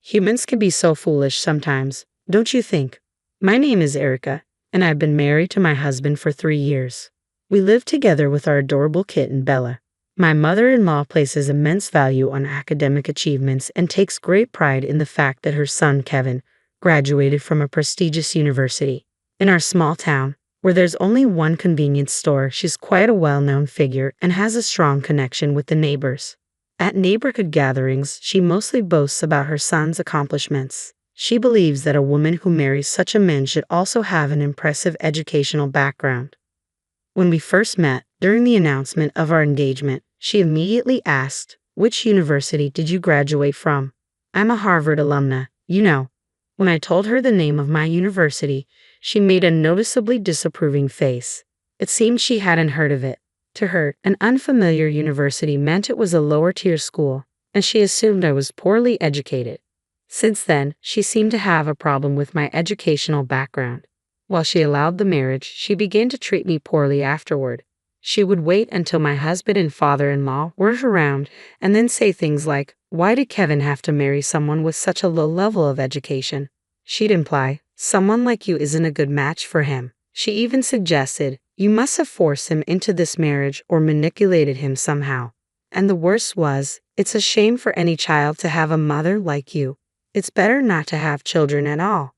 Humans can be so foolish sometimes, don't you think? My name is Erica, and I've been married to my husband for 3 years. We live together with our adorable kitten, Bella. My mother-in-law places immense value on academic achievements and takes great pride in the fact that her son, Kevin, graduated from a prestigious university. In our small town, where there's only one convenience store, she's quite a well-known figure and has a strong connection with the neighbors. At neighborhood gatherings, she mostly boasts about her son's accomplishments. She believes that a woman who marries such a man should also have an impressive educational background. When we first met, during the announcement of our engagement, she immediately asked, "Which university did you graduate from?" "I'm a Harvard alumna, you know." When I told her the name of my university, she made a noticeably disapproving face. It seemed she hadn't heard of it. To her, an unfamiliar university meant it was a lower-tier school, and she assumed I was poorly educated. Since then, she seemed to have a problem with my educational background. While she allowed the marriage, she began to treat me poorly afterward. She would wait until my husband and father-in-law weren't around and then say things like, "Why did Kevin have to marry someone with such a low level of education?" She'd imply, "Someone like you isn't a good match for him." She even suggested, "You must have forced him into this marriage or manipulated him somehow." And the worst was, "It's a shame for any child to have a mother like you. It's better not to have children at all."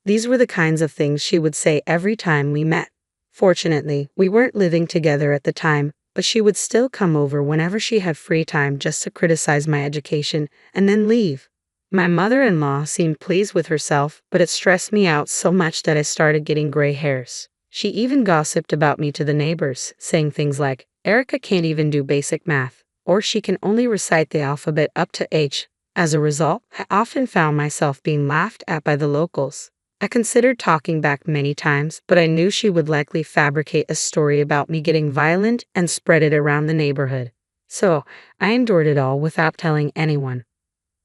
These were the kinds of things she would say every time we met. Fortunately, we weren't living together at the time, but she would still come over whenever she had free time just to criticize my education and then leave. My mother-in-law seemed pleased with herself, but it stressed me out so much that I started getting gray hairs. She even gossiped about me to the neighbors, saying things like, "Erica can't even do basic math," or "She can only recite the alphabet up to H." As a result, I often found myself being laughed at by the locals. I considered talking back many times, but I knew she would likely fabricate a story about me getting violent and spread it around the neighborhood. So, I endured it all without telling anyone.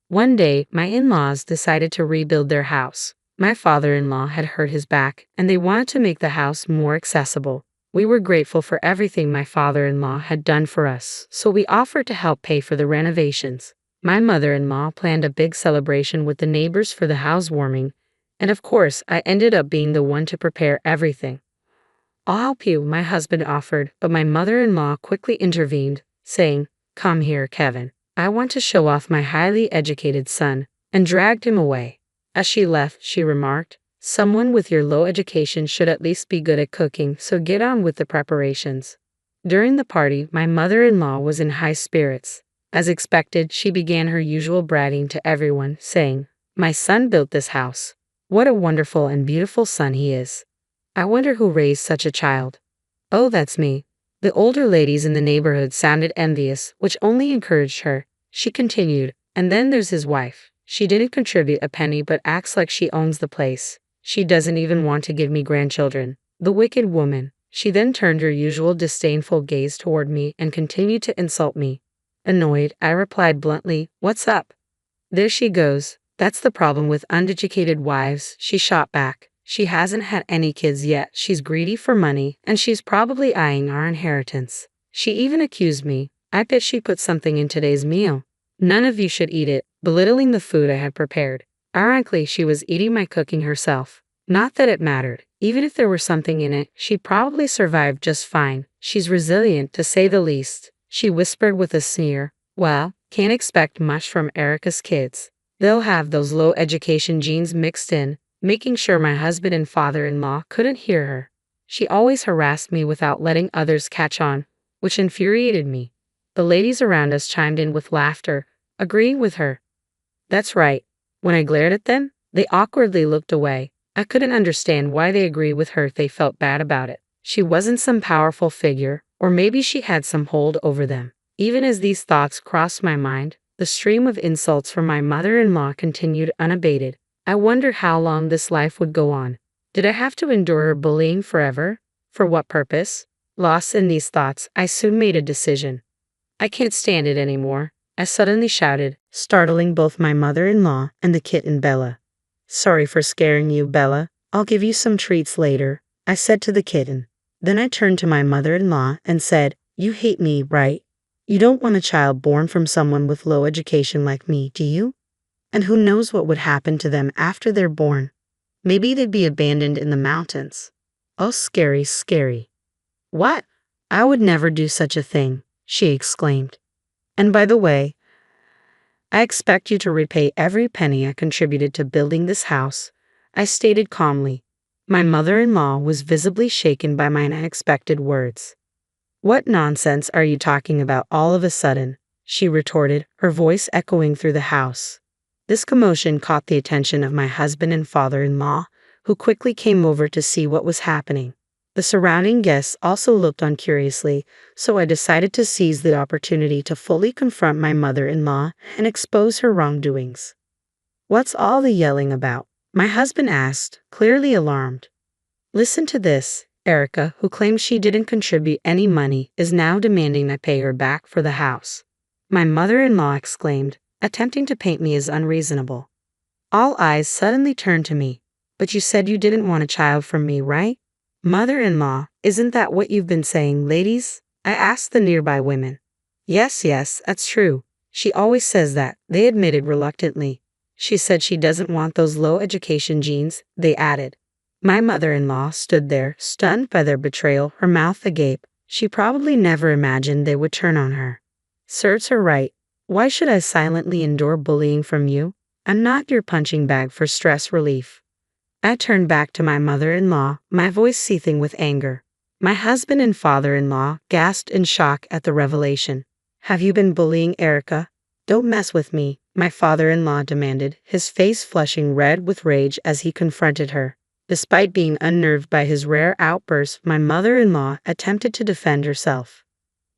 One day, my in-laws decided to rebuild their house. My father-in-law had hurt his back, and they wanted to make the house more accessible. We were grateful for everything my father-in-law had done for us, so we offered to help pay for the renovations. My mother-in-law planned a big celebration with the neighbors for the housewarming, and of course, I ended up being the one to prepare everything. "I'll help you," my husband offered, but my mother-in-law quickly intervened, saying, "Come here, Kevin. I want to show off my highly educated son," and dragged him away. As she left, she remarked, "Someone with your low education should at least be good at cooking, so get on with the preparations." During the party, my mother-in-law was in high spirits. As expected, she began her usual bragging to everyone, saying, "My son built this house. What a wonderful and beautiful son he is. I wonder who raised such a child." "Oh, that's me." The older ladies in the neighborhood sounded envious, which only encouraged her. She continued, "And then there's his wife. She didn't contribute a penny but acts like she owns the place. She doesn't even want to give me grandchildren. The wicked woman." She then turned her usual disdainful gaze toward me and continued to insult me. Annoyed, I replied bluntly, "What's up?" "There she goes. That's the problem with uneducated wives," she shot back. "She hasn't had any kids yet, she's greedy for money, and she's probably eyeing our inheritance." She even accused me, "I bet she put something in today's meal. None of you should eat it," belittling the food I had prepared. Ironically, she was eating my cooking herself. Not that it mattered. Even if there were something in it, she'd probably survive just fine. She's resilient, to say the least. She whispered with a sneer, "Well, can't expect much from Erica's kids. They'll have those low education genes mixed in," making sure my husband and father-in-law couldn't hear her. She always harassed me without letting others catch on, which infuriated me. The ladies around us chimed in with laughter, agreeing with her. That's right. When I glared at them, they awkwardly looked away. I couldn't understand why they agreed with her if they felt bad about it. She wasn't some powerful figure, or maybe she had some hold over them. Even as these thoughts crossed my mind, the stream of insults from my mother-in-law continued unabated. I wondered how long this life would go on. Did I have to endure her bullying forever? For what purpose? Lost in these thoughts, I soon made a decision. "I can't stand it anymore," I suddenly shouted, startling both my mother-in-law and the kitten Bella. "Sorry for scaring you, Bella. I'll give you some treats later," I said to the kitten. Then I turned to my mother-in-law and said, "You hate me, right? You don't want a child born from someone with low education like me, do you?" And who knows what would happen to them after they're born? Maybe they'd be abandoned in the mountains. Oh, scary, scary. What? I would never do such a thing, she exclaimed. And by the way, I expect you to repay every penny I contributed to building this house, I stated calmly. My mother-in-law was visibly shaken by my unexpected words. What nonsense are you talking about all of a sudden? She retorted, her voice echoing through the house. This commotion caught the attention of my husband and father-in-law, who quickly came over to see what was happening. The surrounding guests also looked on curiously, so I decided to seize the opportunity to fully confront my mother-in-law and expose her wrongdoings. What's all the yelling about? My husband asked, clearly alarmed. Listen to this. Erica, who claims she didn't contribute any money, is now demanding I pay her back for the house. My mother-in-law exclaimed, attempting to paint me as unreasonable. All eyes suddenly turned to me. But you said you didn't want a child from me, right? Mother-in-law, isn't that what you've been saying, ladies? I asked the nearby women. Yes, that's true. She always says that, they admitted reluctantly. She said she doesn't want those low education genes, they added. My mother-in-law stood there, stunned by their betrayal, her mouth agape. She probably never imagined they would turn on her. Serves her right. Why should I silently endure bullying from you? I'm not your punching bag for stress relief. I turned back to my mother-in-law, my voice seething with anger. My husband and father-in-law gasped in shock at the revelation. Have you been bullying Erica? Don't mess with me, my father-in-law demanded, his face flushing red with rage as he confronted her. Despite being unnerved by his rare outburst, my mother-in-law attempted to defend herself.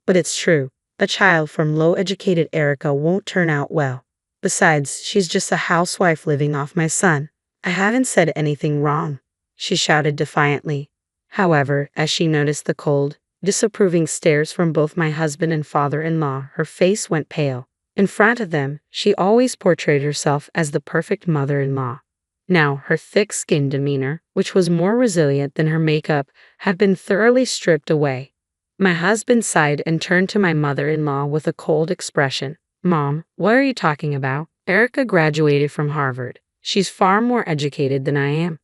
But it's true, a child from low-educated Erica won't turn out well. Besides, she's just a housewife living off my son. I haven't said anything wrong, she shouted defiantly. However, as she noticed the cold, disapproving stares from both my husband and father-in-law, her face went pale. In front of them, she always portrayed herself as the perfect mother-in-law. Now, her thick-skinned demeanor, which was more resilient than her makeup, had been thoroughly stripped away. My husband sighed and turned to my mother-in-law with a cold expression. Mom, what are you talking about? Erica graduated from Harvard. She's far more educated than I am.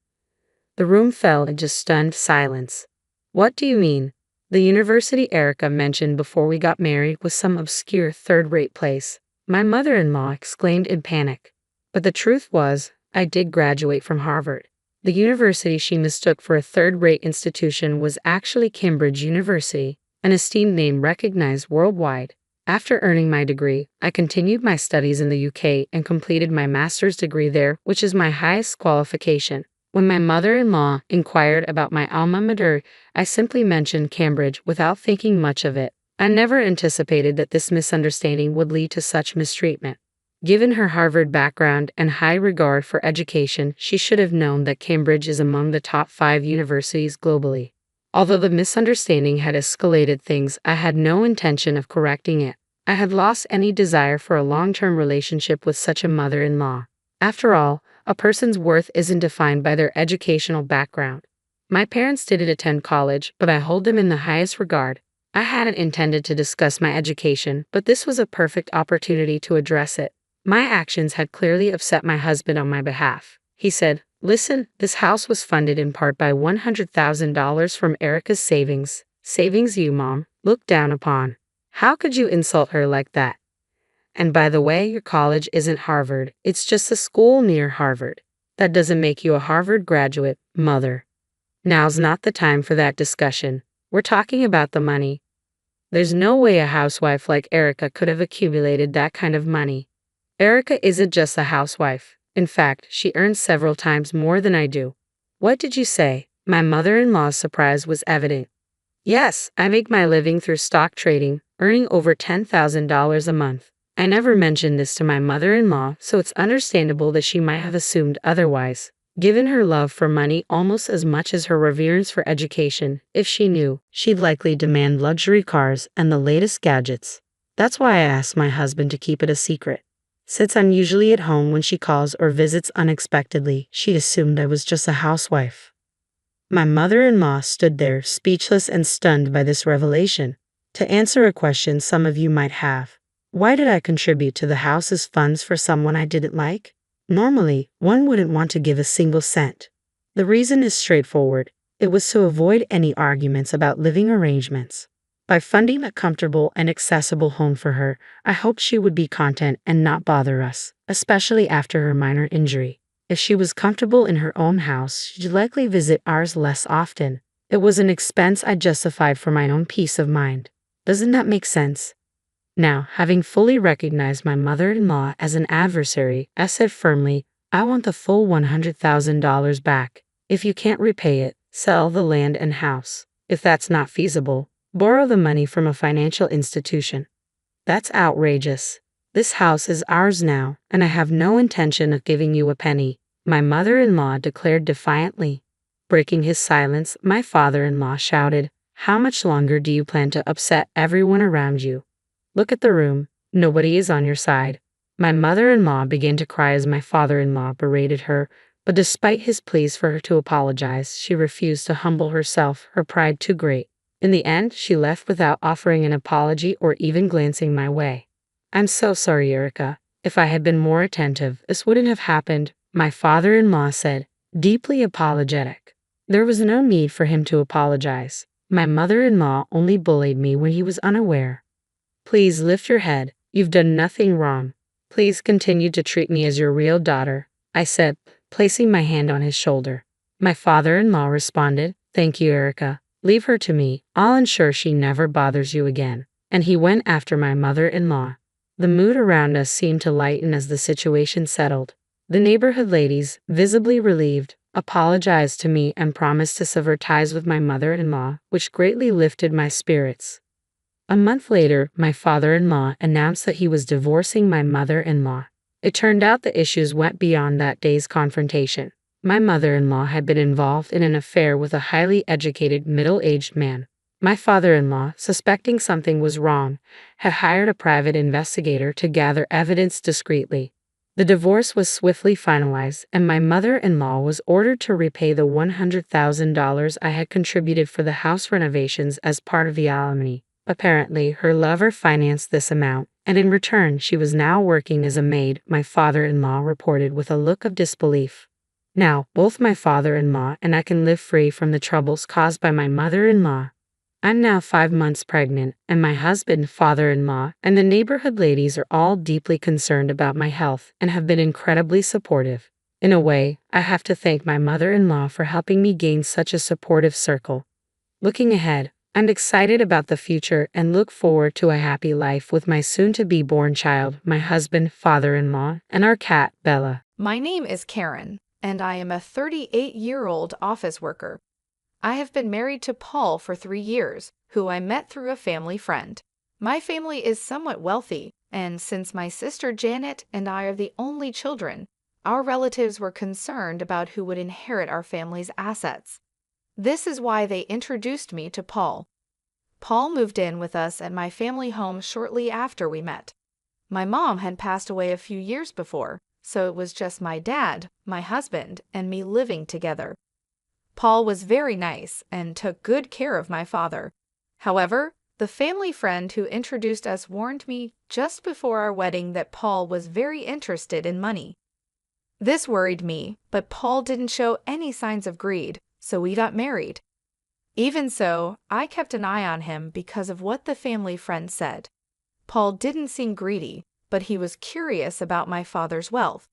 The room fell into stunned silence. What do you mean? The university Erica mentioned before we got married was some obscure third-rate place, my mother-in-law exclaimed in panic. But the truth was, I did graduate from Harvard. The university she mistook for a third-rate institution was actually Cambridge University, an esteemed name recognized worldwide. After earning my degree, I continued my studies in the UK and completed my master's degree there, which is my highest qualification. When my mother-in-law inquired about my alma mater, I simply mentioned Cambridge without thinking much of it. I never anticipated that this misunderstanding would lead to such mistreatment. Given her Harvard background and high regard for education, she should have known that Cambridge is among the top 5 universities globally. Although the misunderstanding had escalated things, I had no intention of correcting it. I had lost any desire for a long-term relationship with such a mother-in-law. After all, a person's worth isn't defined by their educational background. My parents didn't attend college, but I hold them in the highest regard. I hadn't intended to discuss my education, but this was a perfect opportunity to address it. My actions had clearly upset my husband on my behalf. He said, "Listen, this house was funded in part by $100,000 from Erica's savings. Savings you, Mom, looked down upon. How could you insult her like that? And by the way, your college isn't Harvard. It's just a school near Harvard. That doesn't make you a Harvard graduate, Mother. Now's not the time for that discussion. We're talking about the money. There's no way a housewife like Erica could have accumulated that kind of money. Erica isn't just a housewife. In fact, she earns several times more than I do." "What did you say?" My mother-in-law's surprise was evident. "Yes, I make my living through stock trading, earning over $10,000 a month. I never mentioned this to my mother-in-law, so it's understandable that she might have assumed otherwise. Given her love for money almost as much as her reverence for education, if she knew, she'd likely demand luxury cars and the latest gadgets. That's why I asked my husband to keep it a secret. Since I'm usually at home when she calls or visits unexpectedly, she assumed I was just a housewife." My mother-in-law stood there, speechless and stunned by this revelation. To answer a question some of you might have, why did I contribute to the house's funds for someone I didn't like? Normally, one wouldn't want to give a single cent. The reason is straightforward. It was to avoid any arguments about living arrangements. By funding a comfortable and accessible home for her, I hoped she would be content and not bother us, especially after her minor injury. If she was comfortable in her own house, she'd likely visit ours less often. It was an expense I justified for my own peace of mind. Doesn't that make sense? Now, having fully recognized my mother-in-law as an adversary, I said firmly, I want the full $100,000 back. If you can't repay it, sell the land and house. If that's not feasible, borrow the money from a financial institution. That's outrageous. This house is ours now, and I have no intention of giving you a penny, my mother-in-law declared defiantly. Breaking his silence, my father-in-law shouted, How much longer do you plan to upset everyone around you? Look at the room. Nobody is on your side. My mother-in-law began to cry as my father-in-law berated her, but despite his pleas for her to apologize, she refused to humble herself, her pride too great. In the end, she left without offering an apology or even glancing my way. I'm so sorry, Erica. If I had been more attentive, this wouldn't have happened, my father-in-law said, deeply apologetic. There was no need for him to apologize. My mother-in-law only bullied me when he was unaware. Please lift your head. You've done nothing wrong. Please continue to treat me as your real daughter, I said, placing my hand on his shoulder. My father-in-law responded, Thank you, Erica. Leave her to me. I'll ensure she never bothers you again. And he went after my mother-in-law. The mood around us seemed to lighten as the situation settled. The neighborhood ladies, visibly relieved, apologized to me and promised to sever ties with my mother-in-law, which greatly lifted my spirits. A month later, my father-in-law announced that he was divorcing my mother-in-law. It turned out the issues went beyond that day's confrontation. My mother-in-law had been involved in an affair with a highly educated, middle-aged man. My father-in-law, suspecting something was wrong, had hired a private investigator to gather evidence discreetly. The divorce was swiftly finalized, and my mother-in-law was ordered to repay the $100,000 I had contributed for the house renovations as part of the alimony. Apparently, her lover financed this amount, and in return she was now working as a maid, my father-in-law reported with a look of disbelief. Now, both my father-in-law and I can live free from the troubles caused by my mother-in-law. I'm now 5 months pregnant, and my husband, father-in-law, and the neighborhood ladies are all deeply concerned about my health and have been incredibly supportive. In a way, I have to thank my mother-in-law for helping me gain such a supportive circle. Looking ahead, I'm excited about the future and look forward to a happy life with my soon-to-be born child, my husband, father-in-law, and our cat, Bella. My name is Karen, and I am a 38-year-old office worker. I have been married to Paul for 3 years, who I met through a family friend. My family is somewhat wealthy, and since my sister Janet and I are the only children, our relatives were concerned about who would inherit our family's assets. This is why they introduced me to Paul. Paul moved in with us at my family home shortly after we met. My mom had passed away a few years before, so it was just my dad, my husband, and me living together. Paul was very nice and took good care of my father. However, the family friend who introduced us warned me just before our wedding that Paul was very interested in money. This worried me, but Paul didn't show any signs of greed, so we got married. Even so, I kept an eye on him because of what the family friend said. Paul didn't seem greedy, but he was curious about my father's wealth.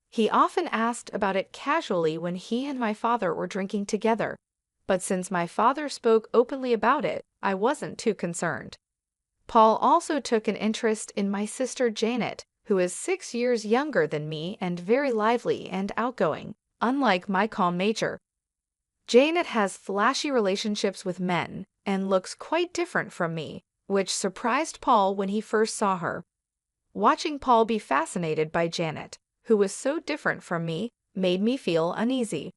He often asked about it casually when he and my father were drinking together, but since my father spoke openly about it, I wasn't too concerned. Paul also took an interest in my sister Janet, who is 6 years younger than me and very lively and outgoing, unlike my calm nature. Janet has flashy relationships with men and looks quite different from me, which surprised Paul when he first saw her. Watching Paul be fascinated by Janet, who was so different from me, made me feel uneasy.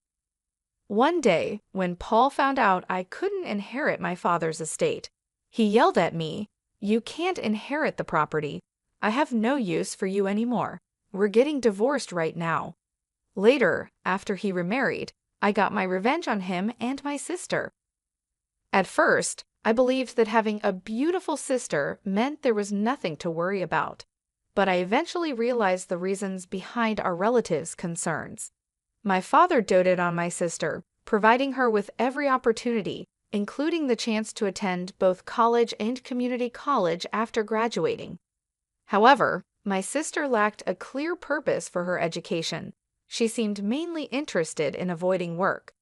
One day, when Paul found out I couldn't inherit my father's estate, he yelled at me, "You can't inherit the property. I have no use for you anymore. We're getting divorced right now." Later, after he remarried, I got my revenge on him and my sister. At first, I believed that having a beautiful sister meant there was nothing to worry about. but I eventually realized the reasons behind our relatives' concerns. My father doted on my sister, providing her with every opportunity, including the chance to attend both college and community college after graduating. However, my sister lacked a clear purpose for her education. She seemed mainly interested in avoiding work.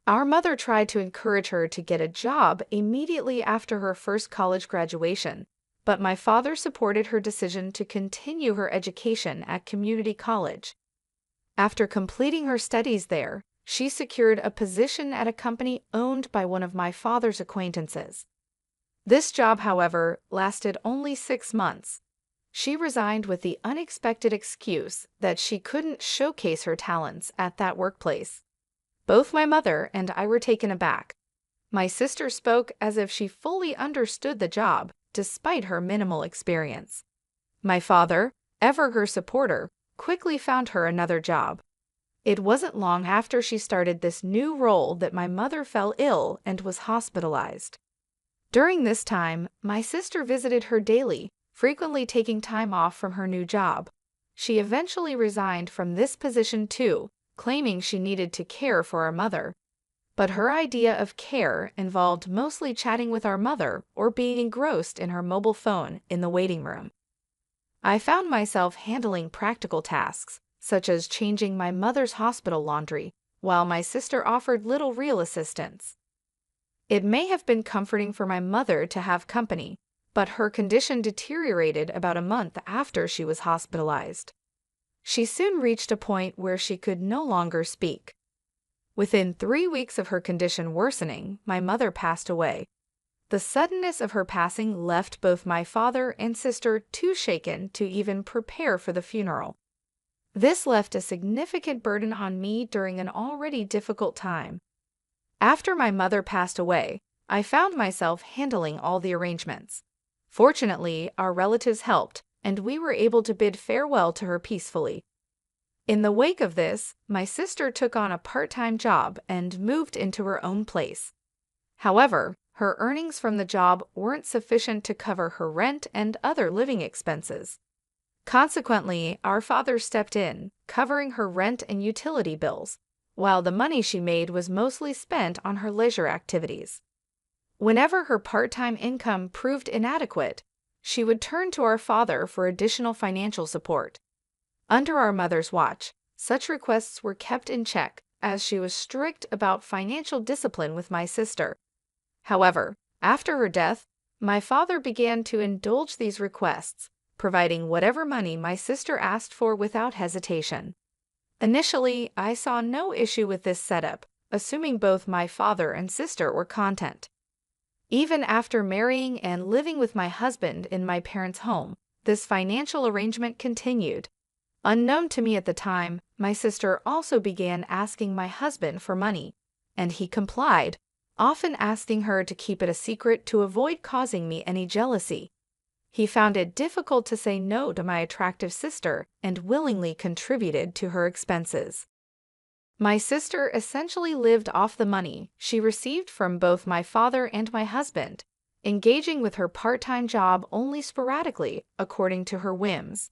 Our mother tried to encourage her to get a job immediately after her first college graduation, but my father supported her decision to continue her education at community college. After completing her studies there, she secured a position at a company owned by one of my father's acquaintances. This job, however, lasted only 6 months. She resigned with the unexpected excuse that she couldn't showcase her talents at that workplace. Both my mother and I were taken aback. My sister spoke as if she fully understood the job, despite her minimal experience. My father, ever her supporter, quickly found her another job. It wasn't long after she started this new role that my mother fell ill and was hospitalized. During this time, my sister visited her daily, frequently taking time off from her new job. She eventually resigned from this position too, claiming she needed to care for our mother. But her idea of care involved mostly chatting with our mother or being engrossed in her mobile phone in the waiting room. I found myself handling practical tasks, such as changing my mother's hospital laundry, while my sister offered little real assistance. It may have been comforting for my mother to have company, but her condition deteriorated about a month after she was hospitalized. She soon reached a point where she could no longer speak. Within 3 weeks of her condition worsening, my mother passed away. The suddenness of her passing left both my father and sister too shaken to even prepare for the funeral. This left a significant burden on me during an already difficult time. After my mother passed away, I found myself handling all the arrangements. Fortunately, our relatives helped, and we were able to bid farewell to her peacefully. In the wake of this, my sister took on a part-time job and moved into her own place. However, her earnings from the job weren't sufficient to cover her rent and other living expenses. Consequently, our father stepped in, covering her rent and utility bills, while the money she made was mostly spent on her leisure activities. Whenever her part-time income proved inadequate, she would turn to our father for additional financial support. Under our mother's watch, such requests were kept in check, as she was strict about financial discipline with my sister. However, after her death, my father began to indulge these requests, providing whatever money my sister asked for without hesitation. Initially, I saw no issue with this setup, assuming both my father and sister were content. Even after marrying and living with my husband in my parents' home, this financial arrangement continued. Unknown to me at the time, my sister also began asking my husband for money, and he complied, often asking her to keep it a secret to avoid causing me any jealousy. He found it difficult to say no to my attractive sister and willingly contributed to her expenses. My sister essentially lived off the money she received from both my father and my husband, engaging with her part-time job only sporadically according to her whims.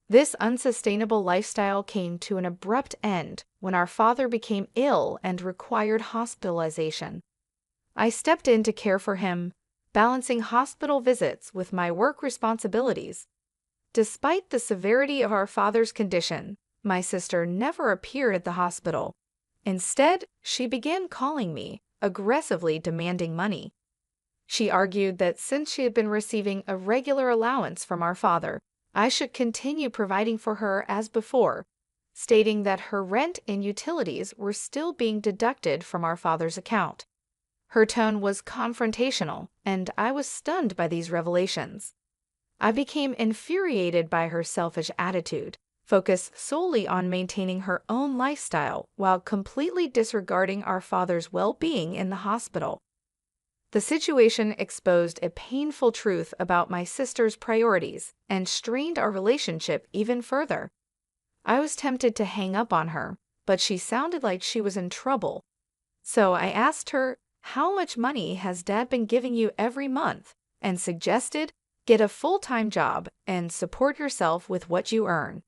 This unsustainable lifestyle came to an abrupt end when our father became ill and required hospitalization. I stepped in to care for him, balancing hospital visits with my work responsibilities. Despite the severity of our father's condition, my sister never appeared at the hospital. Instead, she began calling me, aggressively demanding money. She argued that since she had been receiving a regular allowance from our father, I should continue providing for her as before, stating that her rent and utilities were still being deducted from our father's account. Her tone was confrontational, and I was stunned by these revelations. I became infuriated by her selfish attitude, focused solely on maintaining her own lifestyle while completely disregarding our father's well-being in the hospital. The situation exposed a painful truth about my sister's priorities and strained our relationship even further. I was tempted to hang up on her, but she sounded like she was in trouble. So I asked her, "How much money has Dad been giving you every month?" and suggested, Get a full-time job and support yourself with what you earn."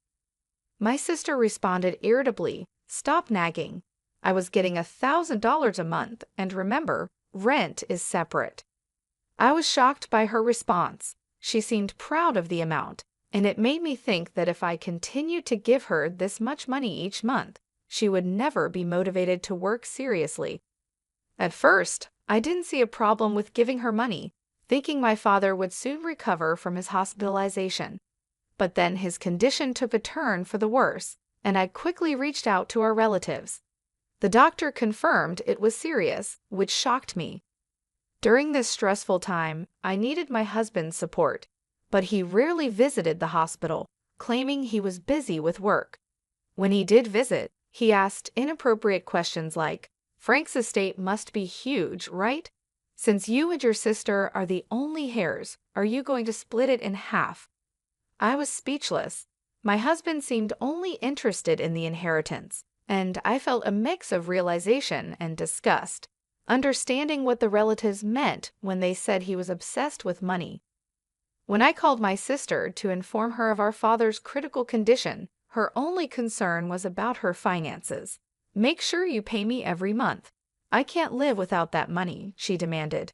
My sister responded irritably, "Stop nagging. I was getting $1,000 a month, and remember, rent is separate." I was shocked by her response. She seemed proud of the amount, and it made me think that if I continued to give her this much money each month, she would never be motivated to work seriously. At first, I didn't see a problem with giving her money, thinking my father would soon recover from his hospitalization. But then his condition took a turn for the worse, and I quickly reached out to our relatives. The doctor confirmed it was serious, which shocked me. During this stressful time, I needed my husband's support, but he rarely visited the hospital, claiming he was busy with work. When he did visit, he asked inappropriate questions like, "Frank's estate must be huge, right? Since you and your sister are the only heirs, are you going to split it in half?" I was speechless. My husband seemed only interested in the inheritance, and I felt a mix of realization and disgust, understanding what the relatives meant when they said he was obsessed with money. When I called my sister to inform her of our father's critical condition, her only concern was about her finances. "Make sure you pay me every month. I can't live without that money," she demanded.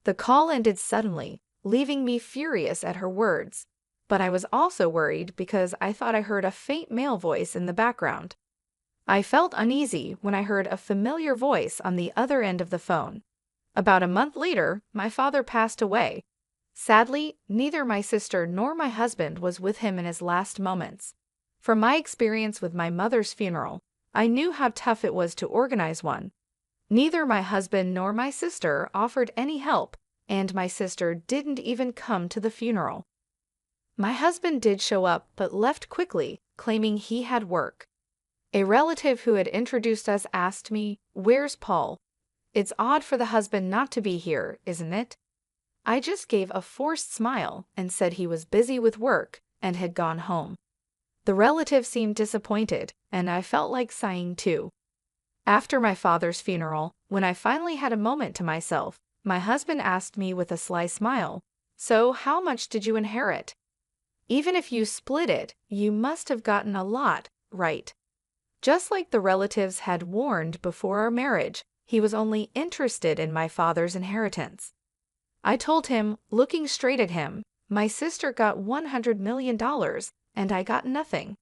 The call ended suddenly, leaving me furious at her words. But I was also worried because I thought I heard a faint male voice in the background. I felt uneasy when I heard a familiar voice on the other end of the phone. About a month later, my father passed away. Sadly, neither my sister nor my husband was with him in his last moments. From my experience with my mother's funeral, I knew how tough it was to organize one. Neither my husband nor my sister offered any help, and my sister didn't even come to the funeral. My husband did show up but left quickly, claiming he had work. A relative who had introduced us asked me, "Where's Paul? It's odd for the husband not to be here, isn't it?" I just gave a forced smile and said he was busy with work and had gone home. The relative seemed disappointed, and I felt like sighing too. After my father's funeral, when I finally had a moment to myself, my husband asked me with a sly smile, "So how much did you inherit? Even if you split it, you must have gotten a lot, right?" Just like the relatives had warned before our marriage, he was only interested in my father's inheritance. I told him, looking straight at him, "My sister got $100 million, and I got nothing."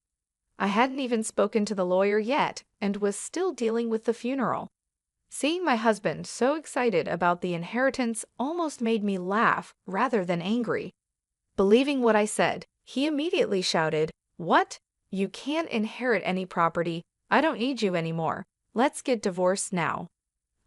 I hadn't even spoken to the lawyer yet and was still dealing with the funeral. Seeing my husband so excited about the inheritance almost made me laugh rather than angry. Believing what I said, he immediately shouted, "What? You can't inherit any property. I don't need you anymore. Let's get divorced now."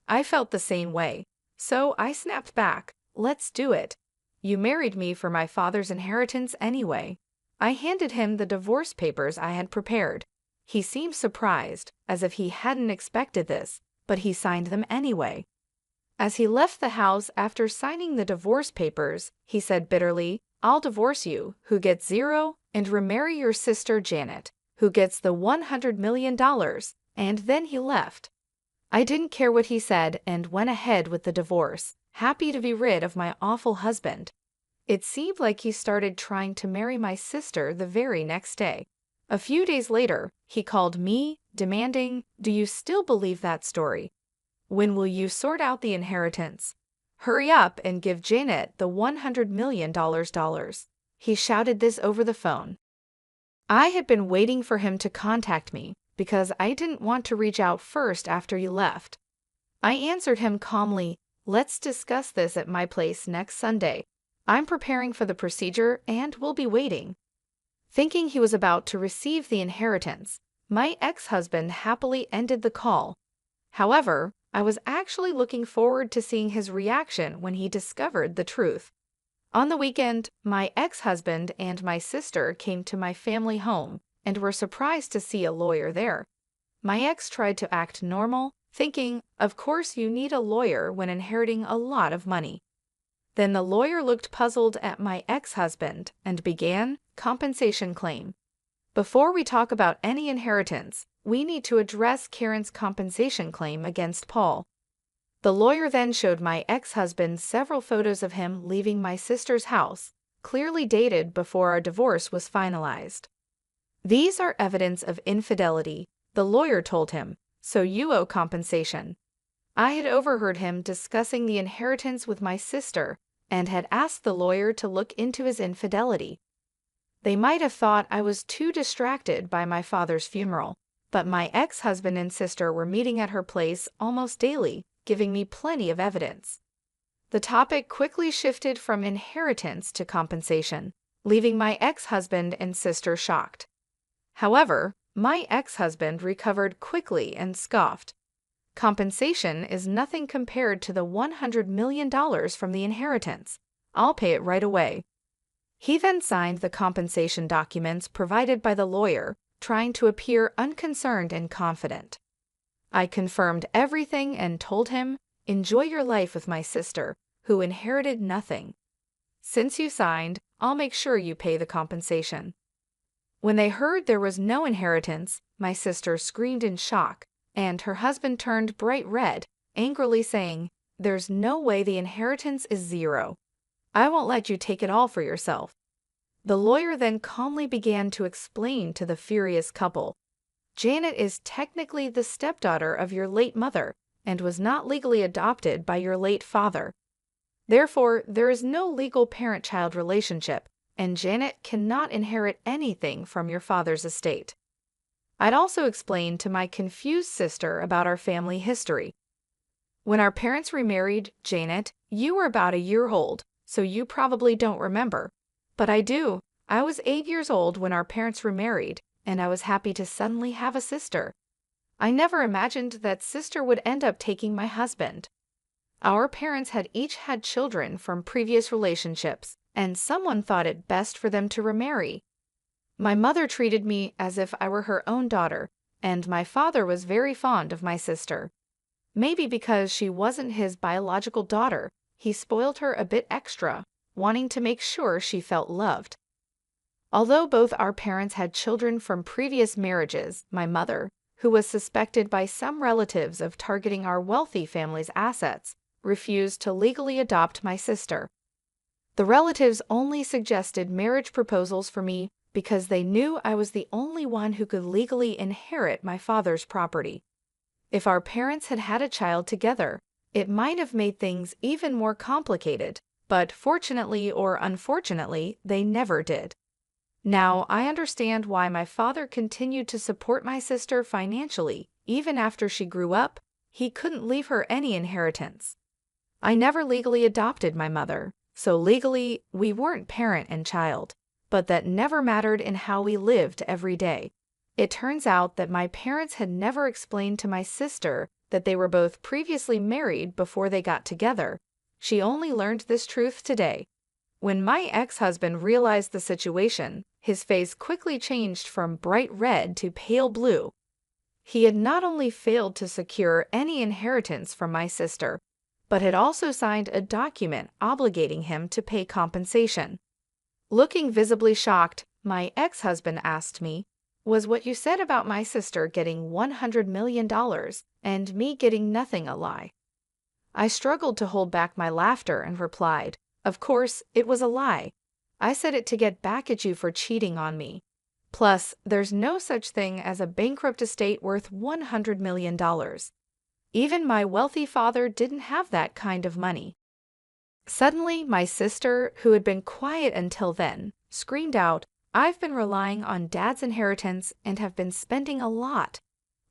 I felt the same way, so I snapped back, "Let's do it. You married me for my father's inheritance anyway." I handed him the divorce papers I had prepared. He seemed surprised, as if he hadn't expected this, but he signed them anyway. As he left the house after signing the divorce papers, he said bitterly, "I'll divorce you, who gets 0, and remarry your sister Janet, who gets the $100 million, and then he left. I didn't care what he said and went ahead with the divorce, happy to be rid of my awful husband. It seemed like he started trying to marry my sister the very next day. A few days later, he called me, demanding, "Do you still believe that story? When will you sort out the inheritance? Hurry up and give Janet the $100 million dollars." He shouted this over the phone. I had been waiting for him to contact me because I didn't want to reach out first after you left. I answered him calmly, "Let's discuss this at my place next Sunday. I'm preparing for the procedure and will be waiting." Thinking he was about to receive the inheritance, my ex-husband happily ended the call. However, I was actually looking forward to seeing his reaction when he discovered the truth. On the weekend, my ex-husband and my sister came to my family home and were surprised to see a lawyer there. My ex tried to act normal, thinking, "Of course you need a lawyer when inheriting a lot of money." Then the lawyer looked puzzled at my ex-husband and began, "Compensation claim. Before we talk about any inheritance, we need to address Karen's compensation claim against Paul." The lawyer then showed my ex-husband several photos of him leaving my sister's house, clearly dated before our divorce was finalized. These are evidence of infidelity, the lawyer told him, so you owe compensation. I had overheard him discussing the inheritance with my sister and had asked the lawyer to look into his infidelity. They might have thought I was too distracted by my father's funeral, but my ex-husband and sister were meeting at her place almost daily, giving me plenty of evidence. The topic quickly shifted from inheritance to compensation, leaving my ex-husband and sister shocked. However, my ex-husband recovered quickly and scoffed. Compensation is nothing compared to the $100 million from the inheritance. I'll pay it right away. He then signed the compensation documents provided by the lawyer, trying to appear unconcerned and confident. I confirmed everything and told him, "Enjoy your life with my sister, who inherited nothing. Since you signed, I'll make sure you pay the compensation." When they heard there was no inheritance, my sister screamed in shock, and her husband turned bright red, angrily saying, "There's no way the inheritance is zero. I won't let you take it all for yourself." The lawyer then calmly began to explain to the furious couple, "Janet is technically the stepdaughter of your late mother and was not legally adopted by your late father. Therefore, there is no legal parent-child relationship, and Janet cannot inherit anything from your father's estate." I'd also explained to my confused sister about our family history. "When our parents remarried, Janet, you were about a year old, so you probably don't remember. But I do. I was 8 years old when our parents remarried, and I was happy to suddenly have a sister. I never imagined that sister would end up taking my husband. Our parents had each had children from previous relationships, and someone thought it best for them to remarry. My mother treated me as if I were her own daughter, and my father was very fond of my sister. Maybe because she wasn't his biological daughter, he spoiled her a bit extra, wanting to make sure she felt loved. Although both our parents had children from previous marriages, my mother, who was suspected by some relatives of targeting our wealthy family's assets, refused to legally adopt my sister. The relatives only suggested marriage proposals for me because they knew I was the only one who could legally inherit my father's property. If our parents had had a child together, it might have made things even more complicated, but fortunately or unfortunately, they never did. Now, I understand why my father continued to support my sister financially, even after she grew up. He couldn't leave her any inheritance. I never legally adopted my mother, so legally, we weren't parent and child, but that never mattered in how we lived every day. It turns out that my parents had never explained to my sister that they were both previously married before they got together. She only learned this truth today. When my ex-husband realized the situation, his face quickly changed from bright red to pale blue. He had not only failed to secure any inheritance from my sister, but had also signed a document obligating him to pay compensation. Looking visibly shocked, my ex-husband asked me, "Was what you said about my sister getting $100 million and me getting nothing a lie?" I struggled to hold back my laughter and replied, "Of course, it was a lie. I said it to get back at you for cheating on me. Plus, there's no such thing as a bankrupt estate worth $100 million. Even my wealthy father didn't have that kind of money." Suddenly, my sister, who had been quiet until then, screamed out, "I've been relying on Dad's inheritance and have been spending a lot.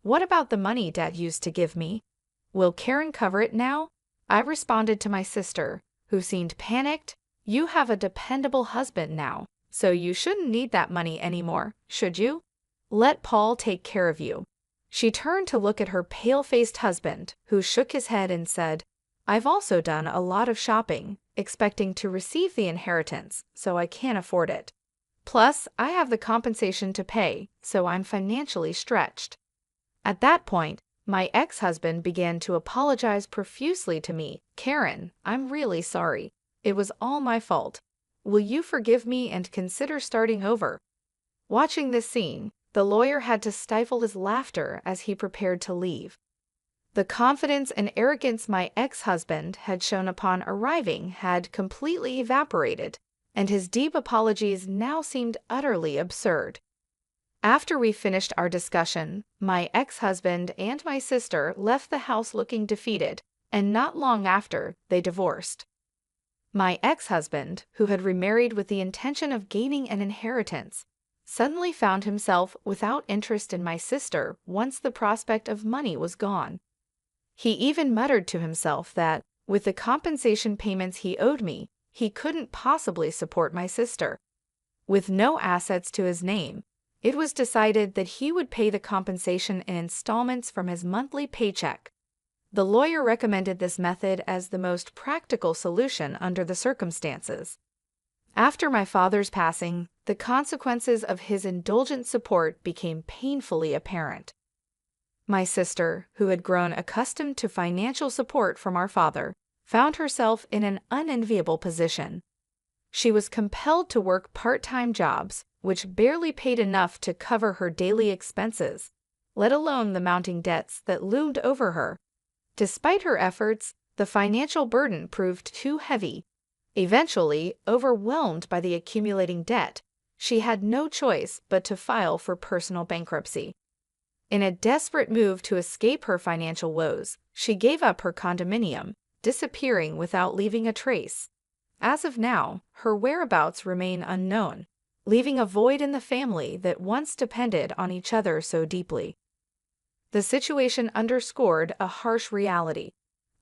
What about the money Dad used to give me? Will Karen cover it now?" I responded to my sister, who seemed panicked, "You have a dependable husband now, so you shouldn't need that money anymore, should you? Let Paul take care of you." She turned to look at her pale-faced husband, who shook his head and said, "I've also done a lot of shopping, expecting to receive the inheritance, so I can't afford it. Plus, I have the compensation to pay, so I'm financially stretched." At that point, my ex-husband began to apologize profusely to me. "Karen, I'm really sorry. It was all my fault. Will you forgive me and consider starting over?" Watching this scene, the lawyer had to stifle his laughter as he prepared to leave. The confidence and arrogance my ex-husband had shown upon arriving had completely evaporated, and his deep apologies now seemed utterly absurd. After we finished our discussion, my ex-husband and my sister left the house looking defeated, and not long after, they divorced. My ex-husband, who had remarried with the intention of gaining an inheritance, suddenly found himself without interest in my sister once the prospect of money was gone. He even muttered to himself that, with the compensation payments he owed me, he couldn't possibly support my sister. With no assets to his name, it was decided that he would pay the compensation in installments from his monthly paycheck. The lawyer recommended this method as the most practical solution under the circumstances. After my father's passing, the consequences of his indulgent support became painfully apparent. My sister, who had grown accustomed to financial support from our father, found herself in an unenviable position. She was compelled to work part-time jobs, which barely paid enough to cover her daily expenses, let alone the mounting debts that loomed over her. Despite her efforts, the financial burden proved too heavy. Eventually, overwhelmed by the accumulating debt, she had no choice but to file for personal bankruptcy. In a desperate move to escape her financial woes, she gave up her condominium, disappearing without leaving a trace. As of now, her whereabouts remain unknown, leaving a void in the family that once depended on each other so deeply. The situation underscored a harsh reality.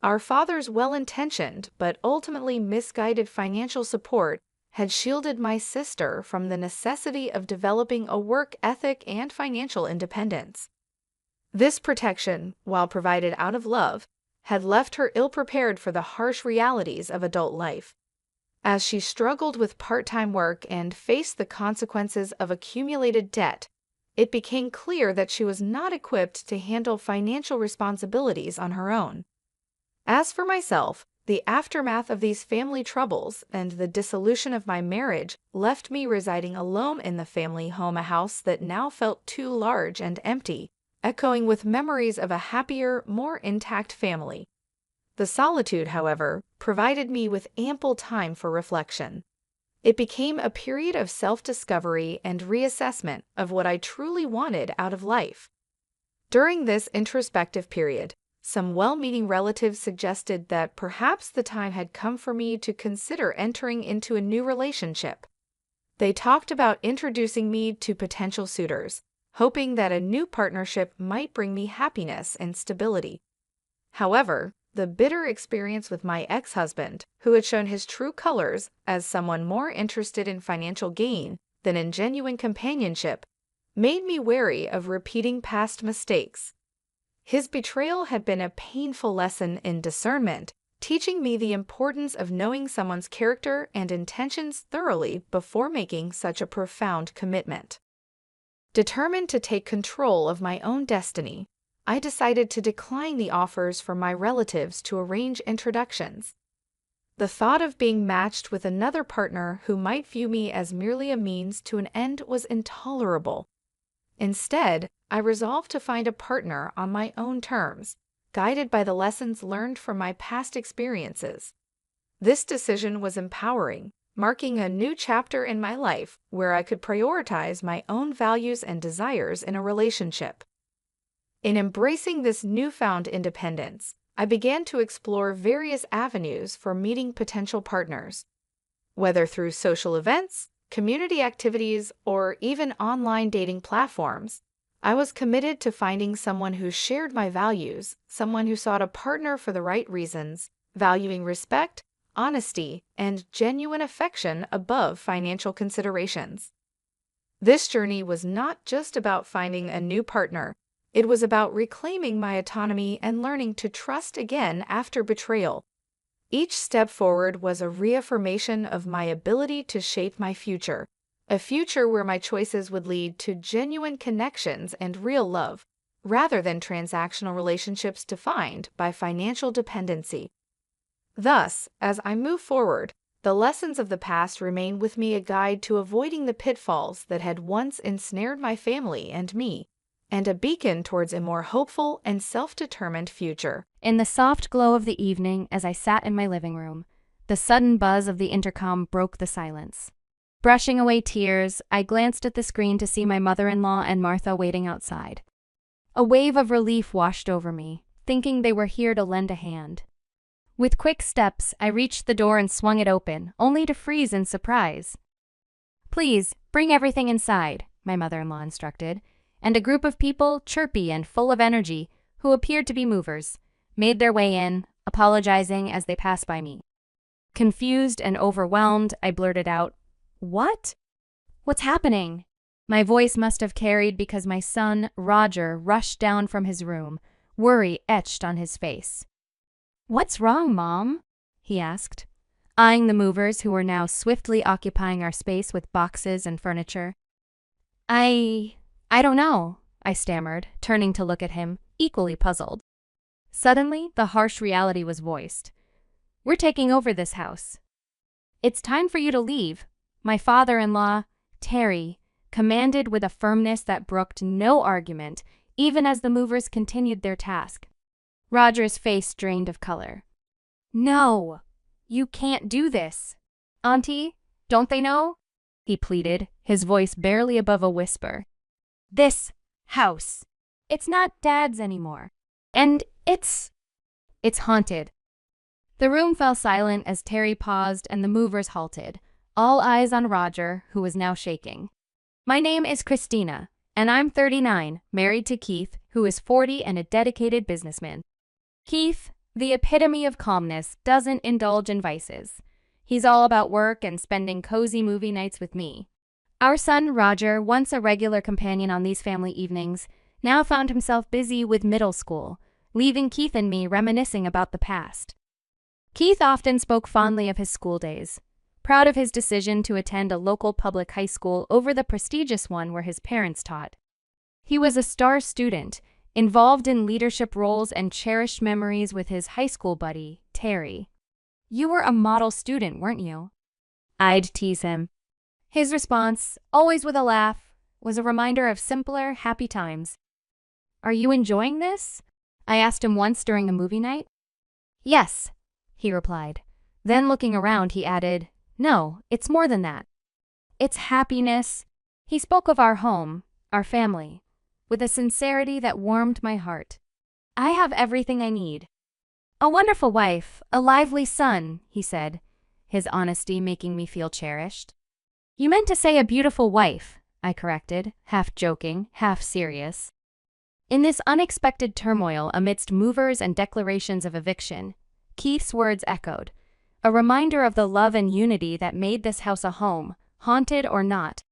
Our father's well-intentioned but ultimately misguided financial support had shielded my sister from the necessity of developing a work ethic and financial independence. This protection, while provided out of love, had left her ill-prepared for the harsh realities of adult life. As she struggled with part-time work and faced the consequences of accumulated debt, it became clear that she was not equipped to handle financial responsibilities on her own. As for myself, the aftermath of these family troubles and the dissolution of my marriage left me residing alone in the family home, a house that now felt too large and empty, echoing with memories of a happier, more intact family. The solitude, however, provided me with ample time for reflection. It became a period of self-discovery and reassessment of what I truly wanted out of life. During this introspective period, some well-meaning relatives suggested that perhaps the time had come for me to consider entering into a new relationship. They talked about introducing me to potential suitors, hoping that a new partnership might bring me happiness and stability. However, the bitter experience with my ex-husband, who had shown his true colors as someone more interested in financial gain than in genuine companionship, made me wary of repeating past mistakes. His betrayal had been a painful lesson in discernment, teaching me the importance of knowing someone's character and intentions thoroughly before making such a profound commitment. Determined to take control of my own destiny, I decided to decline the offers from my relatives to arrange introductions. The thought of being matched with another partner who might view me as merely a means to an end was intolerable. Instead, I resolved to find a partner on my own terms, guided by the lessons learned from my past experiences. This decision was empowering, marking a new chapter in my life where I could prioritize my own values and desires in a relationship. In embracing this newfound independence, I began to explore various avenues for meeting potential partners. Whether through social events, community activities, or even online dating platforms, I was committed to finding someone who shared my values, someone who sought a partner for the right reasons, valuing respect, honesty, and genuine affection above financial considerations. This journey was not just about finding a new partner. It was about reclaiming my autonomy and learning to trust again after betrayal. Each step forward was a reaffirmation of my ability to shape my future, a future where my choices would lead to genuine connections and real love, rather than transactional relationships defined by financial dependency. Thus, as I move forward, the lessons of the past remain with me, a guide to avoiding the pitfalls that had once ensnared my family and me, and a beacon towards a more hopeful and self-determined future. In the soft glow of the evening, as I sat in my living room, The sudden buzz of the intercom broke the silence. Brushing away tears, I glanced at the screen to see my mother-in-law and Martha waiting outside. A wave of relief washed over me, thinking they were here to lend a hand. With quick steps, I reached the door and swung it open, only to freeze in surprise. "Please, bring everything inside," my mother-in-law instructed, and a group of people, chirpy and full of energy, who appeared to be movers, made their way in, apologizing as they passed by me. Confused and overwhelmed, I blurted out, "What? What's happening?" My voice must have carried because my son, Roger, rushed down from his room, worry etched on his face. "What's wrong, Mom?" he asked, eyeing the movers who were now swiftly occupying our space with boxes and furniture. I don't know," I stammered, turning to look at him, equally puzzled. Suddenly, the harsh reality was voiced. "We're taking over this house. It's time for you to leave," my father-in-law, Terry, commanded with a firmness that brooked no argument, even as the movers continued their task. Roger's face drained of color. "No, you can't do this. Auntie, don't they know?" he pleaded, his voice barely above a whisper. "This house, it's not Dad's anymore. And it's haunted." The room fell silent as Terry paused and the movers halted, all eyes on Roger, who was now shaking. "My name is Christina, and I'm 39, married to Keith, who is 40 and a dedicated businessman. Keith, the epitome of calmness, doesn't indulge in vices. He's all about work and spending cozy movie nights with me. Our son, Roger, once a regular companion on these family evenings, now found himself busy with middle school, leaving Keith and me reminiscing about the past. Keith often spoke fondly of his school days, proud of his decision to attend a local public high school over the prestigious one where his parents taught. He was a star student, involved in leadership roles and cherished memories with his high school buddy, Terry. "You were a model student, weren't you?" I'd tease him. His response, always with a laugh, was a reminder of simpler, happy times. "Are you enjoying this?" I asked him once during a movie night. "Yes," he replied. Then looking around, he added, "No, it's more than that. It's happiness." He spoke of our home, our family, with a sincerity that warmed my heart. "I have everything I need. A wonderful wife, a lively son," he said, his honesty making me feel cherished. "You meant to say a beautiful wife," I corrected, half joking, half serious. In this unexpected turmoil amidst movers and declarations of eviction, Keith's words echoed, a reminder of the love and unity that made this house a home, haunted or not.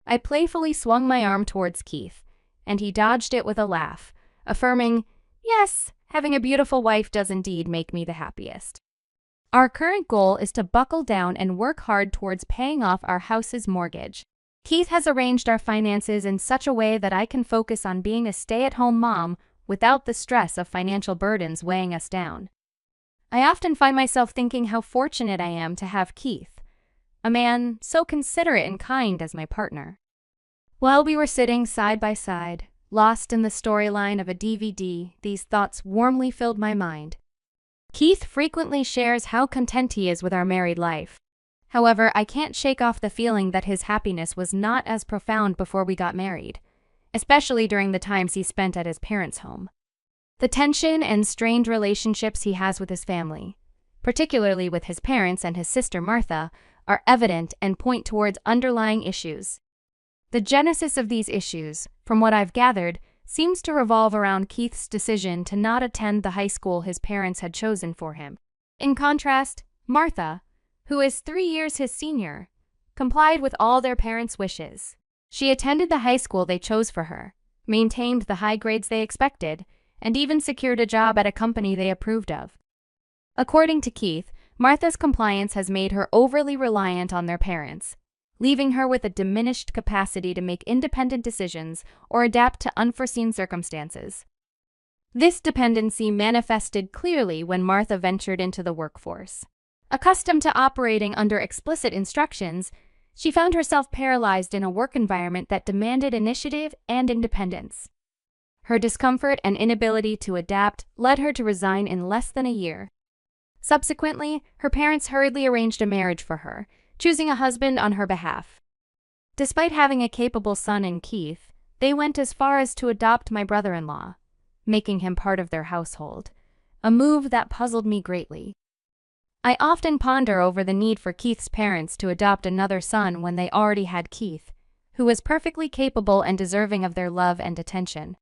I playfully swung my arm towards Keith, and he dodged it with a laugh, affirming, "Yes, having a beautiful wife does indeed make me the happiest." Our current goal is to buckle down and work hard towards paying off our house's mortgage. Keith has arranged our finances in such a way that I can focus on being a stay-at-home mom without the stress of financial burdens weighing us down. I often find myself thinking how fortunate I am to have Keith, a man so considerate and kind as my partner. While we were sitting side by side, lost in the storyline of a DVD, these thoughts warmly filled my mind. Keith frequently shares how content he is with our married life. However, I can't shake off the feeling that his happiness was not as profound before we got married, especially during the times he spent at his parents' home. The tension and strained relationships he has with his family, particularly with his parents and his sister Martha, are evident and point towards underlying issues. The genesis of these issues, from what I've gathered, seems to revolve around Keith's decision to not attend the high school his parents had chosen for him. In contrast, Martha, who is 3 years his senior, complied with all their parents' wishes. She attended the high school they chose for her, maintained the high grades they expected, and even secured a job at a company they approved of. According to Keith, Martha's compliance has made her overly reliant on their parents, leaving her with a diminished capacity to make independent decisions or adapt to unforeseen circumstances. This dependency manifested clearly when Martha ventured into the workforce. Accustomed to operating under explicit instructions, she found herself paralyzed in a work environment that demanded initiative and independence. Her discomfort and inability to adapt led her to resign in less than a year. Subsequently, her parents hurriedly arranged a marriage for her, choosing a husband on her behalf. Despite having a capable son in Keith, they went as far as to adopt my brother-in-law, making him part of their household, a move that puzzled me greatly. I often ponder over the need for Keith's parents to adopt another son when they already had Keith, who was perfectly capable and deserving of their love and attention.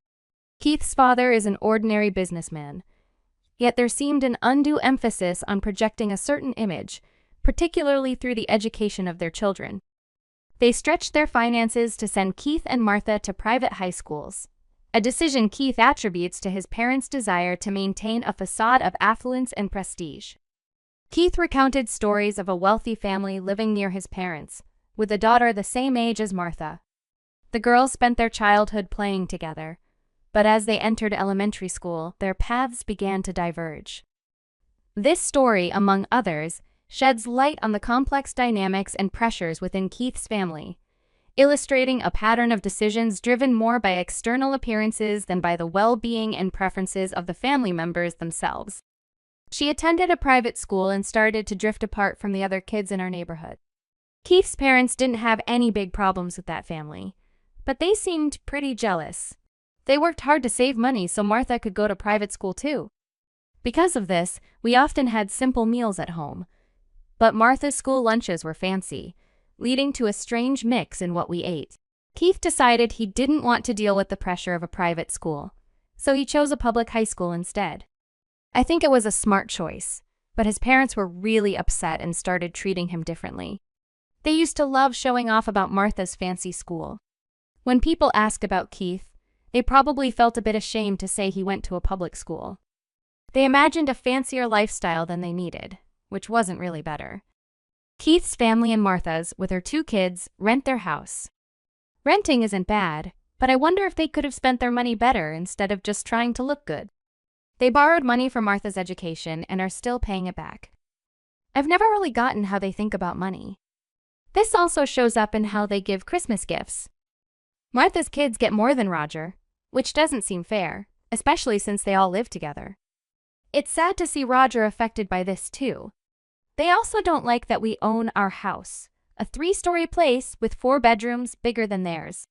Keith's father is an ordinary businessman, yet there seemed an undue emphasis on projecting a certain image, particularly through the education of their children. They stretched their finances to send Keith and Martha to private high schools, a decision Keith attributes to his parents' desire to maintain a facade of affluence and prestige. Keith recounted stories of a wealthy family living near his parents, with a daughter the same age as Martha. The girls spent their childhood playing together, but as they entered elementary school, their paths began to diverge. This story, among others, sheds light on the complex dynamics and pressures within Keith's family, illustrating a pattern of decisions driven more by external appearances than by the well-being and preferences of the family members themselves. She attended a private school and started to drift apart from the other kids in our neighborhood. Keith's parents didn't have any big problems with that family, but they seemed pretty jealous. They worked hard to save money so Martha could go to private school too. Because of this, we often had simple meals at home, but Martha's school lunches were fancy, leading to a strange mix in what we ate. Keith decided he didn't want to deal with the pressure of a private school, so he chose a public high school instead. I think it was a smart choice, but his parents were really upset and started treating him differently. They used to love showing off about Martha's fancy school. When people asked about Keith, they probably felt a bit ashamed to say he went to a public school. They imagined a fancier lifestyle than they needed, which wasn't really better. Keith's family and Martha's, with her 2 kids, rent their house. Renting isn't bad, but I wonder if they could have spent their money better instead of just trying to look good. They borrowed money for Martha's education and are still paying it back. I've never really gotten how they think about money. This also shows up in how they give Christmas gifts. Martha's kids get more than Roger, which doesn't seem fair, especially since they all live together. It's sad to see Roger affected by this too. They also don't like that we own our house, a 3-story place with 4 bedrooms bigger than theirs.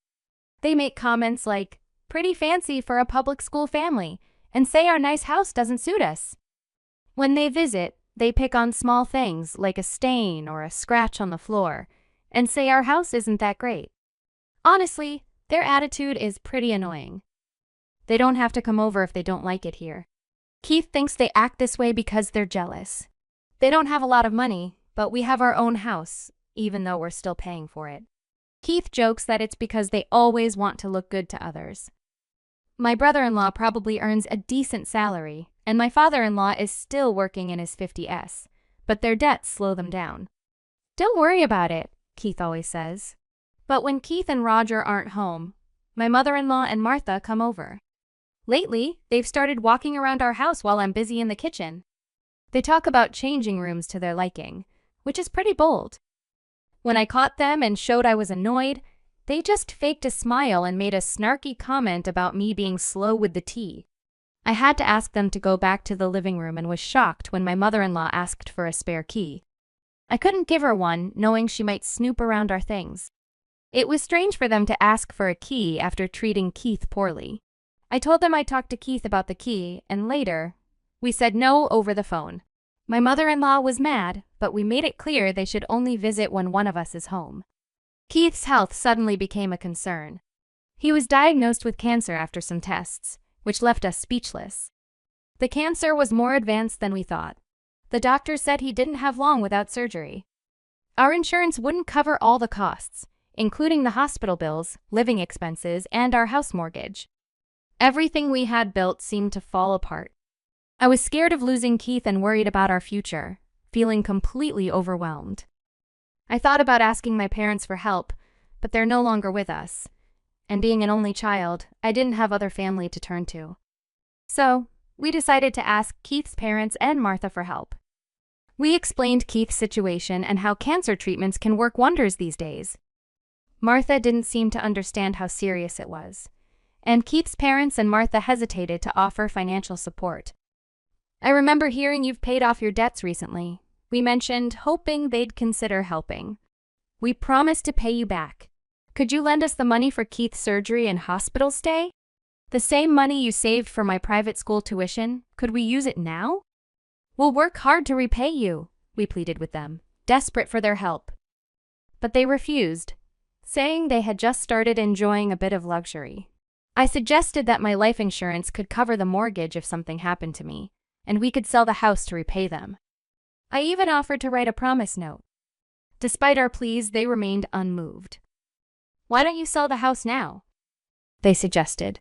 They make comments like, "Pretty fancy for a public school family," and say our nice house doesn't suit us. When they visit, they pick on small things like a stain or a scratch on the floor, and say our house isn't that great. Honestly, their attitude is pretty annoying. They don't have to come over if they don't like it here. Keith thinks they act this way because they're jealous. They don't have a lot of money, but we have our own house, even though we're still paying for it. Keith jokes that it's because they always want to look good to others. My brother-in-law probably earns a decent salary, and my father-in-law is still working in his 50s, but their debts slow them down. "Don't worry about it," Keith always says. But when Keith and Roger aren't home, my mother-in-law and Martha come over. Lately, they've started walking around our house while I'm busy in the kitchen. They talk about changing rooms to their liking, which is pretty bold. When I caught them and showed I was annoyed, they just faked a smile and made a snarky comment about me being slow with the tea. I had to ask them to go back to the living room and was shocked when my mother-in-law asked for a spare key. I couldn't give her one, knowing she might snoop around our things. It was strange for them to ask for a key after treating Keith poorly. I told them I'd talk to Keith about the key, and later, we said no over the phone. My mother-in-law was mad, but we made it clear they should only visit when one of us is home. Keith's health suddenly became a concern. He was diagnosed with cancer after some tests, which left us speechless. The cancer was more advanced than we thought. The doctor said he didn't have long without surgery. Our insurance wouldn't cover all the costs, including the hospital bills, living expenses, and our house mortgage. Everything we had built seemed to fall apart. I was scared of losing Keith and worried about our future, feeling completely overwhelmed. I thought about asking my parents for help, but they're no longer with us. And being an only child, I didn't have other family to turn to. So, we decided to ask Keith's parents and Martha for help. We explained Keith's situation and how cancer treatments can work wonders these days. Martha didn't seem to understand how serious it was, and Keith's parents and Martha hesitated to offer financial support. I remember hearing you've paid off your debts recently. We mentioned hoping they'd consider helping. We promised to pay you back. Could you lend us the money for Keith's surgery and hospital stay? The same money you saved for my private school tuition, could we use it now? We'll work hard to repay you, we pleaded with them, desperate for their help. But they refused, saying they had just started enjoying a bit of luxury. I suggested that my life insurance could cover the mortgage if something happened to me, and we could sell the house to repay them. I even offered to write a promise note. Despite our pleas, they remained unmoved. Why don't you sell the house now? They suggested.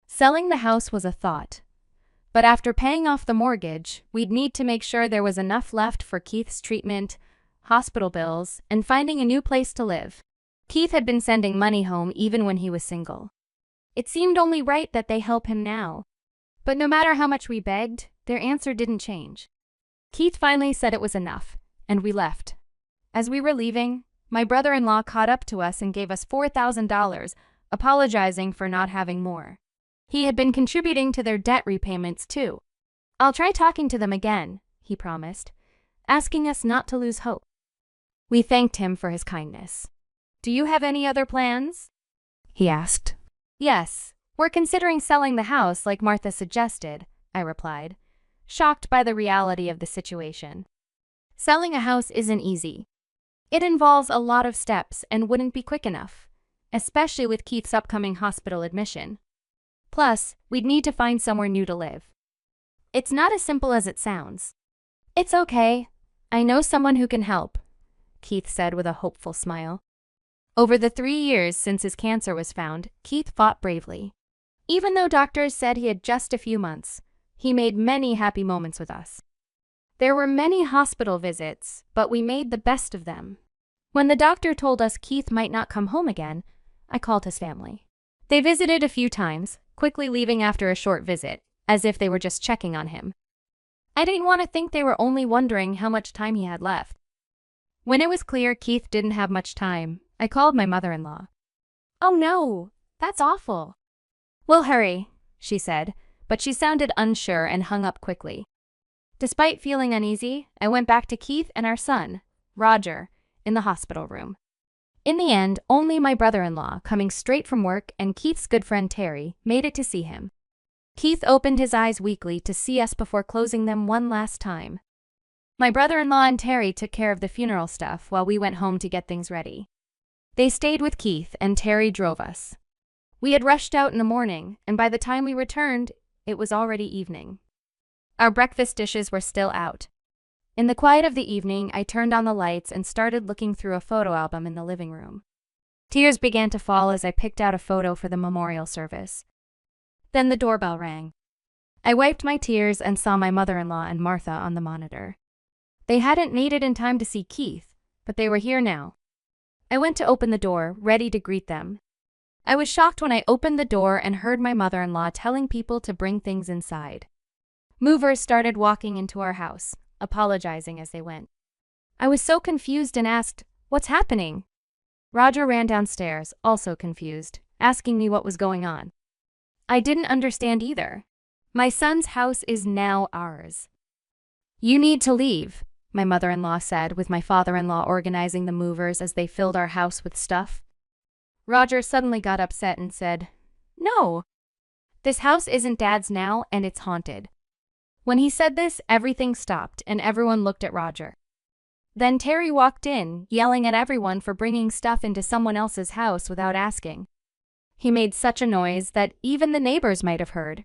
Selling the house was a thought. But after paying off the mortgage, we'd need to make sure there was enough left for Keith's treatment, hospital bills, and finding a new place to live. Keith had been sending money home even when he was single. It seemed only right that they help him now. But no matter how much we begged, their answer didn't change. Keith finally said it was enough, and we left. As we were leaving, my brother-in-law caught up to us and gave us $4,000, apologizing for not having more. He had been contributing to their debt repayments too. I'll try talking to them again, he promised, asking us not to lose hope. We thanked him for his kindness. Do you have any other plans? He asked. Yes, we're considering selling the house like Martha suggested, I replied, shocked by the reality of the situation. Selling a house isn't easy. It involves a lot of steps and wouldn't be quick enough, especially with Keith's upcoming hospital admission. Plus, we'd need to find somewhere new to live. It's not as simple as it sounds. It's okay. I know someone who can help, Keith said with a hopeful smile. Over the 3 years since his cancer was found, Keith fought bravely. Even though doctors said he had just a few months, he made many happy moments with us. There were many hospital visits, but we made the best of them. When the doctor told us Keith might not come home again, I called his family. They visited a few times, quickly leaving after a short visit, as if they were just checking on him. I didn't want to think they were only wondering how much time he had left. When it was clear Keith didn't have much time, I called my mother-in-law. Oh no, that's awful. We'll hurry, she said, but she sounded unsure and hung up quickly. Despite feeling uneasy, I went back to Keith and our son, Roger, in the hospital room. In the end, only my brother-in-law, coming straight from work, and Keith's good friend Terry, made it to see him. Keith opened his eyes weakly to see us before closing them one last time. My brother-in-law and Terry took care of the funeral stuff while we went home to get things ready. They stayed with Keith and Terry drove us. We had rushed out in the morning, and by the time we returned, it was already evening. Our breakfast dishes were still out. In the quiet of the evening, I turned on the lights and started looking through a photo album in the living room. Tears began to fall as I picked out a photo for the memorial service. Then the doorbell rang. I wiped my tears and saw my mother-in-law and Martha on the monitor. They hadn't made it in time to see Keith, but they were here now. I went to open the door, ready to greet them. I was shocked when I opened the door and heard my mother-in-law telling people to bring things inside. Movers started walking into our house, apologizing as they went. I was so confused and asked, "What's happening?" Roger ran downstairs, also confused, asking me what was going on. I didn't understand either. My son's house is now ours. You need to leave, my mother-in-law said, with my father-in-law organizing the movers as they filled our house with stuff. Roger suddenly got upset and said, "No, this house isn't Dad's now, and it's haunted." When he said this, everything stopped and everyone looked at Roger. Then Terry walked in, yelling at everyone for bringing stuff into someone else's house without asking. He made such a noise that even the neighbors might have heard.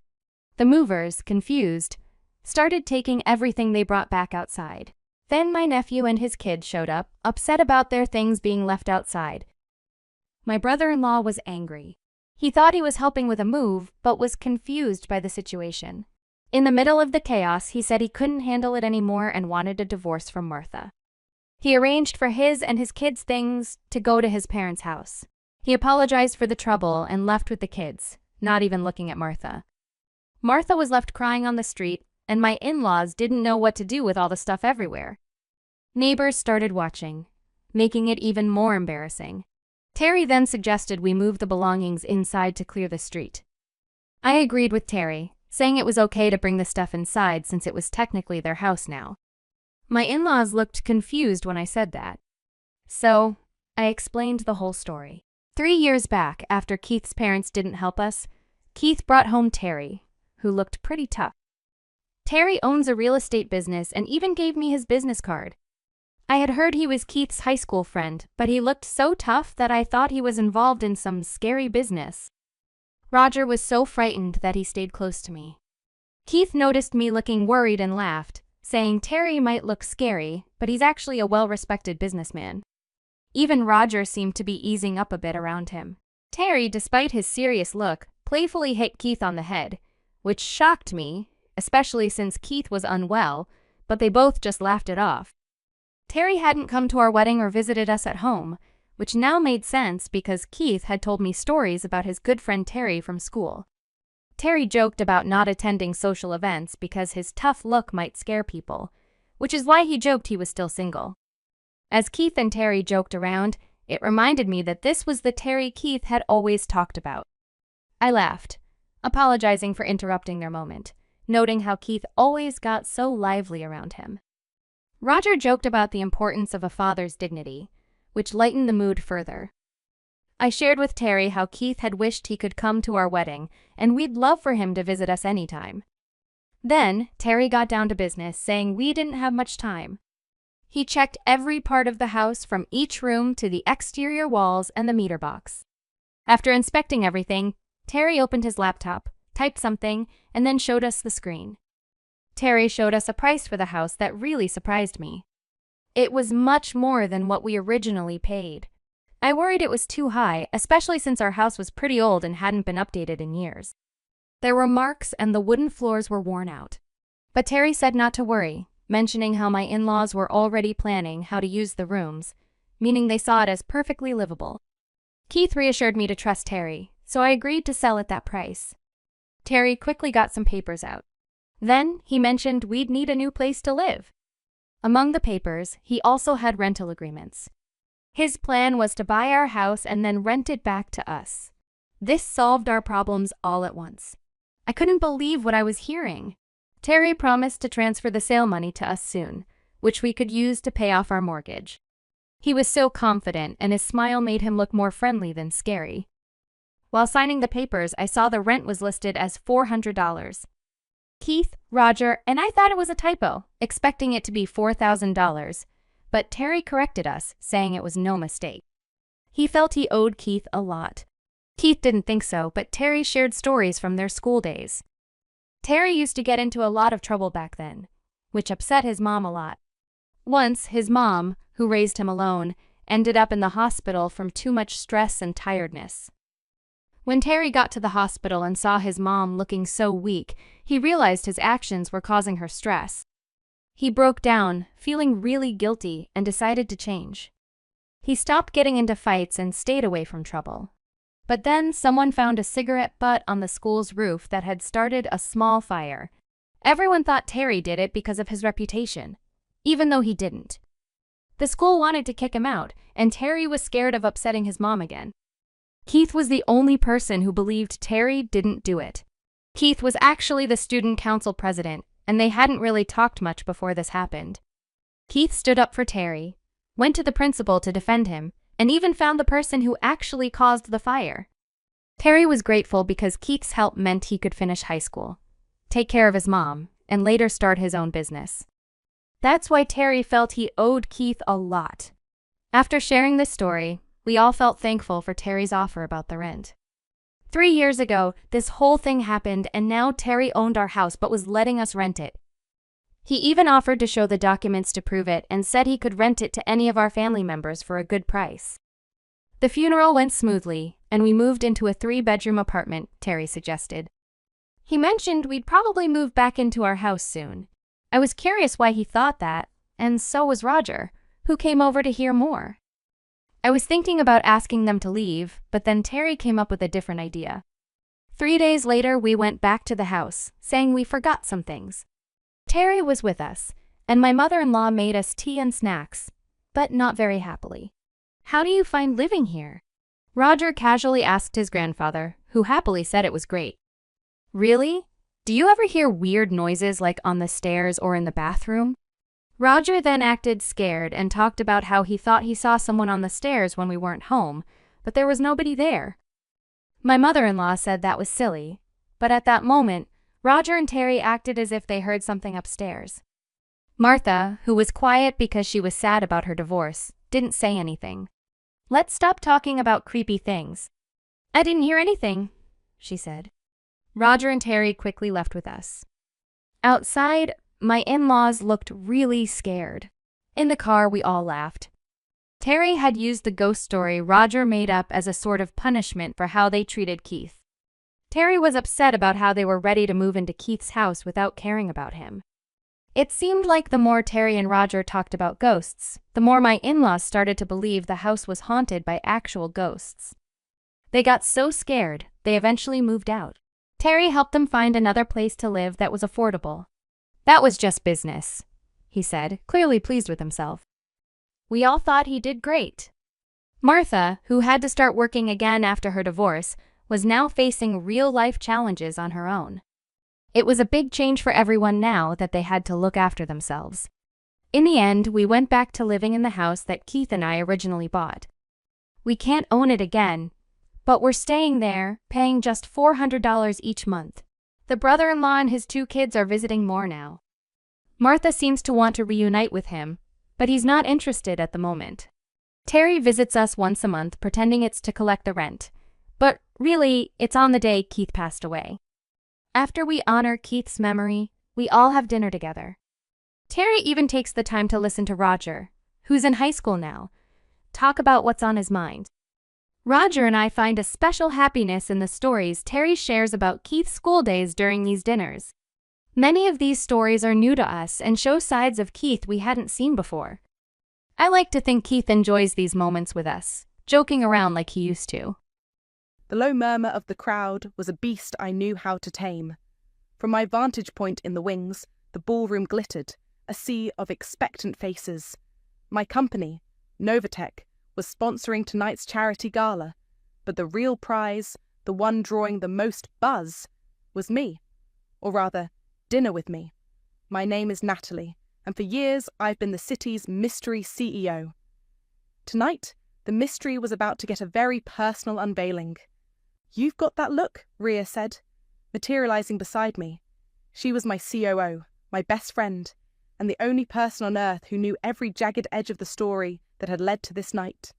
The movers, confused, started taking everything they brought back outside. Then my nephew and his kids showed up, upset about their things being left outside. My brother-in-law was angry. He thought he was helping with a move, but was confused by the situation. In the middle of the chaos, he said he couldn't handle it anymore and wanted a divorce from Martha. He arranged for his and his kids' things to go to his parents' house. He apologized for the trouble and left with the kids, not even looking at Martha. Martha was left crying on the street, and my in-laws didn't know what to do with all the stuff everywhere. Neighbors started watching, making it even more embarrassing. Terry then suggested we move the belongings inside to clear the street. I agreed with Terry, saying it was okay to bring the stuff inside since it was technically their house now. My in-laws looked confused when I said that. So, I explained the whole story. 3 years back, after Keith's parents didn't help us, Keith brought home Terry, who looked pretty tough. Terry owns a real estate business and even gave me his business card. I had heard he was Keith's high school friend, but he looked so tough that I thought he was involved in some scary business. Roger was so frightened that he stayed close to me. Keith noticed me looking worried and laughed, saying Terry might look scary, but he's actually a well-respected businessman. Even Roger seemed to be easing up a bit around him. Terry, despite his serious look, playfully hit Keith on the head, which shocked me, especially since Keith was unwell, but they both just laughed it off. Terry hadn't come to our wedding or visited us at home, which now made sense because Keith had told me stories about his good friend Terry from school. Terry joked about not attending social events because his tough look might scare people, which is why he joked he was still single. As Keith and Terry joked around, it reminded me that this was the Terry Keith had always talked about. I laughed, apologizing for interrupting their moment, noting how Keith always got so lively around him. Roger joked about the importance of a father's dignity, which lightened the mood further. I shared with Terry how Keith had wished he could come to our wedding, and we'd love for him to visit us anytime. Then, Terry got down to business, saying we didn't have much time. He checked every part of the house from each room to the exterior walls and the meter box. After inspecting everything, Terry opened his laptop, typed something, and then showed us the screen. Terry showed us a price for the house that really surprised me. It was much more than what we originally paid. I worried it was too high, especially since our house was pretty old and hadn't been updated in years. There were marks and the wooden floors were worn out. But Terry said not to worry, mentioning how my in-laws were already planning how to use the rooms, meaning they saw it as perfectly livable. Keith reassured me to trust Terry, so I agreed to sell at that price. Terry quickly got some papers out. Then, he mentioned we'd need a new place to live. Among the papers, he also had rental agreements. His plan was to buy our house and then rent it back to us. This solved our problems all at once. I couldn't believe what I was hearing. Terry promised to transfer the sale money to us soon, which we could use to pay off our mortgage. He was so confident, and his smile made him look more friendly than scary. While signing the papers, I saw the rent was listed as $400. Keith, Roger, and I thought it was a typo, expecting it to be $4,000, but Terry corrected us, saying it was no mistake. He felt he owed Keith a lot. Keith didn't think so, but Terry shared stories from their school days. Terry used to get into a lot of trouble back then, which upset his mom a lot. Once, his mom, who raised him alone, ended up in the hospital from too much stress and tiredness. When Terry got to the hospital and saw his mom looking so weak, he realized his actions were causing her stress. He broke down, feeling really guilty, and decided to change. He stopped getting into fights and stayed away from trouble. But then someone found a cigarette butt on the school's roof that had started a small fire. Everyone thought Terry did it because of his reputation, even though he didn't. The school wanted to kick him out, and Terry was scared of upsetting his mom again. Keith was the only person who believed Terry didn't do it. Keith was actually the student council president, and they hadn't really talked much before this happened. Keith stood up for Terry, went to the principal to defend him, and even found the person who actually caused the fire. Terry was grateful because Keith's help meant he could finish high school, take care of his mom, and later start his own business. That's why Terry felt he owed Keith a lot. After sharing this story, we all felt thankful for Terry's offer about the rent. 3 years ago, this whole thing happened, and now Terry owned our house but was letting us rent it. He even offered to show the documents to prove it and said he could rent it to any of our family members for a good price. The funeral went smoothly, and we moved into a 3-bedroom apartment, Terry suggested. He mentioned we'd probably move back into our house soon. I was curious why he thought that, and so was Roger, who came over to hear more. I was thinking about asking them to leave, but then Terry came up with a different idea. 3 days later, we went back to the house, saying we forgot some things. Terry was with us, and my mother-in-law made us tea and snacks, but not very happily. "How do you find living here?" Roger casually asked his grandfather, who happily said it was great. "Really? Do you ever hear weird noises like on the stairs or in the bathroom? Roger then acted scared and talked about how he thought he saw someone on the stairs when we weren't home, but there was nobody there. My mother-in-law said that was silly, but at that moment, Roger and Terry acted as if they heard something upstairs. Martha, who was quiet because she was sad about her divorce, didn't say anything. "Let's stop talking about creepy things." "I didn't hear anything," she said. Roger and Terry quickly left with us. Outside, my in-laws looked really scared. In the car, we all laughed. Terry had used the ghost story Roger made up as a sort of punishment for how they treated Keith. Terry was upset about how they were ready to move into Keith's house without caring about him. It seemed like the more Terry and Roger talked about ghosts, the more my in-laws started to believe the house was haunted by actual ghosts. They got so scared, they eventually moved out. Terry helped them find another place to live that was affordable. "That was just business," he said, clearly pleased with himself. We all thought he did great. Martha, who had to start working again after her divorce, was now facing real-life challenges on her own. It was a big change for everyone now that they had to look after themselves. In the end, we went back to living in the house that Keith and I originally bought. We can't own it again, but we're staying there, paying just $400 each month. The brother-in-law and his 2 kids are visiting more now. Martha seems to want to reunite with him, but he's not interested at the moment. Terry visits us once a month, pretending it's to collect the rent, but really, it's on the day Keith passed away. After we honor Keith's memory, we all have dinner together. Terry even takes the time to listen to Roger, who's in high school now, talk about what's on his mind. Roger and I find a special happiness in the stories Terry shares about Keith's school days during these dinners. Many of these stories are new to us and show sides of Keith we hadn't seen before. I like to think Keith enjoys these moments with us, joking around like he used to. The low murmur of the crowd was a beast I knew how to tame. From my vantage point in the wings, the ballroom glittered, a sea of expectant faces. My company, Novatech, was sponsoring tonight's charity gala, but the real prize, the one drawing the most buzz, was me. Or rather, dinner with me. My name is Natalie, and for years I've been the city's mystery CEO. Tonight, the mystery was about to get a very personal unveiling. "You've got that look," Rhea said, materializing beside me. She was my COO, my best friend, and the only person on earth who knew every jagged edge of the story that had led to this night.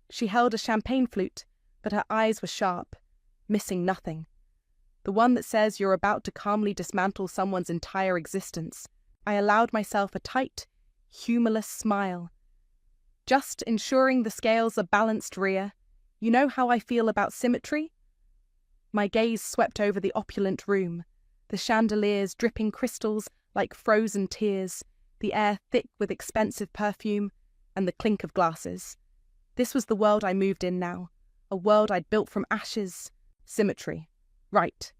She held a champagne flute, but her eyes were sharp, missing nothing. The one that says you're about to calmly dismantle someone's entire existence. I allowed myself a tight, humorless smile. "Just ensuring the scales are balanced, Rhea. You know how I feel about symmetry?" My gaze swept over the opulent room, the chandeliers dripping crystals like frozen tears, the air thick with expensive perfume, and the clink of glasses. This was the world I moved in now, a world I'd built from ashes. Symmetry. Right.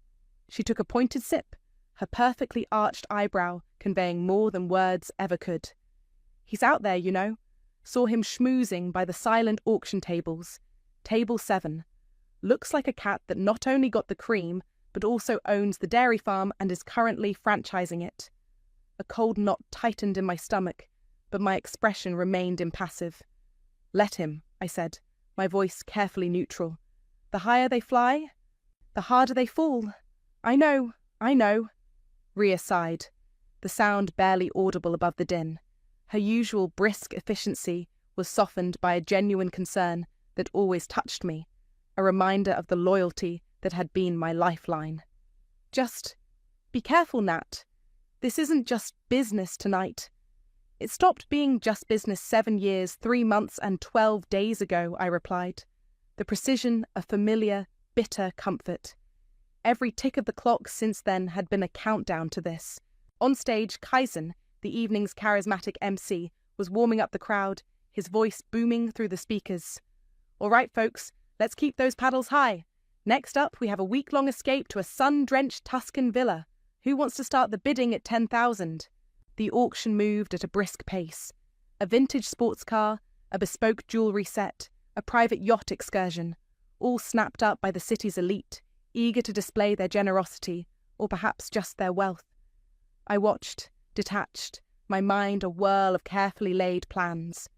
She took a pointed sip, her perfectly arched eyebrow conveying more than words ever could. "He's out there, you know. Saw him schmoozing by the silent auction tables. Table 7. Looks like a cat that not only got the cream, but also owns the dairy farm and is currently franchising it." A cold knot tightened in my stomach, but my expression remained impassive. "Let him," I said, my voice carefully neutral. "The higher they fly, the harder they fall. I know. Rhea sighed, the sound barely audible above the din. Her usual brisk efficiency was softened by a genuine concern that always touched me, a reminder of the loyalty that had been my lifeline. "Just be careful, Nat. This isn't just business tonight." "It stopped being just business 7 years, 3 months, and 12 days ago," I replied, the precision of familiar, bitter comfort. Every tick of the clock since then had been a countdown to this. On stage, Kaizen, the evening's charismatic MC, was warming up the crowd, his voice booming through the speakers. "All right, folks, let's keep those paddles high. Next up, we have a week-long escape to a sun-drenched Tuscan villa. Who wants to start the bidding at 10,000? The auction moved at a brisk pace. A vintage sports car, a bespoke jewellery set, a private yacht excursion, all snapped up by the city's elite, eager to display their generosity, or perhaps just their wealth. I watched, detached, my mind a whirl of carefully laid plans.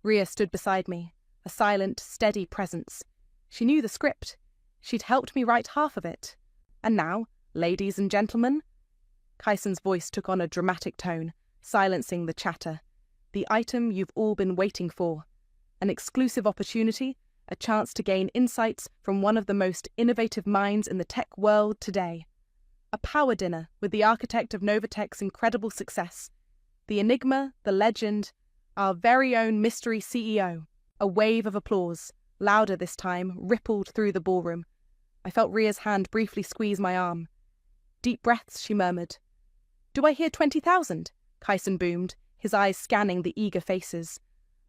Ria stood beside me, a silent, steady presence. She knew the script. She'd helped me write half of it. And now, ladies and gentlemen, Kyson's voice took on a dramatic tone, silencing the chatter. The item you've all been waiting for. An exclusive opportunity, a chance to gain insights from one of the most innovative minds in the tech world today. A power dinner with the architect of Novatech's incredible success. The enigma, the legend, our very own mystery CEO. A wave of applause, louder this time, rippled through the ballroom. I felt Ria's hand briefly squeeze my arm. Deep breaths, she murmured. Do I hear 20,000? Kyson boomed, his eyes scanning the eager faces.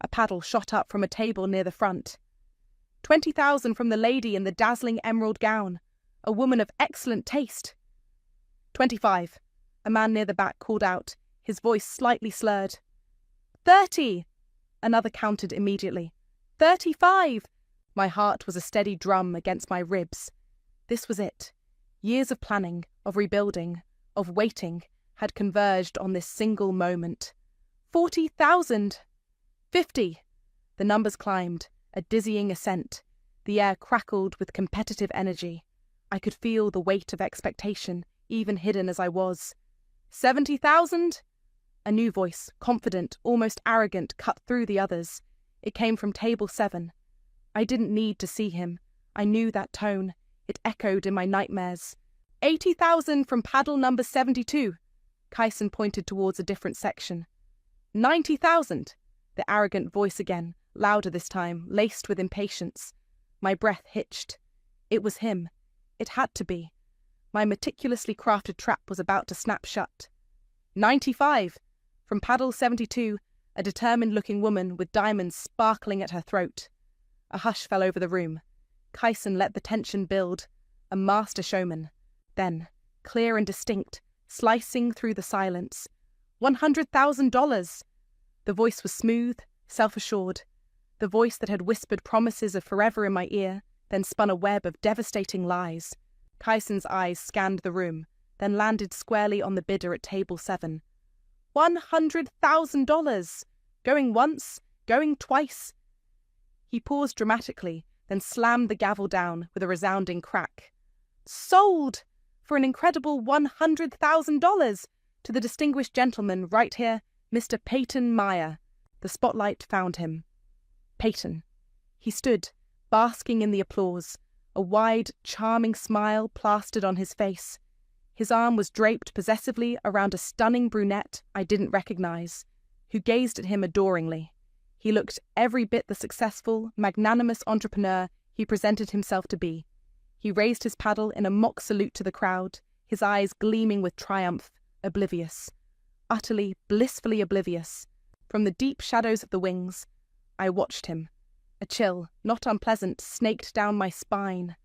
A paddle shot up from a table near the front. 20,000 from the lady in the dazzling emerald gown, a woman of excellent taste. 25, a man near the back called out, his voice slightly slurred. 30, another counted immediately. 35, my heart was a steady drum against my ribs. This was it. Years of planning, of rebuilding, of waiting, had converged on this single moment. 40,000! 50! The numbers climbed, a dizzying ascent. The air crackled with competitive energy. I could feel the weight of expectation, even hidden as I was. 70,000? A new voice, confident, almost arrogant, cut through the others. It came from table 7. I didn't need to see him. I knew that tone. It echoed in my nightmares. 80,000 from paddle number 72. Kyson pointed towards a different section. 90,000. The arrogant voice again, louder this time, laced with impatience. My breath hitched. It was him. It had to be. My meticulously crafted trap was about to snap shut. 95. From paddle 72, a determined-looking woman with diamonds sparkling at her throat. A hush fell over the room. Kyson let the tension build. A master showman. Then, clear and distinct, slicing through the silence. $100,000! The voice was smooth, self-assured. The voice that had whispered promises of forever in my ear, then spun a web of devastating lies. Kyson's eyes scanned the room, then landed squarely on the bidder at table 7. $100,000! Going once, going twice. He paused dramatically, then slammed the gavel down with a resounding crack. Sold! For an incredible $100,000 to the distinguished gentleman right here, Mr. Peyton Meyer. The spotlight found him. Peyton. He stood, basking in the applause, a wide, charming smile plastered on his face. His arm was draped possessively around a stunning brunette I didn't recognize, who gazed at him adoringly. He looked every bit the successful, magnanimous entrepreneur he presented himself to be. He raised his paddle in a mock salute to the crowd, his eyes gleaming with triumph, oblivious. Utterly, blissfully oblivious. From the deep shadows of the wings, I watched him. A chill, not unpleasant, snaked down my spine.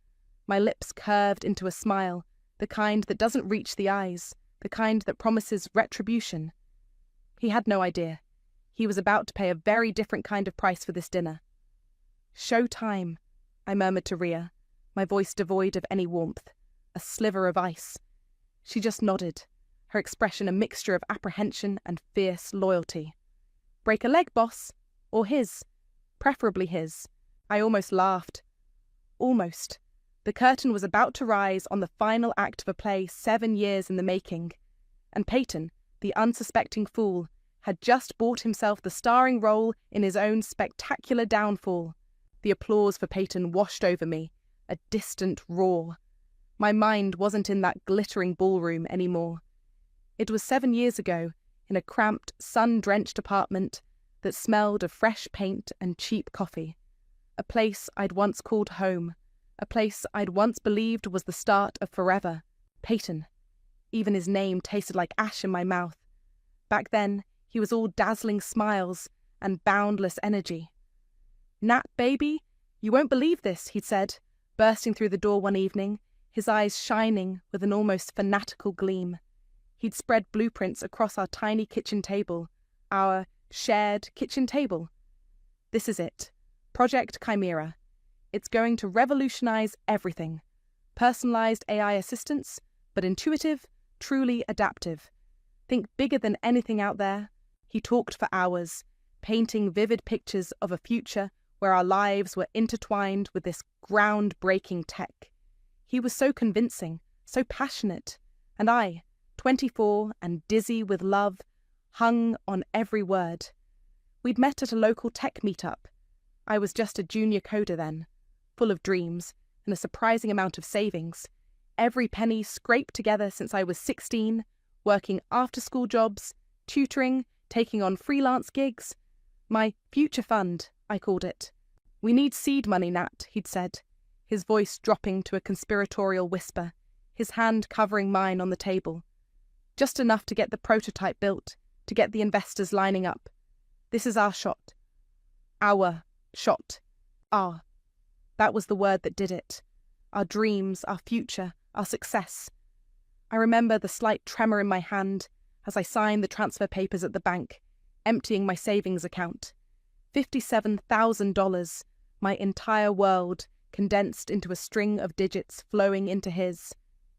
My lips curved into a smile, the kind that doesn't reach the eyes, the kind that promises retribution. He had no idea. He was about to pay a very different kind of price for this dinner. "Show time," I murmured to Ria, my voice devoid of any warmth, a sliver of ice. She just nodded, her expression a mixture of apprehension and fierce loyalty. "Break a leg, boss. Or his. Preferably his." I almost laughed. Almost. The curtain was about to rise on the final act of a play 7 years in the making, and Peyton, the unsuspecting fool, had just bought himself the starring role in his own spectacular downfall. The applause for Peyton washed over me, a distant roar. My mind wasn't in that glittering ballroom anymore. It was 7 years ago, in a cramped, sun-drenched apartment that smelled of fresh paint and cheap coffee. A place I'd once called home. A place I'd once believed was the start of forever. Peyton. Even his name tasted like ash in my mouth. Back then, he was all dazzling smiles and boundless energy. "Nat, baby, you won't believe this," he'd said, bursting through the door one evening, his eyes shining with an almost fanatical gleam. He'd spread blueprints across our tiny kitchen table, our shared kitchen table. "This is it. Project Chimera. It's going to revolutionize everything. Personalized AI assistants, but intuitive, truly adaptive. Think bigger than anything out there. He talked for hours, painting vivid pictures of a future where our lives were intertwined with this groundbreaking tech. He was so convincing, so passionate, and I, 24 and dizzy with love, hung on every word. We'd met at a local tech meetup. I was just a junior coder then, full of dreams and a surprising amount of savings. Every penny scraped together since I was 16, working after-school jobs, tutoring, taking on freelance gigs. My future fund, I called it. "We need seed money, Nat," he'd said, his voice dropping to a conspiratorial whisper, his hand covering mine on the table. "Just enough to get the prototype built, to get the investors lining up. This is our shot. Our shot. Our." That was the word that did it. Our dreams, our future, our success. I remember the slight tremor in my hand as I signed the transfer papers at the bank, emptying my savings account. $57,000, my entire world condensed into a string of digits flowing into his.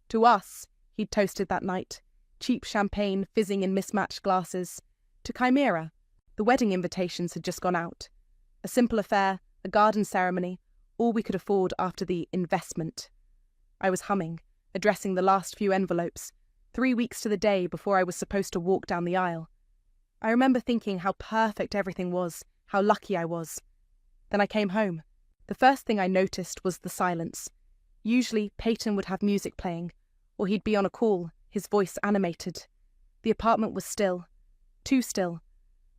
To us, he'd toasted that night, cheap champagne fizzing in mismatched glasses. To Chimera, the wedding invitations had just gone out. A simple affair, a garden ceremony, all we could afford after the investment. I was humming, addressing the last few envelopes, 3 weeks to the day before I was supposed to walk down the aisle. I remember thinking how perfect everything was, how lucky I was. Then I came home. The first thing I noticed was the silence. Usually, Peyton would have music playing, or he'd be on a call, his voice animated. The apartment was still. Too still.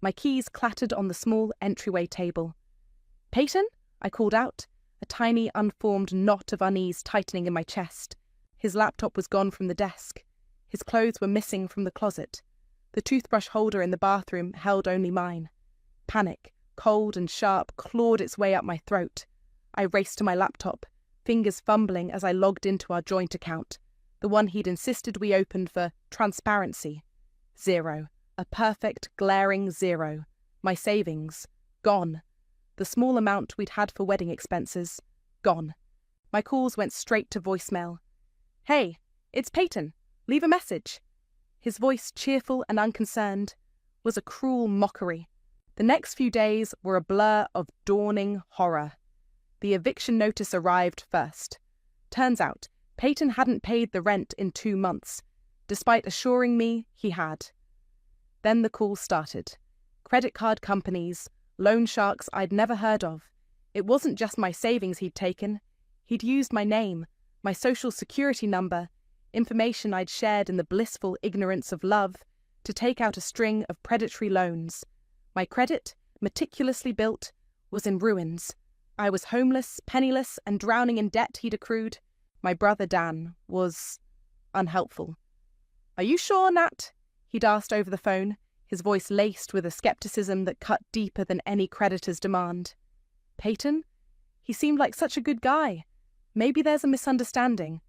My keys clattered on the small entryway table. "Peyton?" I called out, a tiny, unformed knot of unease tightening in my chest. His laptop was gone from the desk. His clothes were missing from the closet. The toothbrush holder in the bathroom held only mine. Panic, cold and sharp, clawed its way up my throat. I raced to my laptop, fingers fumbling as I logged into our joint account, the one he'd insisted we opened for transparency. 0. A perfect, glaring 0. My savings. Gone. The small amount we'd had for wedding expenses. Gone. My calls went straight to voicemail. "Hey, it's Peyton. Leave a message." His voice, cheerful and unconcerned, was a cruel mockery. The next few days were a blur of dawning horror. The eviction notice arrived first. Turns out, Peyton hadn't paid the rent in 2 months, despite assuring me he had. Then the call started. Credit card companies, loan sharks I'd never heard of. It wasn't just my savings he'd taken. He'd used my name, my social security number, information I'd shared in the blissful ignorance of love, to take out a string of predatory loans. My credit, meticulously built, was in ruins. I was homeless, penniless, and drowning in debt he'd accrued. My brother Dan was unhelpful. "Are you sure, Nat?" he'd asked over the phone, his voice laced with a skepticism that cut deeper than any creditor's demand. "Peyton? He seemed like such a good guy. Maybe there's a misunderstanding.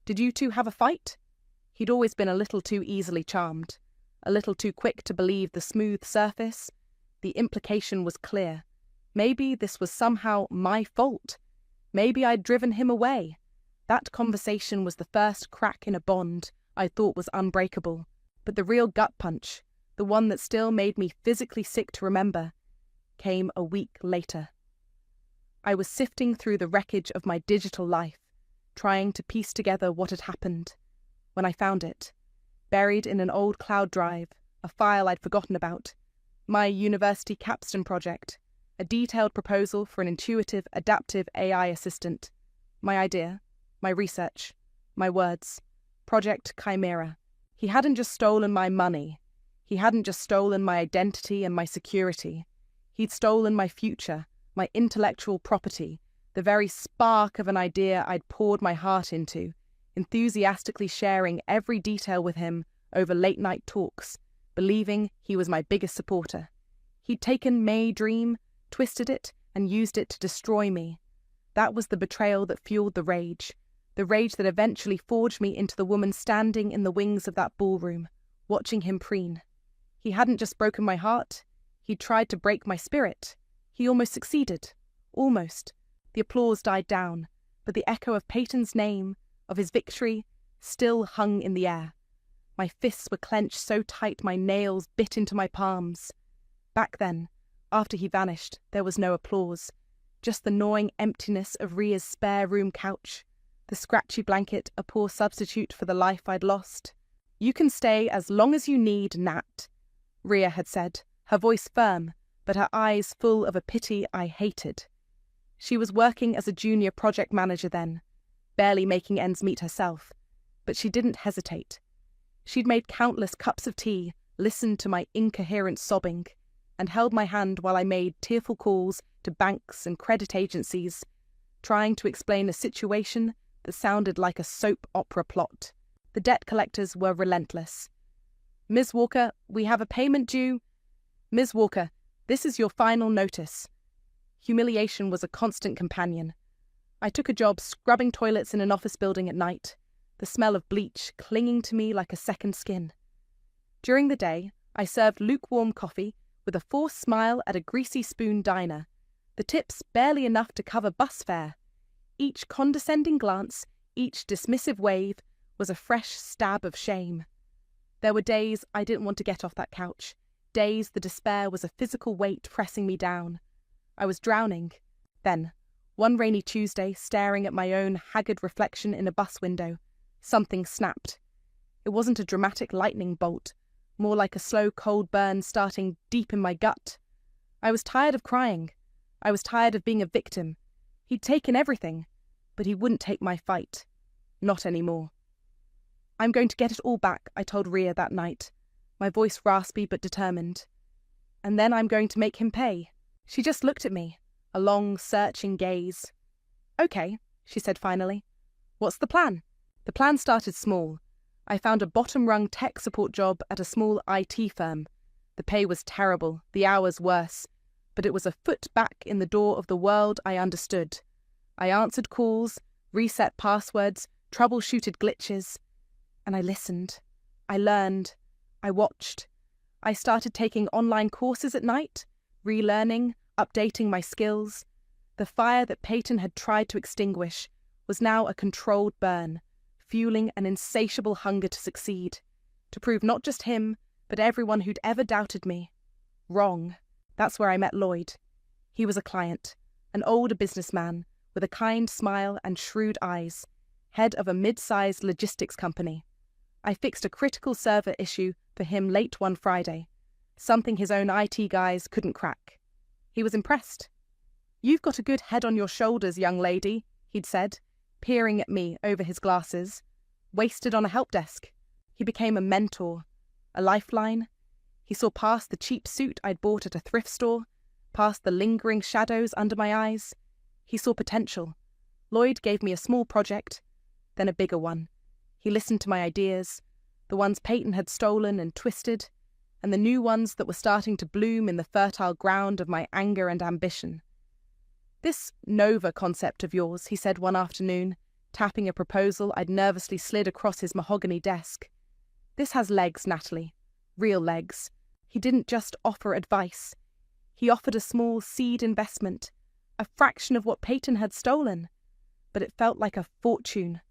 Did you two have a fight?" He'd always been a little too easily charmed, a little too quick to believe the smooth surface. The implication was clear. Maybe this was somehow my fault. Maybe I'd driven him away. That conversation was the first crack in a bond I thought was unbreakable. But the real gut punch, the one that still made me physically sick to remember, came a week later. I was sifting through the wreckage of my digital life, trying to piece together what had happened, when I found it, buried in an old cloud drive, a file I'd forgotten about, my university capstone project, a detailed proposal for an intuitive, adaptive AI assistant, my idea, my research, my words, Project Chimera. He hadn't just stolen my money. He hadn't just stolen my identity and my security. He'd stolen my future, my intellectual property, the very spark of an idea I'd poured my heart into, enthusiastically sharing every detail with him over late-night talks, believing he was my biggest supporter. He'd taken May Dream, twisted it, and used it to destroy me. That was the betrayal that fueled the rage that eventually forged me into the woman standing in the wings of that ballroom, watching him preen. He hadn't just broken my heart, he'd tried to break my spirit. He almost succeeded. Almost. The applause died down, but the echo of Peyton's name, of his victory, still hung in the air. My fists were clenched so tight my nails bit into my palms. Back then, after he vanished, there was no applause, just the gnawing emptiness of Ria's spare room couch, the scratchy blanket, a poor substitute for the life I'd lost. "You can stay as long as you need, Nat," Ria had said, her voice firm, but her eyes full of a pity I hated. She was working as a junior project manager then, barely making ends meet herself, but she didn't hesitate. She'd made countless cups of tea, listened to my incoherent sobbing, and held my hand while I made tearful calls to banks and credit agencies, trying to explain a situation that sounded like a soap opera plot. The debt collectors were relentless. "Ms. Walker, we have a payment due." "Ms. Walker, this is your final notice." Humiliation was a constant companion. I took a job scrubbing toilets in an office building at night, the smell of bleach clinging to me like a second skin. During the day, I served lukewarm coffee with a forced smile at a greasy spoon diner, the tips barely enough to cover bus fare. Each condescending glance, each dismissive wave, was a fresh stab of shame. There were days I didn't want to get off that couch, days the despair was a physical weight pressing me down. I was drowning. Then, one rainy Tuesday, staring at my own haggard reflection in a bus window, something snapped. It wasn't a dramatic lightning bolt, more like a slow cold burn starting deep in my gut. I was tired of crying. I was tired of being a victim. He'd taken everything, but he wouldn't take my fight. Not anymore. "I'm going to get it all back," I told Ria that night, my voice raspy but determined. "And then I'm going to make him pay." She just looked at me, a long, searching gaze. "Okay," she said finally. "What's the plan?" The plan started small. I found a bottom-rung tech support job at a small IT firm. The pay was terrible, the hours worse, but it was a foot back in the door of the world I understood. I answered calls, reset passwords, troubleshooted glitches, and I listened. I learned. I watched. I started taking online courses at night, relearning, updating my skills. The fire that Peyton had tried to extinguish was now a controlled burn, fueling an insatiable hunger to succeed, to prove not just him, but everyone who'd ever doubted me wrong. That's where I met Lloyd. He was a client, an older businessman with a kind smile and shrewd eyes, head of a mid-sized logistics company. I fixed a critical server issue for him late one Friday, something his own IT guys couldn't crack. He was impressed. "You've got a good head on your shoulders, young lady," he'd said, peering at me over his glasses. "Wasted on a help desk." He became a mentor, a lifeline. He saw past the cheap suit I'd bought at a thrift store, past the lingering shadows under my eyes. He saw potential. Lloyd gave me a small project, then a bigger one. He listened to my ideas, the ones Peyton had stolen and twisted, and the new ones that were starting to bloom in the fertile ground of my anger and ambition. "This Nova concept of yours," he said one afternoon, tapping a proposal I'd nervously slid across his mahogany desk. "This has legs, Natalie. Real legs." He didn't just offer advice. He offered a small seed investment, a fraction of what Peyton had stolen, but it felt like a fortune.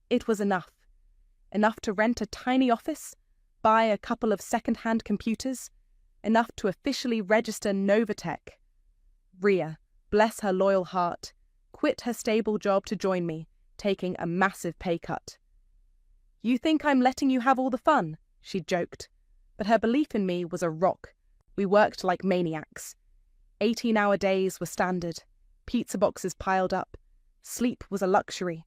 It was enough. Enough to rent a tiny office, buy a couple of second-hand computers, enough to officially register Novatech. Ria, bless her loyal heart, quit her stable job to join me, taking a massive pay cut. "You think I'm letting you have all the fun?" she joked, but her belief in me was a rock. We worked like maniacs. 18-hour days were standard, pizza boxes piled up. Sleep was a luxury,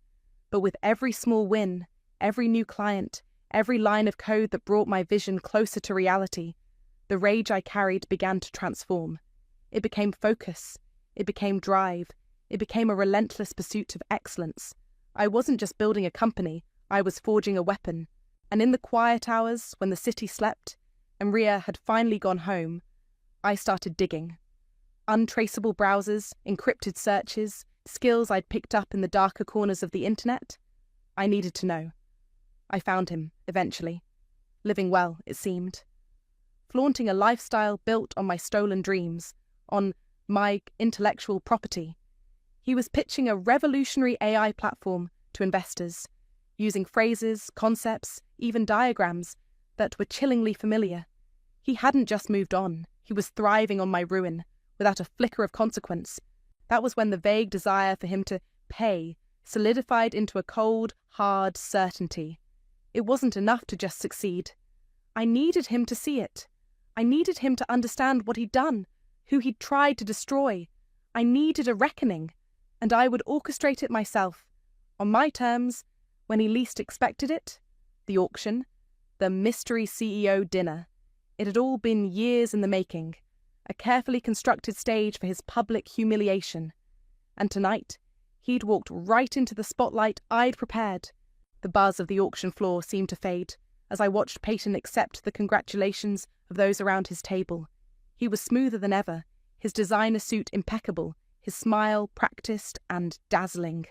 but with every small win, every new client, every line of code that brought my vision closer to reality, the rage I carried began to transform. It became focus. It became drive. It became a relentless pursuit of excellence. I wasn't just building a company, I was forging a weapon. And in the quiet hours, when the city slept, and Ria had finally gone home, I started digging. Untraceable browsers, encrypted searches, skills I'd picked up in the darker corners of the internet. I needed to know. I found him, eventually. Living well, it seemed. Flaunting a lifestyle built on my stolen dreams, on my intellectual property. He was pitching a revolutionary AI platform to investors, using phrases, concepts, even diagrams that were chillingly familiar. He hadn't just moved on, he was thriving on my ruin, without a flicker of consequence. That was when the vague desire for him to pay solidified into a cold, hard certainty. It wasn't enough to just succeed. I needed him to see it. I needed him to understand what he'd done, who he'd tried to destroy. I needed a reckoning, and I would orchestrate it myself, on my terms, when he least expected it. The auction, the mystery CEO dinner. It had all been years in the making, a carefully constructed stage for his public humiliation. And tonight, he'd walked right into the spotlight I'd prepared. The buzz of the auction floor seemed to fade as I watched Peyton accept the congratulations of those around his table. He was smoother than ever, his designer suit impeccable, his smile practiced and dazzling.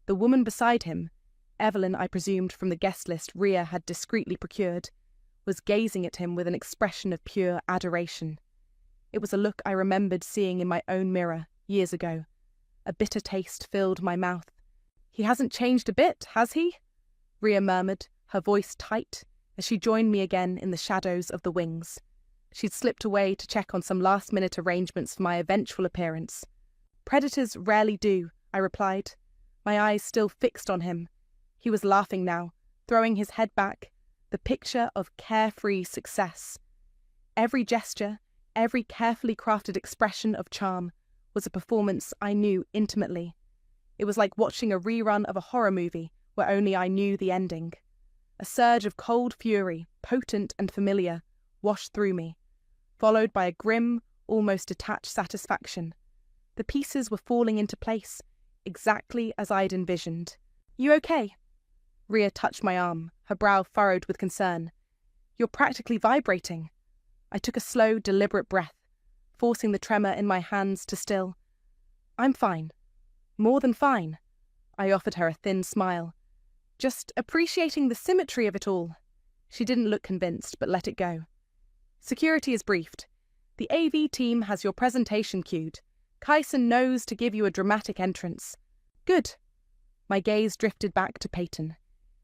The woman beside him, Evelyn, I presumed from the guest list Rhea had discreetly procured, was gazing at him with an expression of pure adoration. It was a look I remembered seeing in my own mirror years ago. A bitter taste filled my mouth. "He hasn't changed a bit, has he?" Rhea murmured, her voice tight, as she joined me again in the shadows of the wings. She'd slipped away to check on some last-minute arrangements for my eventual appearance. "Predators rarely do," I replied, my eyes still fixed on him. He was laughing now, throwing his head back, the picture of carefree success. Every gesture, every carefully crafted expression of charm was a performance I knew intimately. It was like watching a rerun of a horror movie where only I knew the ending. A surge of cold fury, potent and familiar, washed through me, followed by a grim, almost detached satisfaction. The pieces were falling into place, exactly as I'd envisioned. "You okay?" Rhea touched my arm, her brow furrowed with concern. "You're practically vibrating." I took a slow, deliberate breath, forcing the tremor in my hands to still. "I'm fine. More than fine." I offered her a thin smile. "Just appreciating the symmetry of it all." She didn't look convinced, but let it go. "Security is briefed. The AV team has your presentation queued. Kyson knows to give you a dramatic entrance." "Good." My gaze drifted back to Peyton.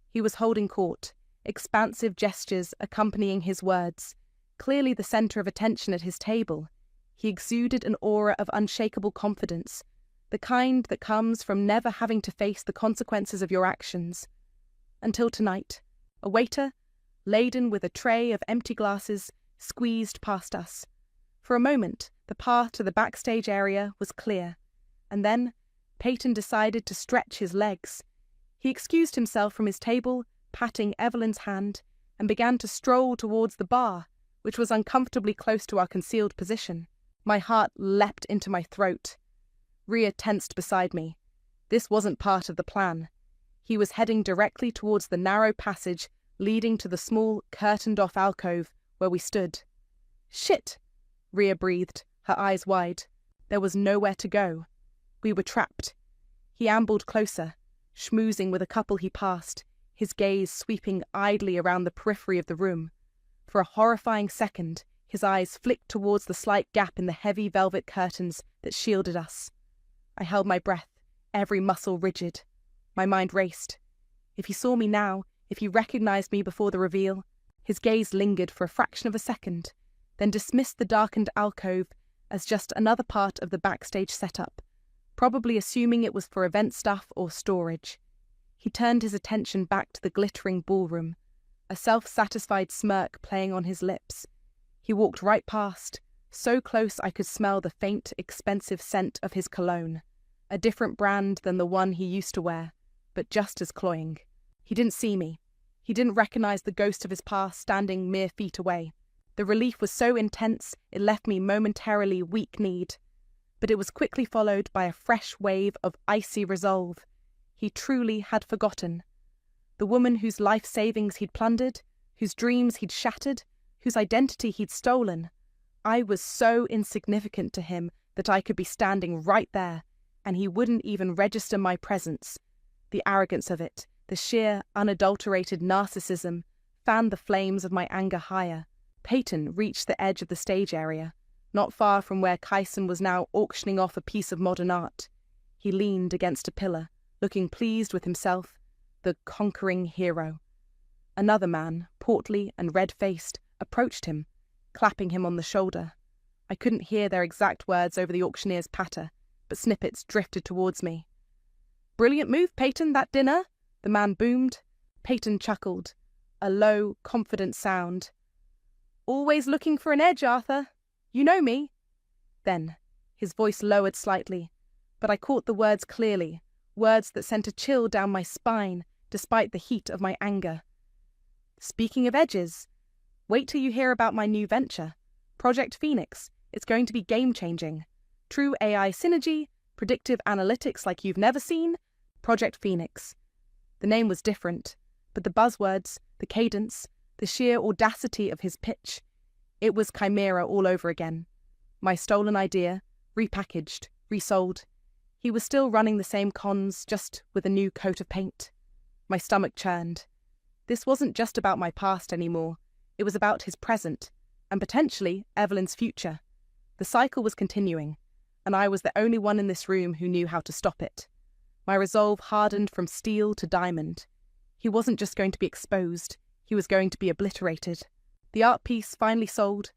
He was holding court, expansive gestures accompanying his words, clearly the center of attention at his table. He exuded an aura of unshakable confidence, the kind that comes from never having to face the consequences of your actions. Until tonight, a waiter, laden with a tray of empty glasses, squeezed past us. For a moment, the path to the backstage area was clear, and then Peyton decided to stretch his legs. He excused himself from his table, patting Evelyn's hand, and began to stroll towards the bar, which was uncomfortably close to our concealed position. My heart leapt into my throat. Rhea tensed beside me. This wasn't part of the plan. He was heading directly towards the narrow passage leading to the small, curtained-off alcove where we stood. "Shit!" Rhea breathed, her eyes wide. There was nowhere to go. We were trapped. He ambled closer, schmoozing with a couple he passed, his gaze sweeping idly around the periphery of the room. For a horrifying second, his eyes flicked towards the slight gap in the heavy velvet curtains that shielded us. I held my breath, every muscle rigid. My mind raced. If he saw me now, if he recognized me before the reveal. His gaze lingered for a fraction of a second, then dismissed the darkened alcove as just another part of the backstage setup, probably assuming it was for event stuff or storage. He turned his attention back to the glittering ballroom, a self-satisfied smirk playing on his lips. He walked right past, so close I could smell the faint, expensive scent of his cologne, a different brand than the one he used to wear, but just as cloying. He didn't see me. He didn't recognize the ghost of his past standing mere feet away. The relief was so intense it left me momentarily weak-kneed, but it was quickly followed by a fresh wave of icy resolve. He truly had forgotten. The woman whose life savings he'd plundered, whose dreams he'd shattered, whose identity he'd stolen. I was so insignificant to him that I could be standing right there, and he wouldn't even register my presence. The arrogance of it, the sheer, unadulterated narcissism, fanned the flames of my anger higher. Peyton reached the edge of the stage area, not far from where Kyson was now auctioning off a piece of modern art. He leaned against a pillar, looking pleased with himself, the conquering hero. Another man, portly and red-faced, approached him, clapping him on the shoulder. I couldn't hear their exact words over the auctioneer's patter, but snippets drifted towards me. "Brilliant move, Peyton, that dinner," the man boomed. Peyton chuckled, a low, confident sound. "Always looking for an edge, Arthur. You know me." Then, his voice lowered slightly, but I caught the words clearly, words that sent a chill down my spine despite the heat of my anger. "Speaking of edges, wait till you hear about my new venture, Project Phoenix. It's going to be game-changing. True AI synergy, predictive analytics like you've never seen, Project Phoenix." The name was different, but the buzzwords, the cadence, the sheer audacity of his pitch, it was Chimera all over again. My stolen idea, repackaged, resold. He was still running the same cons, just with a new coat of paint. My stomach churned. This wasn't just about my past anymore. It was about his present, and potentially Evelyn's future. The cycle was continuing, and I was the only one in this room who knew how to stop it. My resolve hardened from steel to diamond. He wasn't just going to be exposed, he was going to be obliterated. The art piece finally sold,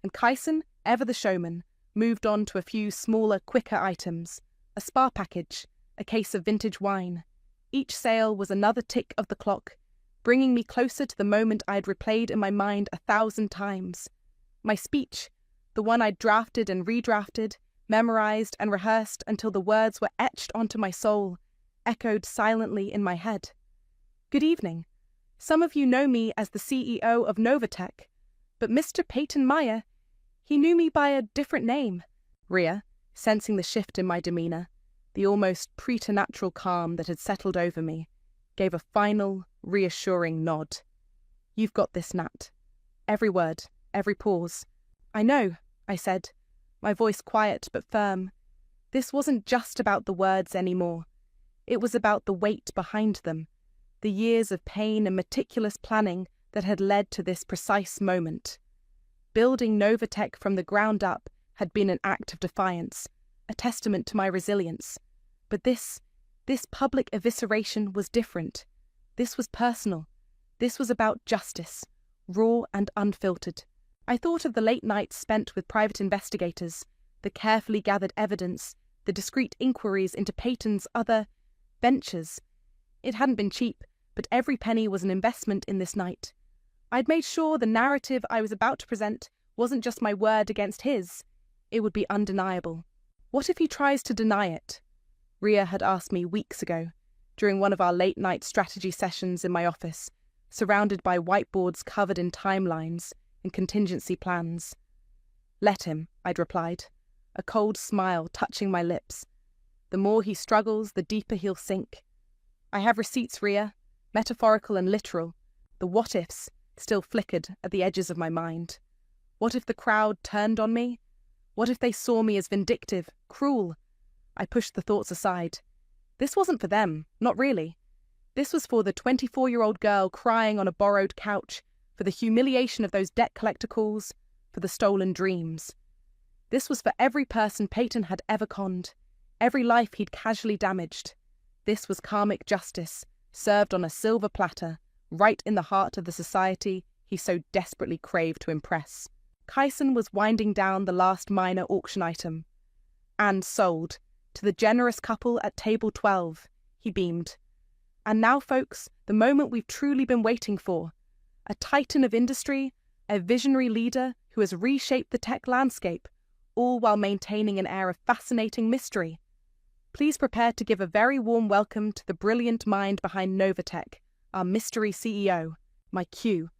and Kyson, ever the showman, moved on to a few smaller, quicker items, a spa package, a case of vintage wine. Each sale was another tick of the clock, bringing me closer to the moment I had replayed in my mind 1,000 times. My speech, the one I'd drafted and redrafted, memorized and rehearsed until the words were etched onto my soul, echoed silently in my head. "Good evening. Some of you know me as the CEO of Novatech, but Mr. Peyton Meyer, he knew me by a different name." Rhea, sensing the shift in my demeanour, the almost preternatural calm that had settled over me, gave a final, reassuring nod. "You've got this, Nat." Every word, every pause. "I know," I said, my voice quiet but firm. This wasn't just about the words anymore. It was about the weight behind them, the years of pain and meticulous planning that had led to this precise moment. Building Novatech from the ground up had been an act of defiance, a testament to my resilience. But this public evisceration was different. This was personal. This was about justice, raw and unfiltered. I thought of the late nights spent with private investigators, the carefully gathered evidence, the discreet inquiries into Peyton's other ventures. It hadn't been cheap, but every penny was an investment in this night. I'd made sure the narrative I was about to present wasn't just my word against his. It would be undeniable. What if he tries to deny it? Rhea had asked me weeks ago, during one of our late-night strategy sessions in my office, surrounded by whiteboards covered in timelines and contingency plans. "Let him," I'd replied, a cold smile touching my lips. "The more he struggles, the deeper he'll sink. I have receipts, Rhea, metaphorical and literal. The what-ifs still flickered at the edges of my mind. What if the crowd turned on me? What if they saw me as vindictive, cruel? I pushed the thoughts aside. This wasn't for them, not really. This was for the 24-year-old girl crying on a borrowed couch, for the humiliation of those debt collector calls, for the stolen dreams. This was for every person Peyton had ever conned, every life he'd casually damaged. This was karmic justice, served on a silver platter, right in the heart of the society he so desperately craved to impress. Kyson was winding down the last minor auction item. "And sold, to the generous couple at table 12, he beamed. "And now, folks, the moment we've truly been waiting for. A titan of industry, a visionary leader who has reshaped the tech landscape, all while maintaining an air of fascinating mystery. Please prepare to give a very warm welcome to the brilliant mind behind Novatech, our mystery CEO." My cue.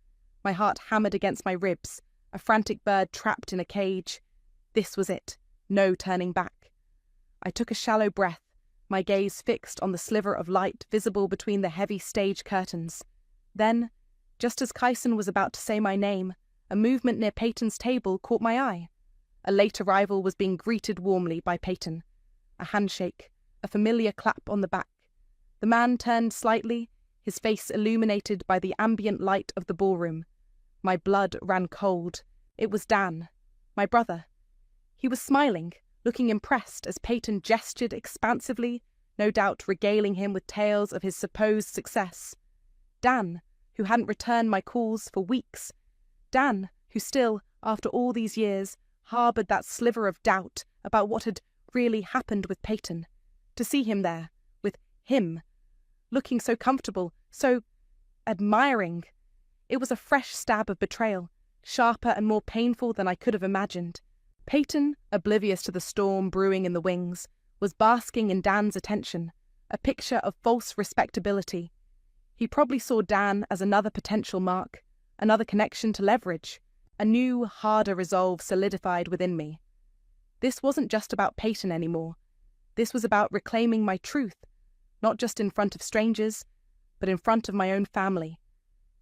My heart hammered against my ribs, a frantic bird trapped in a cage. This was it. No turning back. I took a shallow breath, my gaze fixed on the sliver of light visible between the heavy stage curtains. Then, just as Kyson was about to say my name, a movement near Peyton's table caught my eye. A late arrival was being greeted warmly by Peyton. A handshake, a familiar clap on the back. The man turned slightly, his face illuminated by the ambient light of the ballroom. My blood ran cold. It was Dan, my brother. He was smiling, looking impressed as Peyton gestured expansively, no doubt regaling him with tales of his supposed success. Dan, who hadn't returned my calls for weeks. Dan, who still, after all these years, harboured that sliver of doubt about what had really happened with Peyton. To see him there, with him, looking so comfortable, so admiring. It was a fresh stab of betrayal, sharper and more painful than I could have imagined. Peyton, oblivious to the storm brewing in the wings, was basking in Dan's attention, a picture of false respectability. He probably saw Dan as another potential mark, another connection to leverage, a new, harder resolve solidified within me. This wasn't just about Peyton anymore. This was about reclaiming my truth, not just in front of strangers, but in front of my own family.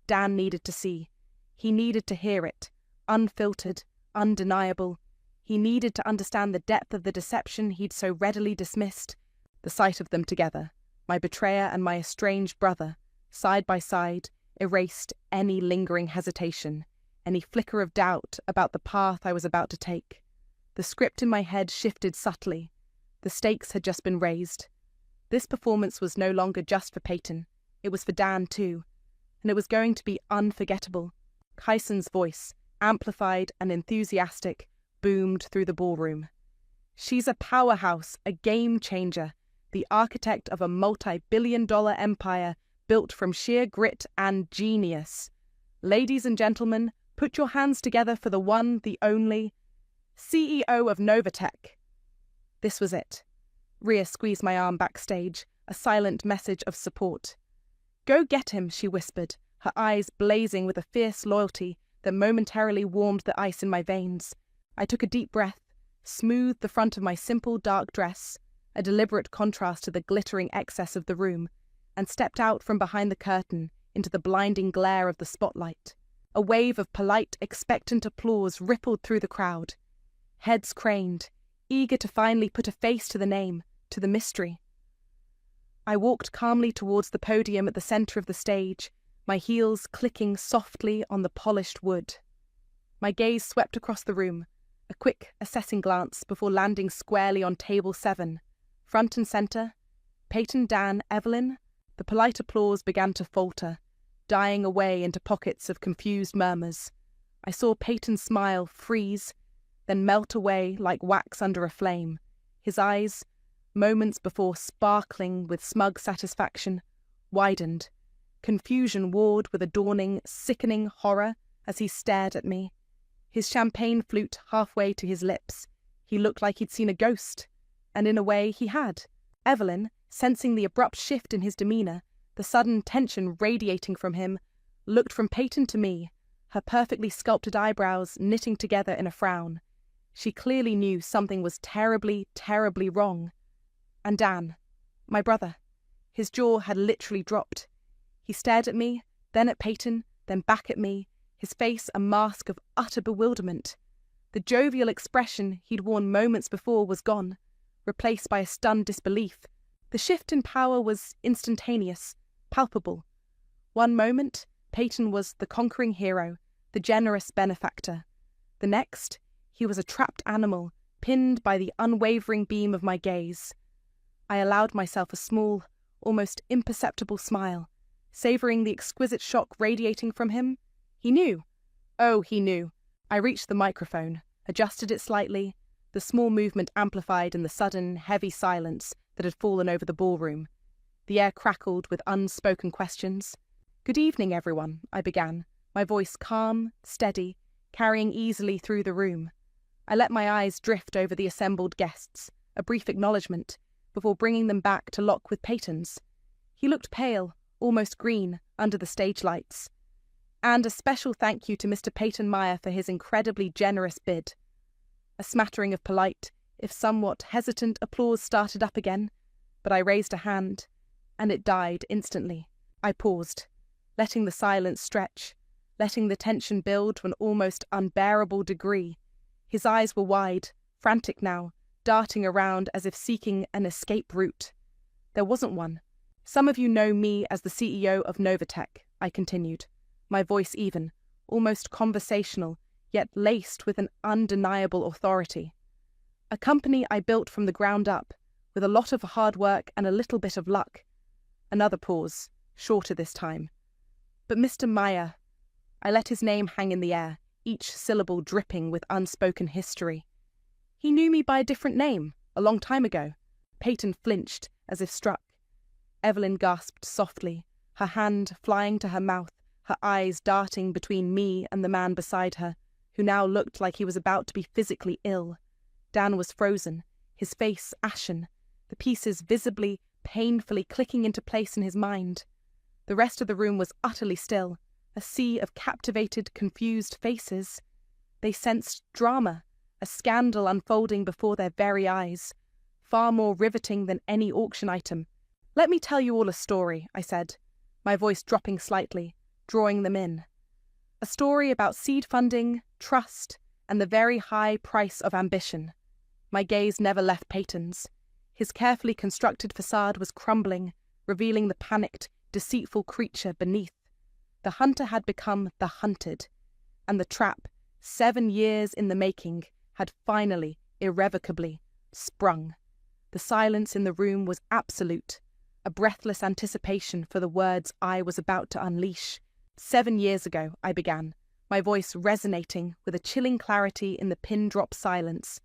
Dan needed to see. He needed to hear it, unfiltered, undeniable. He needed to understand the depth of the deception he'd so readily dismissed. The sight of them together, my betrayer and my estranged brother, side by side, erased any lingering hesitation, any flicker of doubt about the path I was about to take. The script in my head shifted subtly. The stakes had just been raised. This performance was no longer just for Peyton. It was for Dan too. And it was going to be unforgettable. Kyson's voice, amplified and enthusiastic, boomed through the ballroom. She's a powerhouse, a game changer, the architect of a multi-billion-dollar empire built from sheer grit and genius. Ladies and gentlemen, put your hands together for the one, the only, CEO of Novatech. This was it. Rhea squeezed my arm backstage, a silent message of support. Go get him, she whispered, her eyes blazing with a fierce loyalty that momentarily warmed the ice in my veins. I took a deep breath, smoothed the front of my simple dark dress, a deliberate contrast to the glittering excess of the room, and stepped out from behind the curtain into the blinding glare of the spotlight. A wave of polite, expectant applause rippled through the crowd. Heads craned, eager to finally put a face to the name, to the mystery. I walked calmly towards the podium at the centre of the stage, my heels clicking softly on the polished wood. My gaze swept across the room, a quick, assessing glance before landing squarely on table 7. Front and centre, Peyton, Dan, Evelyn. The polite applause began to falter, dying away into pockets of confused murmurs. I saw Peyton's smile freeze, then melt away like wax under a flame. His eyes, moments before sparkling with smug satisfaction, widened. Confusion warred with a dawning, sickening horror as he stared at me. His champagne flute halfway to his lips. He looked like he'd seen a ghost, and in a way he had. Evelyn, sensing the abrupt shift in his demeanour, the sudden tension radiating from him, looked from Peyton to me, her perfectly sculpted eyebrows knitting together in a frown. She clearly knew something was terribly, terribly wrong. And Dan, my brother, his jaw had literally dropped. He stared at me, then at Peyton, then back at me, his face a mask of utter bewilderment. The jovial expression he'd worn moments before was gone, replaced by a stunned disbelief. The shift in power was instantaneous, palpable. One moment, Peyton was the conquering hero, the generous benefactor. The next, he was a trapped animal, pinned by the unwavering beam of my gaze. I allowed myself a small, almost imperceptible smile, savouring the exquisite shock radiating from him. He knew. Oh, he knew. I reached the microphone, adjusted it slightly, the small movement amplified in the sudden, heavy silence that had fallen over the ballroom. The air crackled with unspoken questions. "Good evening, everyone," I began, my voice calm, steady, carrying easily through the room. I let my eyes drift over the assembled guests, a brief acknowledgement, before bringing them back to lock with Peyton's. He looked pale, almost green, under the stage lights. And a special thank you to Mr. Peyton Meyer for his incredibly generous bid. A smattering of polite, if somewhat hesitant, applause started up again, but I raised a hand, and it died instantly. I paused, letting the silence stretch, letting the tension build to an almost unbearable degree. His eyes were wide, frantic now, darting around as if seeking an escape route. There wasn't one. "Some of you know me as the CEO of Novatech," I continued, my voice even, almost conversational, yet laced with an undeniable authority. "A company I built from the ground up, with a lot of hard work and a little bit of luck. Another pause, shorter this time. But Mr. Meyer, I let his name hang in the air, each syllable dripping with unspoken history. He knew me by a different name, a long time ago. Peyton flinched, as if struck. Evelyn gasped softly, her hand flying to her mouth, her eyes darting between me and the man beside her, who now looked like he was about to be physically ill. Dan was frozen, his face ashen, the pieces visibly, painfully clicking into place in his mind. The rest of the room was utterly still, a sea of captivated, confused faces. They sensed drama, a scandal unfolding before their very eyes, far more riveting than any auction item. "Let me tell you all a story," I said, my voice dropping slightly, drawing them in. A story about seed funding, trust, and the very high price of ambition. My gaze never left Peyton's. His carefully constructed facade was crumbling, revealing the panicked, deceitful creature beneath. The hunter had become the hunted, and the trap, 7 years in the making, had finally, irrevocably, sprung. The silence in the room was absolute, a breathless anticipation for the words I was about to unleash. 7 years ago, I began, my voice resonating with a chilling clarity in the pin-drop silence.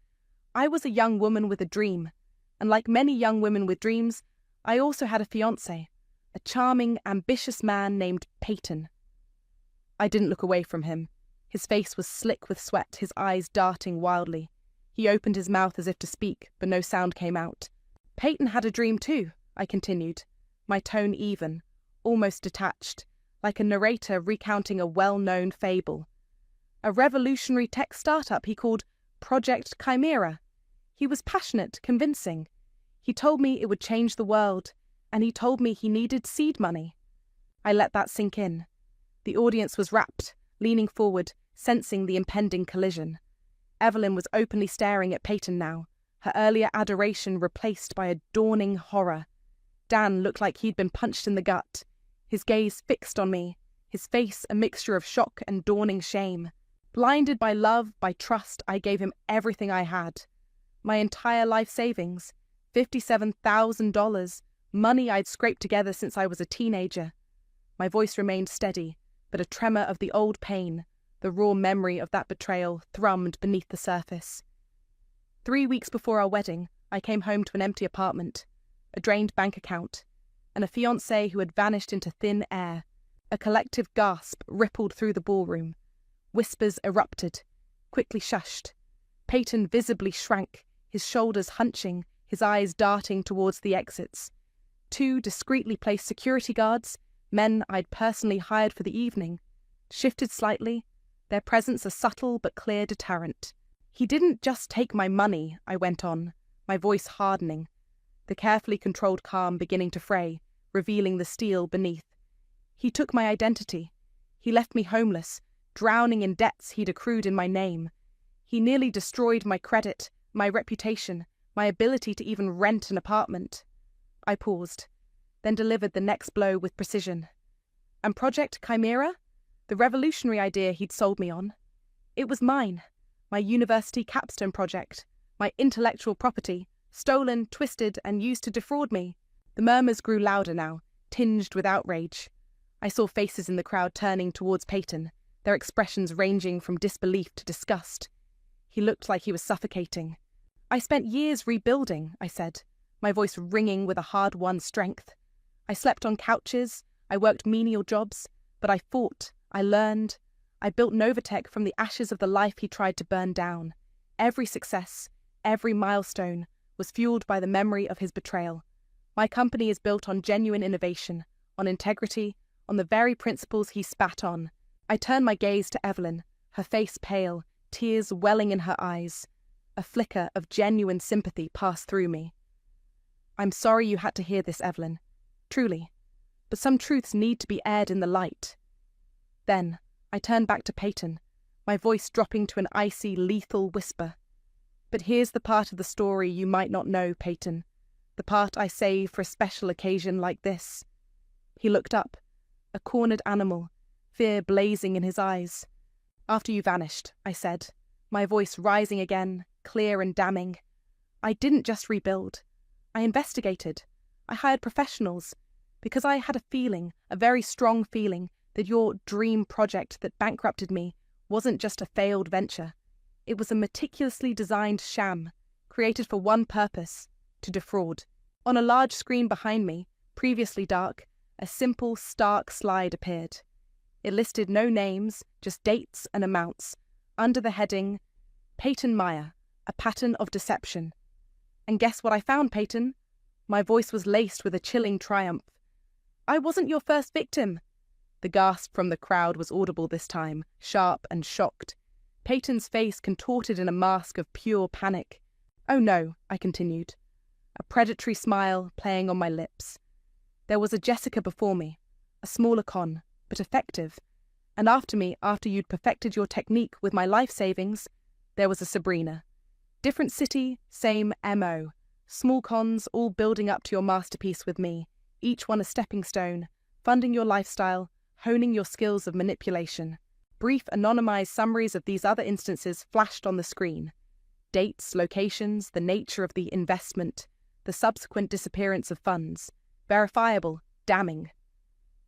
I was a young woman with a dream, and like many young women with dreams, I also had a fiancé, a charming, ambitious man named Peyton. I didn't look away from him. His face was slick with sweat, his eyes darting wildly. He opened his mouth as if to speak, but no sound came out. Peyton had a dream too, I continued, my tone even, almost detached, like a narrator recounting a well-known fable. A revolutionary tech startup he called Project Chimera. He was passionate, convincing. He told me it would change the world, and he told me he needed seed money. I let that sink in. The audience was rapt, leaning forward, sensing the impending collision. Evelyn was openly staring at Peyton now, her earlier adoration replaced by a dawning horror. Dan looked like he'd been punched in the gut, his gaze fixed on me, his face a mixture of shock and dawning shame. Blinded by love, by trust, I gave him everything I had. My entire life savings, $57,000, money I'd scraped together since I was a teenager. My voice remained steady, but a tremor of the old pain, the raw memory of that betrayal, thrummed beneath the surface. 3 weeks before our wedding, I came home to an empty apartment, a drained bank account, and a fiancé who had vanished into thin air. A collective gasp rippled through the ballroom. Whispers erupted, quickly shushed. Peyton visibly shrank, his shoulders hunching, his eyes darting towards the exits. 2 discreetly placed security guards, men I'd personally hired for the evening, shifted slightly, their presence a subtle but clear deterrent. "He didn't just take my money," I went on, my voice hardening, the carefully controlled calm beginning to fray, revealing the steel beneath. "He took my identity. He left me homeless, drowning in debts he'd accrued in my name. He nearly destroyed my credit, my reputation, my ability to even rent an apartment." I paused, then delivered the next blow with precision. "And Project Chimera? The revolutionary idea he'd sold me on. It was mine, my university capstone project, my intellectual property, stolen, twisted, and used to defraud me." The murmurs grew louder now, tinged with outrage. I saw faces in the crowd turning towards Peyton, their expressions ranging from disbelief to disgust. He looked like he was suffocating. "I spent years rebuilding," I said, my voice ringing with a hard-won strength. "I slept on couches, I worked menial jobs, but I fought, I learned. I built Novatech from the ashes of the life he tried to burn down. Every success, every milestone, was fueled by the memory of his betrayal. My company is built on genuine innovation, on integrity, on the very principles he spat on." I turned my gaze to Evelyn, her face pale, tears welling in her eyes. A flicker of genuine sympathy passed through me. "I'm sorry you had to hear this, Evelyn. Truly. But some truths need to be aired in the light." Then, I turned back to Peyton, my voice dropping to an icy, lethal whisper. "But here's the part of the story you might not know, Peyton. The part I save for a special occasion like this." He looked up, a cornered animal, fear blazing in his eyes. "After you vanished," I said, my voice rising again, clear and damning, "I didn't just rebuild. I investigated. I hired professionals because I had a feeling, a very strong feeling, that your dream project that bankrupted me wasn't just a failed venture. It was a meticulously designed sham, created for one purpose, to defraud. On a large screen behind me, previously dark, a simple, stark slide appeared. It listed no names, just dates and amounts, under the heading, Peyton Meyer, a pattern of deception. And guess what I found, Peyton? My voice was laced with a chilling triumph. I wasn't your first victim. The gasp from the crowd was audible this time, sharp and shocked. Peyton's face contorted in a mask of pure panic. Oh no, I continued, a predatory smile playing on my lips. There was a Jessica before me, a smaller con, but effective. And after me, after you'd perfected your technique with my life savings, there was a Sabrina. Different city, same MO. Small cons, all building up to your masterpiece with me, each one a stepping stone, funding your lifestyle, honing your skills of manipulation. Brief, anonymized summaries of these other instances flashed on the screen. Dates, locations, the nature of the investment, the subsequent disappearance of funds. Verifiable, damning.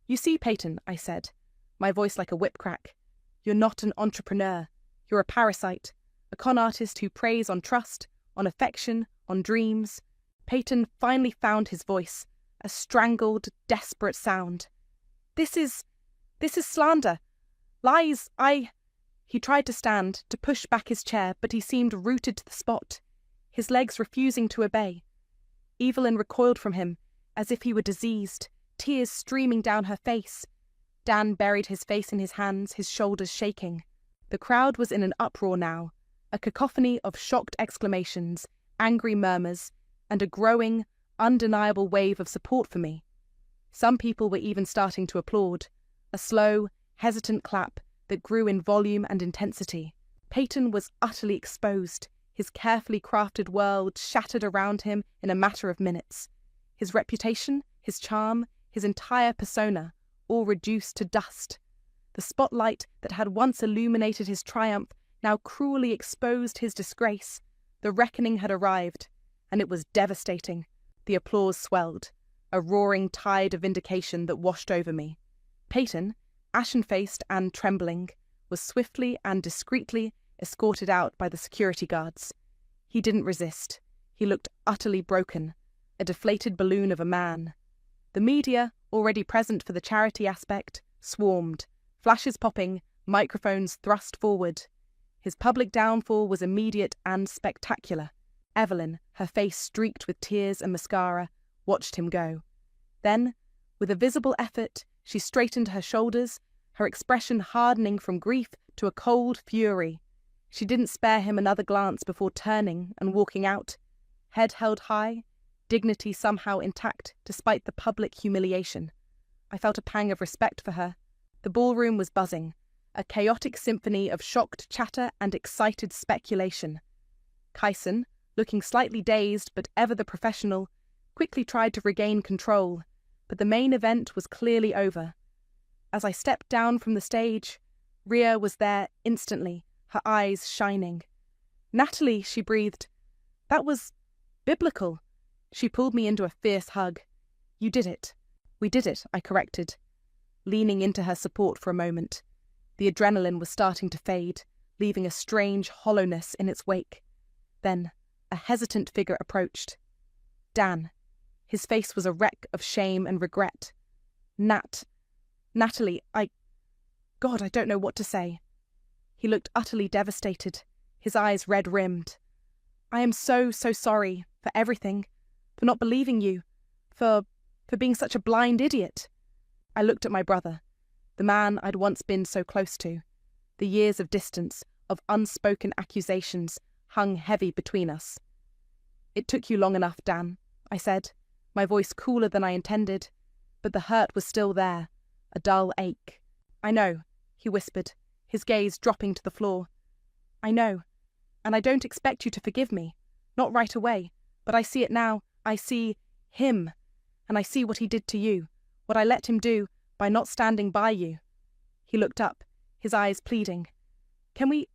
You see, Peyton, I said, my voice like a whip crack. You're not an entrepreneur. You're a parasite, a con artist who preys on trust, on affection, on dreams. Peyton finally found his voice, a strangled, desperate sound. This is slander. Lies, He tried to stand, to push back his chair, but he seemed rooted to the spot, his legs refusing to obey. Evelyn recoiled from him, as if he were diseased, tears streaming down her face. Dan buried his face in his hands, his shoulders shaking. The crowd was in an uproar now, a cacophony of shocked exclamations, angry murmurs, and a growing, undeniable wave of support for me. Some people were even starting to applaud, a slow, hesitant clap that grew in volume and intensity. Peyton was utterly exposed, his carefully crafted world shattered around him in a matter of minutes. His reputation, his charm, his entire persona, all reduced to dust. The spotlight that had once illuminated his triumph now cruelly exposed his disgrace. The reckoning had arrived, and it was devastating. The applause swelled, a roaring tide of vindication that washed over me. Peyton, ashen-faced and trembling, was swiftly and discreetly escorted out by the security guards. He didn't resist. He looked utterly broken, a deflated balloon of a man. The media, already present for the charity aspect, swarmed, flashes popping, microphones thrust forward. His public downfall was immediate and spectacular. Evelyn, her face streaked with tears and mascara, watched him go. Then, with a visible effort, she straightened her shoulders, her expression hardening from grief to a cold fury. She didn't spare him another glance before turning and walking out, head held high, dignity somehow intact despite the public humiliation. I felt a pang of respect for her. The ballroom was buzzing, a chaotic symphony of shocked chatter and excited speculation. Kyson, looking slightly dazed but ever the professional, quickly tried to regain control, but the main event was clearly over. As I stepped down from the stage, Rhea was there instantly, her eyes shining. "Natalie," she breathed. "That was biblical." She pulled me into a fierce hug. "You did it." "We did it," I corrected, leaning into her support for a moment. The adrenaline was starting to fade, leaving a strange hollowness in its wake. Then a hesitant figure approached. Dan. His face was a wreck of shame and regret. Natalie, God, I don't know what to say." He looked utterly devastated, his eyes red-rimmed. "I am so sorry for everything, for not believing you, for being such a blind idiot." I looked at my brother, the man I'd once been so close to. The years of distance, of unspoken accusations, hung heavy between us. "It took you long enough, Dan," I said, my voice cooler than I intended, but the hurt was still there, a dull ache. "I know," he whispered, his gaze dropping to the floor. "I know, and I don't expect you to forgive me, not right away, but I see it now. I see him, and I see what he did to you, what I let him do by not standing by you." He looked up, his eyes pleading. Can we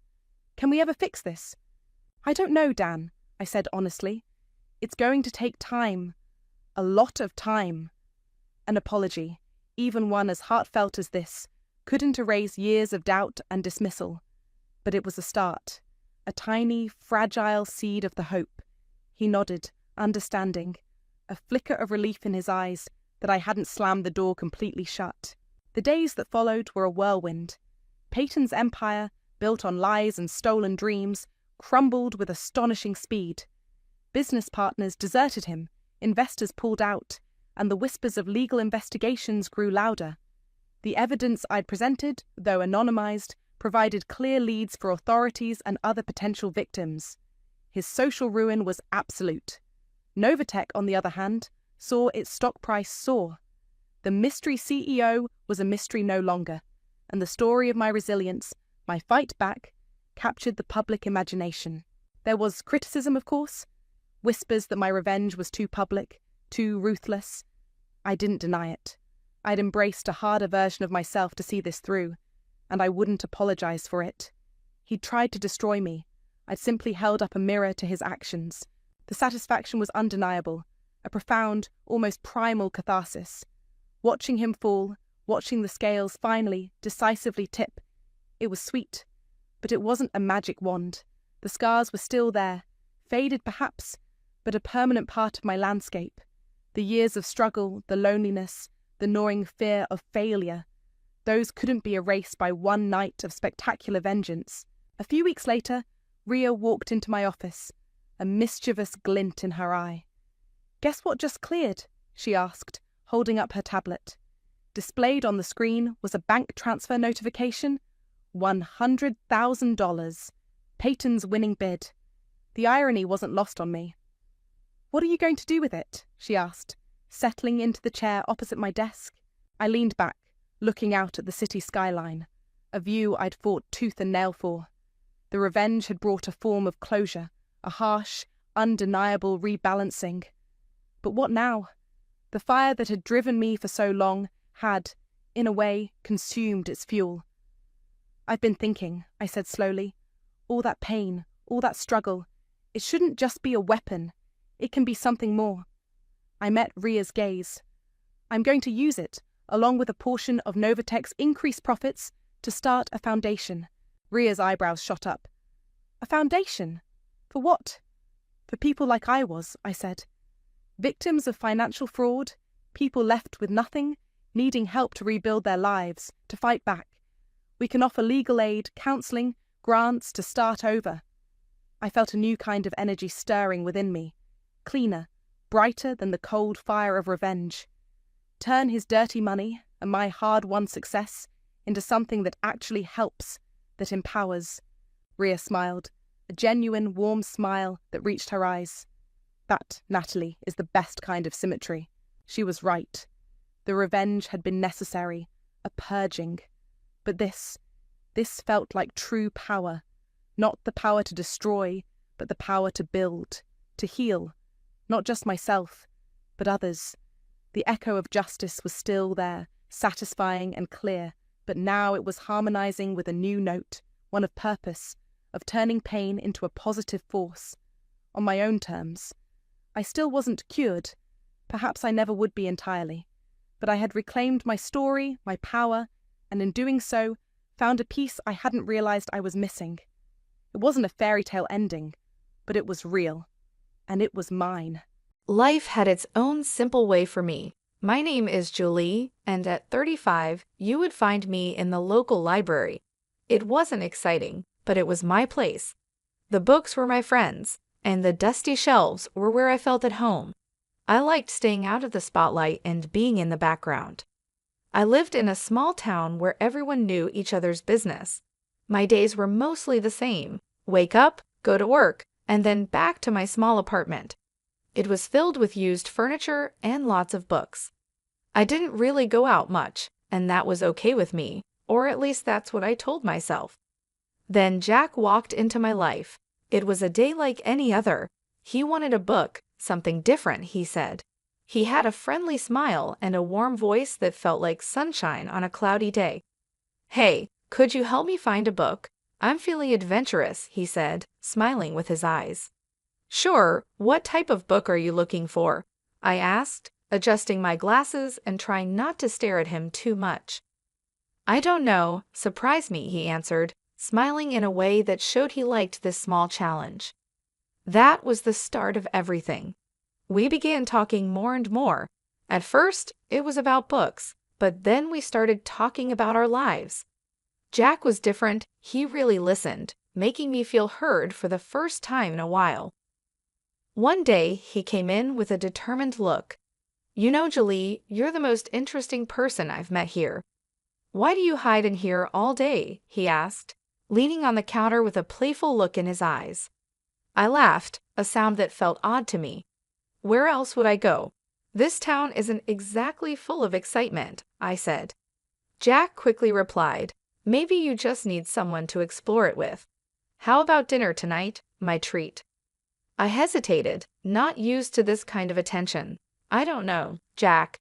ever fix this?" "I don't know, Dan," I said honestly. It's going to take time. A lot of time. An apology, even one as heartfelt as this, couldn't erase years of doubt and dismissal. But it was a start. A tiny, fragile seed of the hope. He nodded, understanding, a flicker of relief in his eyes that I hadn't slammed the door completely shut. The days that followed were a whirlwind. Peyton's empire, built on lies and stolen dreams, crumbled with astonishing speed. Business partners deserted him, investors pulled out, and the whispers of legal investigations grew louder. The evidence I'd presented, though anonymized, provided clear leads for authorities and other potential victims. His social ruin was absolute. Novatech, on the other hand, saw its stock price soar. The mystery CEO was a mystery no longer, and the story of my resilience, my fight back, captured the public imagination. There was criticism, of course, whispers that my revenge was too public, too ruthless. I didn't deny it. I'd embraced a harder version of myself to see this through, and I wouldn't apologize for it. He'd tried to destroy me. I'd simply held up a mirror to his actions. The satisfaction was undeniable, a profound, almost primal catharsis. Watching him fall, watching the scales finally, decisively tip, it was sweet, but it wasn't a magic wand. The scars were still there, faded perhaps, but a permanent part of my landscape. The years of struggle, the loneliness, the gnawing fear of failure, those couldn't be erased by one night of spectacular vengeance. A few weeks later, Ria walked into my office, a mischievous glint in her eye. "Guess what just cleared?" she asked, holding up her tablet. Displayed on the screen was a bank transfer notification. $100,000. Peyton's winning bid. The irony wasn't lost on me. "What are you going to do with it?" she asked, settling into the chair opposite my desk. I leaned back, looking out at the city skyline, a view I'd fought tooth and nail for. The revenge had brought a form of closure, a harsh, undeniable rebalancing. But what now? The fire that had driven me for so long had, in a way, consumed its fuel. "I've been thinking," I said slowly. "All that pain, all that struggle, it shouldn't just be a weapon. It can be something more." I met Ria's gaze. "I'm going to use it, along with a portion of Novatech's increased profits, to start a foundation." Ria's eyebrows shot up. "A foundation? For what?" "For people like I was," I said. "Victims of financial fraud, people left with nothing, needing help to rebuild their lives, to fight back. We can offer legal aid, counselling, grants to start over." I felt a new kind of energy stirring within me, cleaner, brighter than the cold fire of revenge. Turn his dirty money and my hard-won success into something that actually helps, that empowers. Ria smiled, a genuine, warm smile that reached her eyes. "That, Natalie, is the best kind of symmetry." She was right. The revenge had been necessary, a purging. But this felt like true power. Not the power to destroy, but the power to build, to heal. Not just myself, but others. The echo of justice was still there, satisfying and clear, but now it was harmonizing with a new note, one of purpose, of turning pain into a positive force. On my own terms. I still wasn't cured. Perhaps I never would be entirely. But I had reclaimed my story, my power, and in doing so, found a piece I hadn't realized I was missing. It wasn't a fairy tale ending, but it was real. And it was mine. Life had its own simple way for me. My name is Julie, and at 35, you would find me in the local library. It wasn't exciting, but it was my place. The books were my friends, and the dusty shelves were where I felt at home. I liked staying out of the spotlight and being in the background. I lived in a small town where everyone knew each other's business. My days were mostly the same. Wake up, go to work, and then back to my small apartment. It was filled with used furniture and lots of books. I didn't really go out much, and that was okay with me, or at least that's what I told myself. Then Jack walked into my life. It was a day like any other. He wanted a book, something different, he said. He had a friendly smile and a warm voice that felt like sunshine on a cloudy day. "Hey, could you help me find a book? I'm feeling adventurous," he said, smiling with his eyes. Sure, what type of book are you looking for? I asked, adjusting my glasses and trying not to stare at him too much. I don't know, surprise me, he answered, smiling in a way that showed he liked this small challenge. That was the start of everything. We began talking more and more. At first, it was about books, but then we started talking about our lives. Jack was different, he really listened, making me feel heard for the first time in a while. One day, he came in with a determined look. You know, Julie, you're the most interesting person I've met here. Why do you hide in here all day? He asked, leaning on the counter with a playful look in his eyes. I laughed, a sound that felt odd to me. Where else would I go? This town isn't exactly full of excitement, I said. Jack quickly replied, maybe you just need someone to explore it with. How about dinner tonight, my treat? I hesitated, not used to this kind of attention. I don't know, Jack.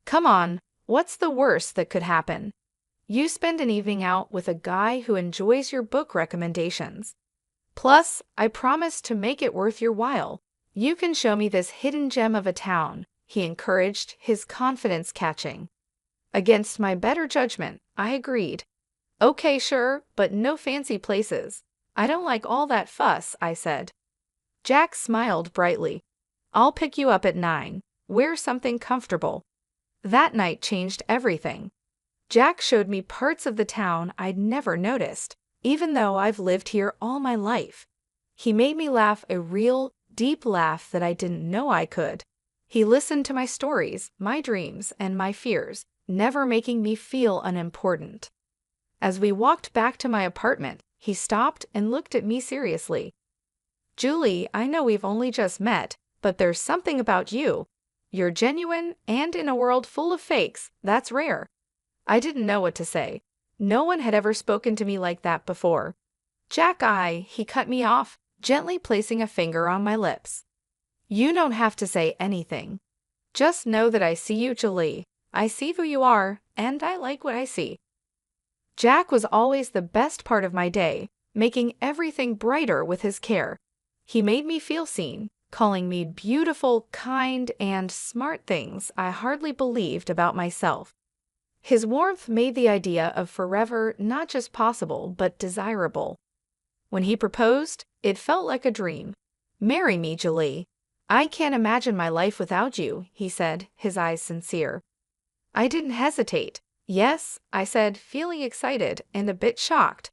Come on, what's the worst that could happen? You spend an evening out with a guy who enjoys your book recommendations. Plus, I promise to make it worth your while. You can show me this hidden gem of a town, he encouraged, his confidence catching. Against my better judgment, I agreed. Okay, sure, but no fancy places. I don't like all that fuss, I said. Jack smiled brightly. I'll pick you up at 9. Wear something comfortable. That night changed everything. Jack showed me parts of the town I'd never noticed, even though I've lived here all my life. He made me laugh a real, deep laugh that I didn't know I could. He listened to my stories, my dreams, and my fears, never making me feel unimportant. As we walked back to my apartment, he stopped and looked at me seriously. Julie, I know we've only just met, but there's something about you. You're genuine, and in a world full of fakes, that's rare. I didn't know what to say. No one had ever spoken to me like that before. Jack, he cut me off, gently placing a finger on my lips. You don't have to say anything. Just know that I see you, Julie. I see who you are, and I like what I see. Jack was always the best part of my day, making everything brighter with his care. He made me feel seen, calling me beautiful, kind, and smart things I hardly believed about myself. His warmth made the idea of forever not just possible, but desirable. When he proposed, it felt like a dream. Marry me, Julie. I can't imagine my life without you, he said, his eyes sincere. I didn't hesitate. Yes, I said, feeling excited and a bit shocked.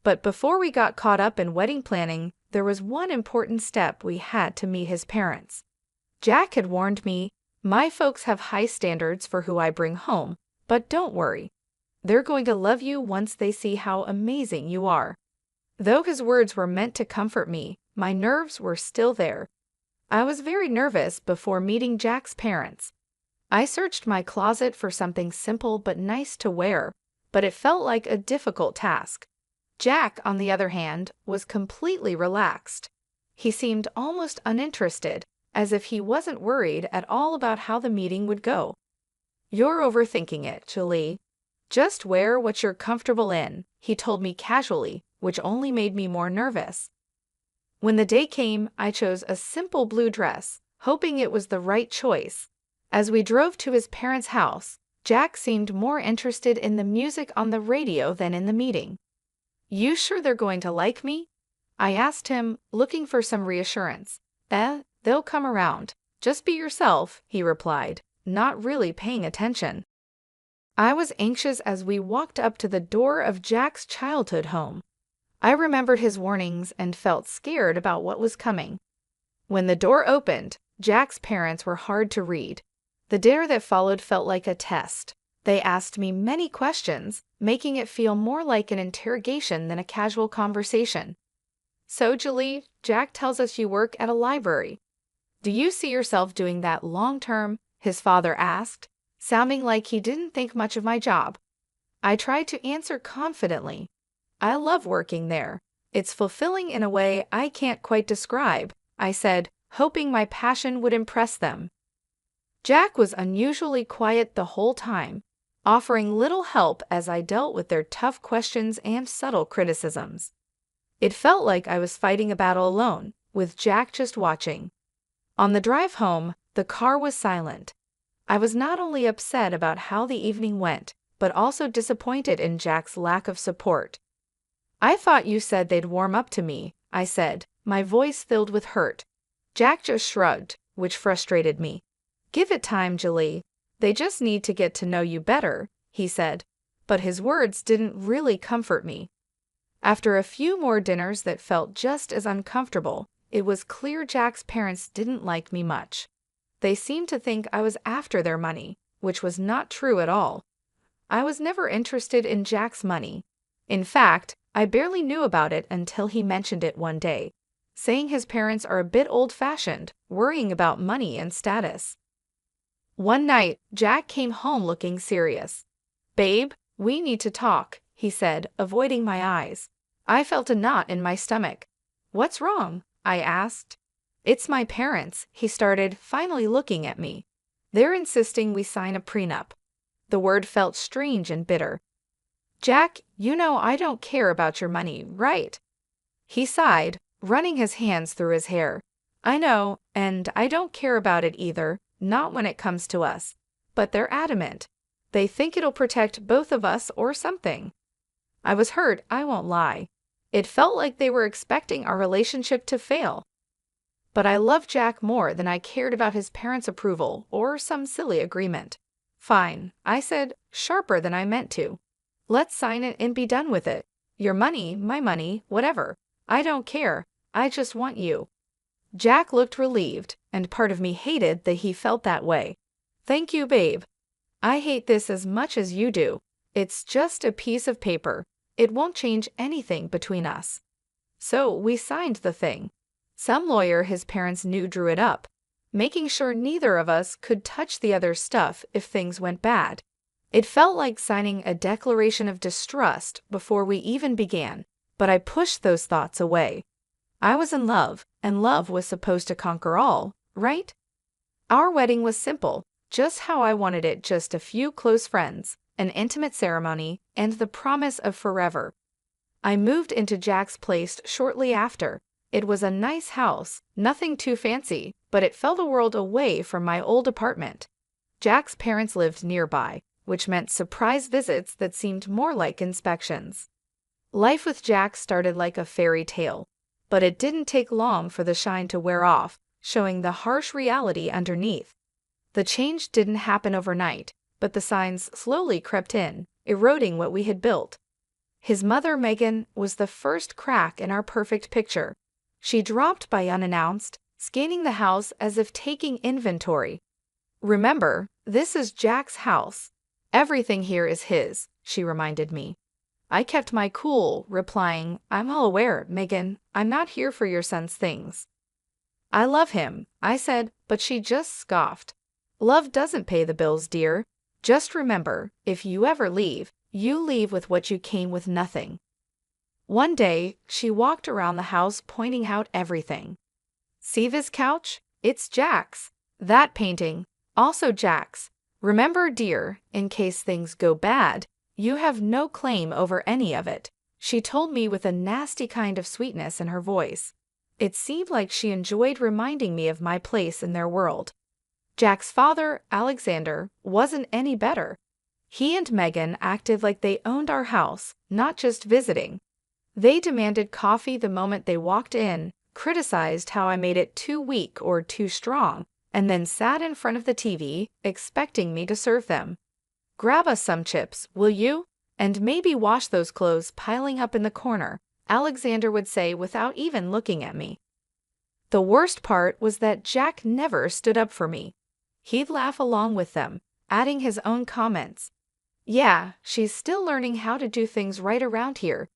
But before we got caught up in wedding planning, there was one important step we had to meet his parents. Jack had warned me, my folks have high standards for who I bring home, but don't worry. They're going to love you once they see how amazing you are. Though his words were meant to comfort me, my nerves were still there. I was very nervous before meeting Jack's parents. I searched my closet for something simple but nice to wear, but it felt like a difficult task. Jack, on the other hand, was completely relaxed. He seemed almost uninterested, as if he wasn't worried at all about how the meeting would go. You're overthinking it, Julie. Just wear what you're comfortable in, he told me casually, which only made me more nervous. When the day came, I chose a simple blue dress, hoping it was the right choice. As we drove to his parents' house, Jack seemed more interested in the music on the radio than in the meeting. You sure they're going to like me? I asked him, looking for some reassurance. They'll come around. Just be yourself, he replied, not really paying attention. I was anxious as we walked up to the door of Jack's childhood home. I remembered his warnings and felt scared about what was coming. When the door opened, Jack's parents were hard to read. The dare that followed felt like a test. They asked me many questions, making it feel more like an interrogation than a casual conversation. So, Julie, Jack tells us you work at a library. Do you see yourself doing that long-term? His father asked, sounding like he didn't think much of my job. I tried to answer confidently. I love working there. It's fulfilling in a way I can't quite describe, I said, hoping my passion would impress them. Jack was unusually quiet the whole time, offering little help as I dealt with their tough questions and subtle criticisms. It felt like I was fighting a battle alone, with Jack just watching. On the drive home, the car was silent. I was not only upset about how the evening went, but also disappointed in Jack's lack of support. "I thought you said they'd warm up to me," I said, my voice filled with hurt. Jack just shrugged, which frustrated me. "Give it time, Julie. They just need to get to know you better," he said, but his words didn't really comfort me. After a few more dinners that felt just as uncomfortable, it was clear Jack's parents didn't like me much. They seemed to think I was after their money, which was not true at all. I was never interested in Jack's money. In fact, I barely knew about it until he mentioned it one day, saying his parents are a bit old-fashioned, worrying about money and status. One night, Jack came home looking serious. "Babe, we need to talk," he said, avoiding my eyes. I felt a knot in my stomach. "What's wrong?" I asked. "It's my parents," he started, finally looking at me. "They're insisting we sign a prenup." The word felt strange and bitter. "Jack, you know I don't care about your money, right?" He sighed, running his hands through his hair. "I know, and I don't care about it either, not when it comes to us. But they're adamant. They think it'll protect both of us or something." I was hurt, I won't lie. It felt like they were expecting our relationship to fail. But I loved Jack more than I cared about his parents' approval or some silly agreement. "Fine," I said, sharper than I meant to. "Let's sign it and be done with it. Your money, my money, whatever. I don't care. I just want you." Jack looked relieved, and part of me hated that he felt that way. "Thank you, babe. I hate this as much as you do. It's just a piece of paper. It won't change anything between us." So we signed the thing. Some lawyer his parents knew drew it up, making sure neither of us could touch the other's stuff if things went bad. It felt like signing a declaration of distrust before we even began, but I pushed those thoughts away. I was in love, and love was supposed to conquer all, right? Our wedding was simple, just how I wanted it, just a few close friends, an intimate ceremony, and the promise of forever. I moved into Jack's place shortly after. It was a nice house, nothing too fancy, but it felt a world away from my old apartment. Jack's parents lived nearby, which meant surprise visits that seemed more like inspections. Life with Jack started like a fairy tale, but it didn't take long for the shine to wear off, showing the harsh reality underneath. The change didn't happen overnight, but the signs slowly crept in, eroding what we had built. His mother, Megan, was the first crack in our perfect picture. She dropped by unannounced, scanning the house as if taking inventory. "Remember, this is Jack's house. Everything here is his," she reminded me. I kept my cool, replying, "I'm all aware, Megan. I'm not here for your son's things." "I love him," I said, but she just scoffed. "Love doesn't pay the bills, dear. Just remember, if you ever leave, you leave with what you came with, nothing." One day, she walked around the house pointing out everything. "See this couch? It's Jack's. That painting, also Jack's. Remember, dear, in case things go bad, you have no claim over any of it," she told me with a nasty kind of sweetness in her voice. It seemed like she enjoyed reminding me of my place in their world. Jack's father, Alexander, wasn't any better. He and Megan acted like they owned our house, not just visiting. They demanded coffee the moment they walked in, criticized how I made it too weak or too strong, and then sat in front of the TV, expecting me to serve them. "Grab us some chips, will you? And maybe wash those clothes piling up in the corner," Alexander would say without even looking at me. The worst part was that Jack never stood up for me. He'd laugh along with them, adding his own comments. "Yeah, she's still learning how to do things right around here.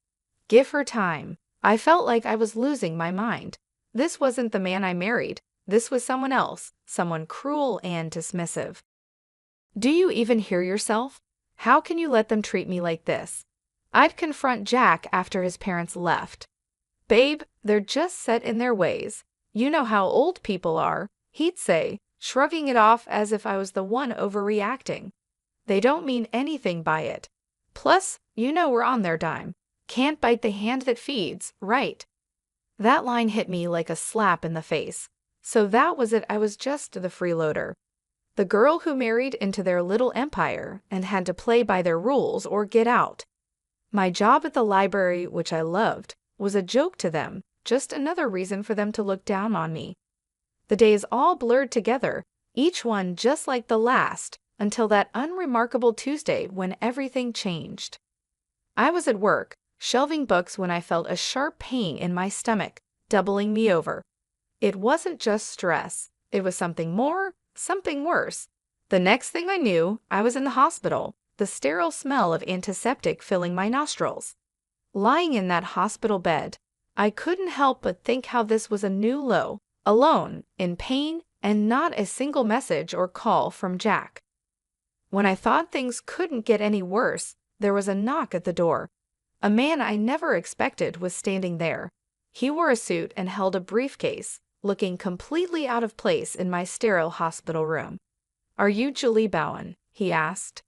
Give her time." I felt like I was losing my mind. This wasn't the man I married. This was someone else, someone cruel and dismissive. "Do you even hear yourself? How can you let them treat me like this?" I'd confront Jack after his parents left. "Babe, they're just set in their ways. You know how old people are," he'd say, shrugging it off as if I was the one overreacting. "They don't mean anything by it. Plus, you know we're on their dime. Can't bite the hand that feeds, right?" That line hit me like a slap in the face. So that was it. I was just the freeloader. The girl who married into their little empire and had to play by their rules or get out. My job at the library, which I loved, was a joke to them, just another reason for them to look down on me. The days all blurred together, each one just like the last, until that unremarkable Tuesday when everything changed. I was at work, shelving books when I felt a sharp pain in my stomach, doubling me over. It wasn't just stress, it was something more, something worse. The next thing I knew, I was in the hospital, the sterile smell of antiseptic filling my nostrils. Lying in that hospital bed, I couldn't help but think how this was a new low, alone, in pain, and not a single message or call from Jack. When I thought things couldn't get any worse, there was a knock at the door. A man I never expected was standing there. He wore a suit and held a briefcase, looking completely out of place in my sterile hospital room. "Are you Julie Bowen?" he asked.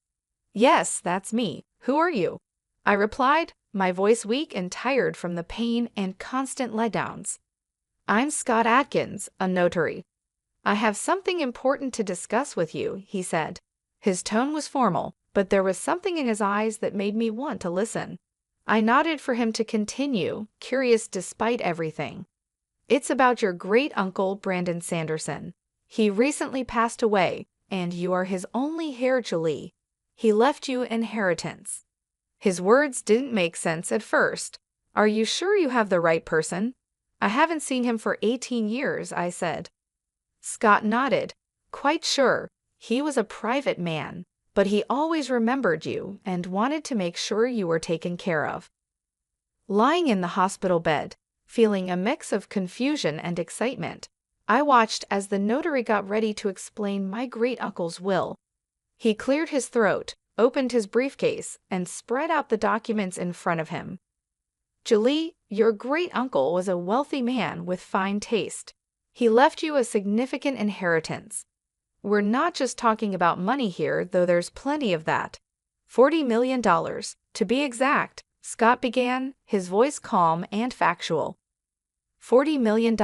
"Yes, that's me. Who are you?" I replied, my voice weak and tired from the pain and constant letdowns. "I'm Scott Atkins, a notary." "I have something important to discuss with you," he said. His tone was formal, but there was something in his eyes that made me want to listen. I nodded for him to continue, curious despite everything. "It's about your great-uncle, Brandon Sanderson. He recently passed away, and you are his only heir, Julie. He left you inheritance." His words didn't make sense at first. "Are you sure you have the right person?" "I haven't seen him for 18 years, I said. Scott nodded. "Quite sure. He was a private man, but he always remembered you and wanted to make sure you were taken care of." Lying in the hospital bed, feeling a mix of confusion and excitement, I watched as the notary got ready to explain my great-uncle's will. He cleared his throat, opened his briefcase, and spread out the documents in front of him. "Julie, your great-uncle was a wealthy man with fine taste. He left you a significant inheritance. We're not just talking about money here, though there's plenty of that. $40 million, to be exact," Scott began, his voice calm and factual. $40 million?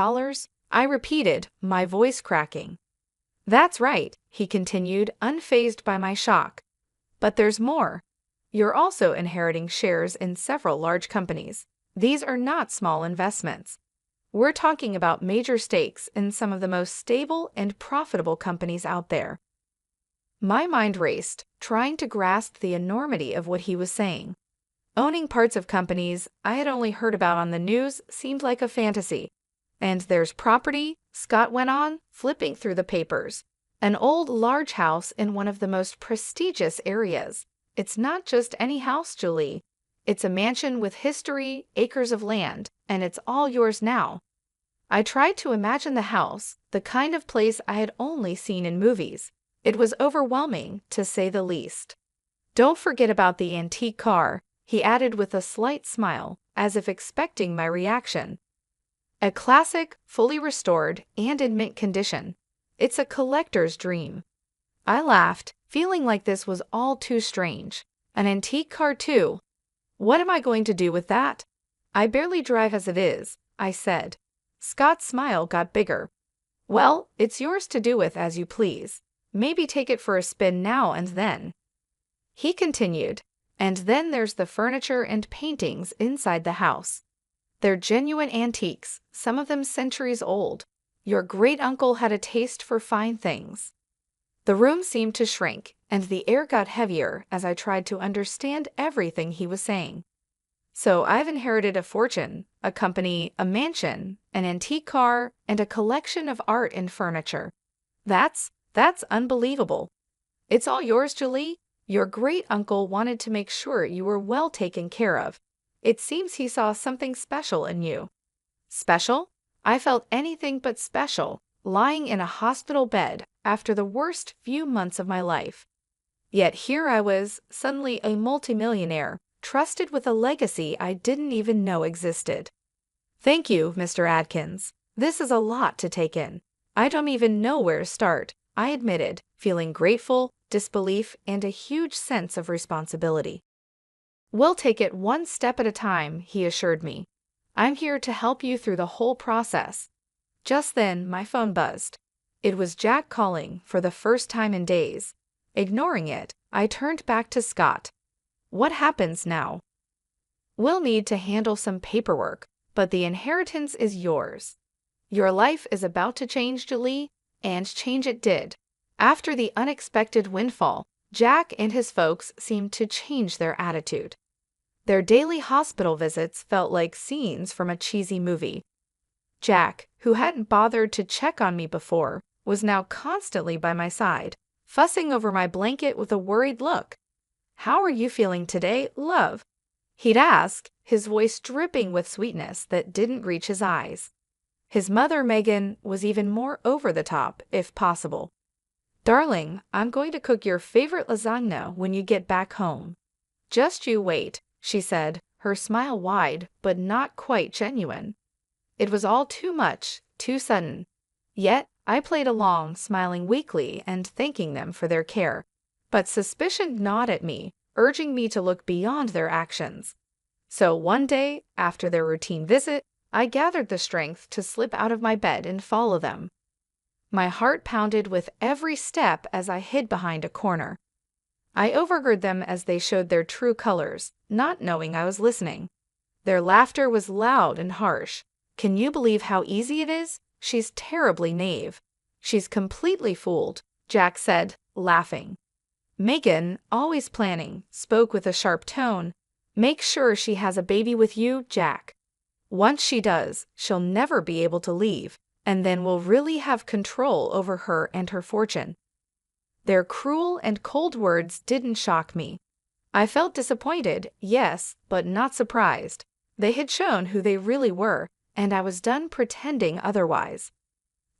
I repeated, my voice cracking. "That's right," he continued, unfazed by my shock. "But there's more. You're also inheriting shares in several large companies. These are not small investments. We're talking about major stakes in some of the most stable and profitable companies out there." My mind raced, trying to grasp the enormity of what he was saying. Owning parts of companies I had only heard about on the news seemed like a fantasy. "And there's property," Scott went on, flipping through the papers. "An old large house in one of the most prestigious areas. It's not just any house, Julie. It's a mansion with history, acres of land, and it's all yours now." I tried to imagine the house, the kind of place I had only seen in movies. It was overwhelming, to say the least. "Don't forget about the antique car," he added with a slight smile, as if expecting my reaction. "A classic, fully restored, and in mint condition. It's a collector's dream." I laughed, feeling like this was all too strange. "An antique car too? What am I going to do with that?" "I barely drive as it is," I said. Scott's smile got bigger. "Well, it's yours to do with as you please. Maybe take it for a spin now and then." He continued, "And then there's the furniture and paintings inside the house. They're genuine antiques, some of them centuries old. Your great-uncle had a taste for fine things." The room seemed to shrink, and the air got heavier as I tried to understand everything he was saying. "So I've inherited a fortune, a company, a mansion, an antique car, and a collection of art and furniture. That's unbelievable. It's all yours, Julie? Your great-uncle wanted to make sure you were well taken care of. It seems he saw something special in you." Special? I felt anything but special, lying in a hospital bed after the worst few months of my life. Yet here I was, suddenly a multimillionaire, trusted with a legacy I didn't even know existed. "Thank you, Mr. Atkins. This is a lot to take in. I don't even know where to start," I admitted, feeling grateful, disbelief, and a huge sense of responsibility. "We'll take it one step at a time," he assured me. I'm here to help you through the whole process. Just then, my phone buzzed. It was Jack calling for the first time in days. Ignoring it, I turned back to Scott. What happens now? We'll need to handle some paperwork, but the inheritance is yours. Your life is about to change, Julie, and change it did. After the unexpected windfall, Jack and his folks seemed to change their attitude. Their daily hospital visits felt like scenes from a cheesy movie. Jack, who hadn't bothered to check on me before, was now constantly by my side, fussing over my blanket with a worried look. "How are you feeling today, love?" he'd ask, his voice dripping with sweetness that didn't reach his eyes. His mother, Megan, was even more over the top, if possible. "Darling, I'm going to cook your favorite lasagna when you get back home. Just you wait," she said, her smile wide but not quite genuine. It was all too much, too sudden. Yet I played along, smiling weakly and thanking them for their care. But suspicion gnawed at me, urging me to look beyond their actions. So one day, after their routine visit, I gathered the strength to slip out of my bed and follow them. My heart pounded with every step as I hid behind a corner. I overheard them as they showed their true colors, not knowing I was listening. Their laughter was loud and harsh. "Can you believe how easy it is? She's terribly naive. She's completely fooled," Jack said, laughing. Megan, always planning, spoke with a sharp tone. "Make sure she has a baby with you, Jack. Once she does, she'll never be able to leave, and then we'll really have control over her and her fortune." Their cruel and cold words didn't shock me. I felt disappointed, yes, but not surprised. They had shown who they really were, and I was done pretending otherwise.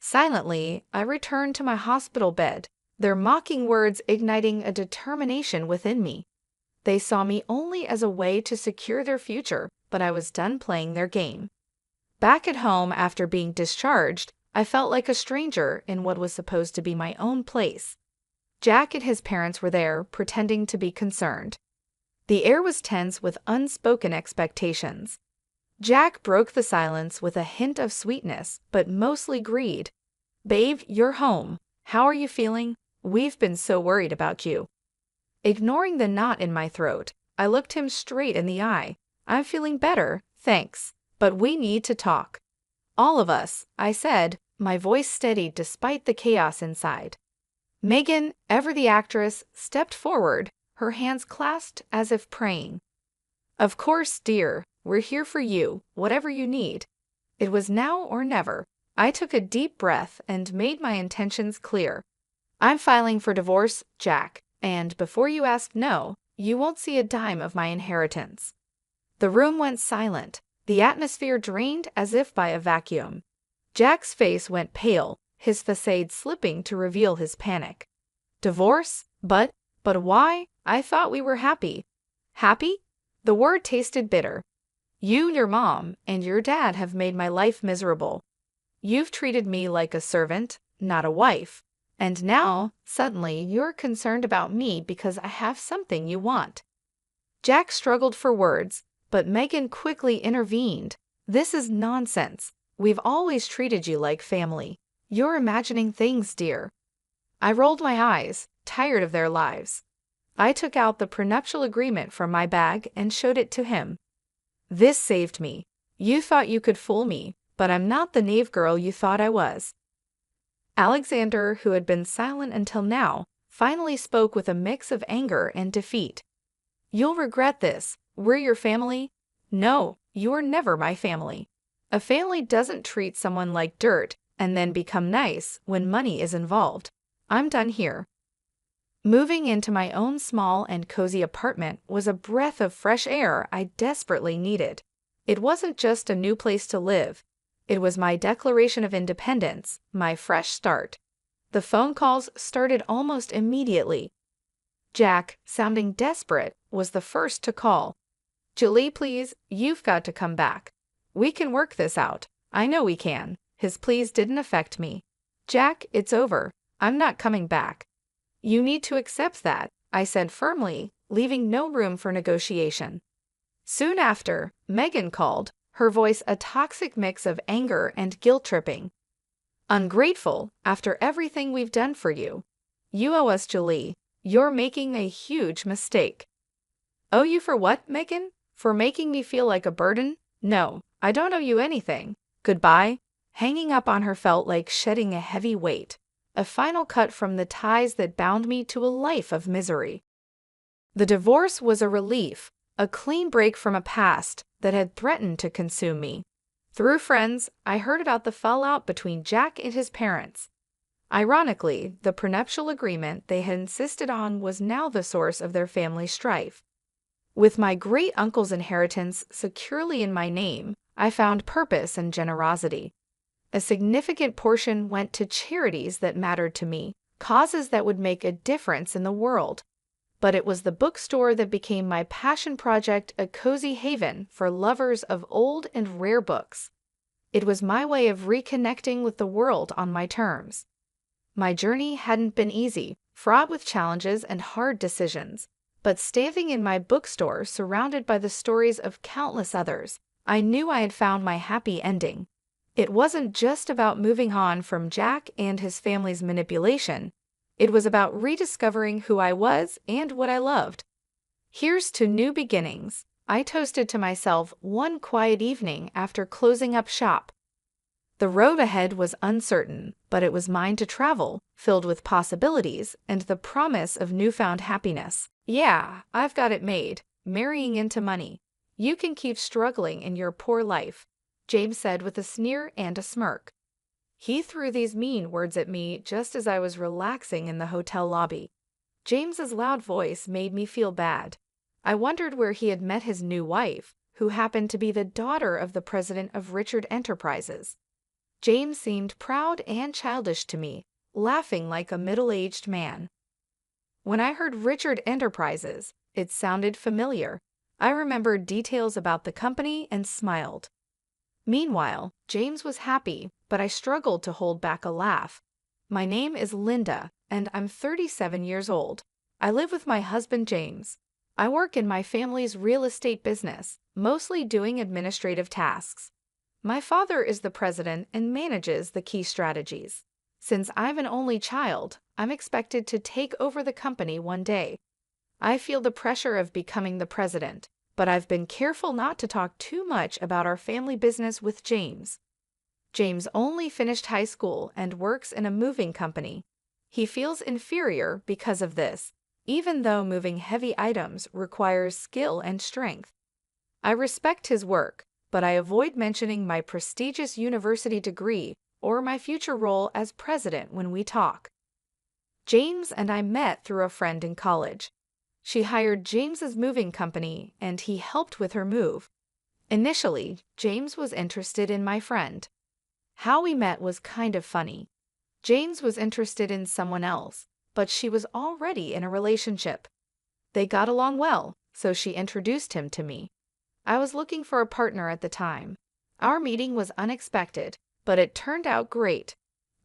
Silently, I returned to my hospital bed, their mocking words igniting a determination within me. They saw me only as a way to secure their future, but I was done playing their game. Back at home after being discharged, I felt like a stranger in what was supposed to be my own place. Jack and his parents were there, pretending to be concerned. The air was tense with unspoken expectations. Jack broke the silence with a hint of sweetness, but mostly greed. "Babe, you're home. How are you feeling? We've been so worried about you." Ignoring the knot in my throat, I looked him straight in the eye. "I'm feeling better, thanks, but we need to talk." "All of us," I said, my voice steady despite the chaos inside. Megan, ever the actress, stepped forward, her hands clasped as if praying. "Of course, dear, we're here for you, whatever you need." It was now or never. I took a deep breath and made my intentions clear. "I'm filing for divorce, Jack, and before you ask no, you won't see a dime of my inheritance." The room went silent, the atmosphere drained as if by a vacuum. Jack's face went pale, his facade slipping to reveal his panic. "Divorce? But why? I thought we were happy." "Happy?" The word tasted bitter. "You, your mom, and your dad have made my life miserable. You've treated me like a servant, not a wife. And now, suddenly, you're concerned about me because I have something you want." Jack struggled for words, but Megan quickly intervened. "This is nonsense. We've always treated you like family. You're imagining things, dear." I rolled my eyes, tired of their lives. I took out the prenuptial agreement from my bag and showed it to him. "This saved me. You thought you could fool me, but I'm not the naive girl you thought I was." Alexander, who had been silent until now, finally spoke with a mix of anger and defeat. "You'll regret this. We're your family." "No, you're never my family. A family doesn't treat someone like dirt and then become nice when money is involved. I'm done here." Moving into my own small and cozy apartment was a breath of fresh air I desperately needed. It wasn't just a new place to live. It was my declaration of independence, my fresh start. The phone calls started almost immediately. Jack, sounding desperate, was the first to call. "Julie, please, you've got to come back. We can work this out. I know we can." His pleas didn't affect me. "Jack, it's over. I'm not coming back." "You need to accept that," I said firmly, leaving no room for negotiation. Soon after, Megan called, her voice a toxic mix of anger and guilt-tripping. "Ungrateful, after everything we've done for you. You owe us, Julie. You're making a huge mistake." "Owe you for what, Megan? For making me feel like a burden? No, I don't owe you anything. Goodbye." Hanging up on her felt like shedding a heavy weight, a final cut from the ties that bound me to a life of misery. The divorce was a relief, a clean break from a past that had threatened to consume me. Through friends, I heard about the fallout between Jack and his parents. Ironically, the prenuptial agreement they had insisted on was now the source of their family strife. With my great-uncle's inheritance securely in my name, I found purpose and generosity. A significant portion went to charities that mattered to me, causes that would make a difference in the world. But it was the bookstore that became my passion project, a cozy haven for lovers of old and rare books. It was my way of reconnecting with the world on my terms. My journey hadn't been easy, fraught with challenges and hard decisions, but standing in my bookstore surrounded by the stories of countless others, I knew I had found my happy ending. It wasn't just about moving on from Jack and his family's manipulation. It was about rediscovering who I was and what I loved. Here's to new beginnings, I toasted to myself one quiet evening after closing up shop. The road ahead was uncertain, but it was mine to travel, filled with possibilities and the promise of newfound happiness. "Yeah, I've got it made, marrying into money. You can keep struggling in your poor life," James said with a sneer and a smirk. He threw these mean words at me just as I was relaxing in the hotel lobby. James's loud voice made me feel bad. I wondered where he had met his new wife, who happened to be the daughter of the president of Richard Enterprises. James seemed proud and childish to me, laughing like a middle-aged man. When I heard Richard Enterprises, it sounded familiar. I remembered details about the company and smiled. Meanwhile, James was happy, but I struggled to hold back a laugh. "My name is Linda, and I'm 37 years old. I live with my husband James. I work in my family's real estate business, mostly doing administrative tasks. My father is the president and manages the key strategies. Since I'm an only child, I'm expected to take over the company one day. I feel the pressure of becoming the president, but I've been careful not to talk too much about our family business with James. James only finished high school and works in a moving company. He feels inferior because of this, even though moving heavy items requires skill and strength. I respect his work, but I avoid mentioning my prestigious university degree or my future role as president when we talk." James and I met through a friend in college. She hired James's moving company, and he helped with her move. Initially, James was interested in my friend. How we met was kind of funny. James was interested in someone else, but she was already in a relationship. They got along well, so she introduced him to me. I was looking for a partner at the time. Our meeting was unexpected, but it turned out great.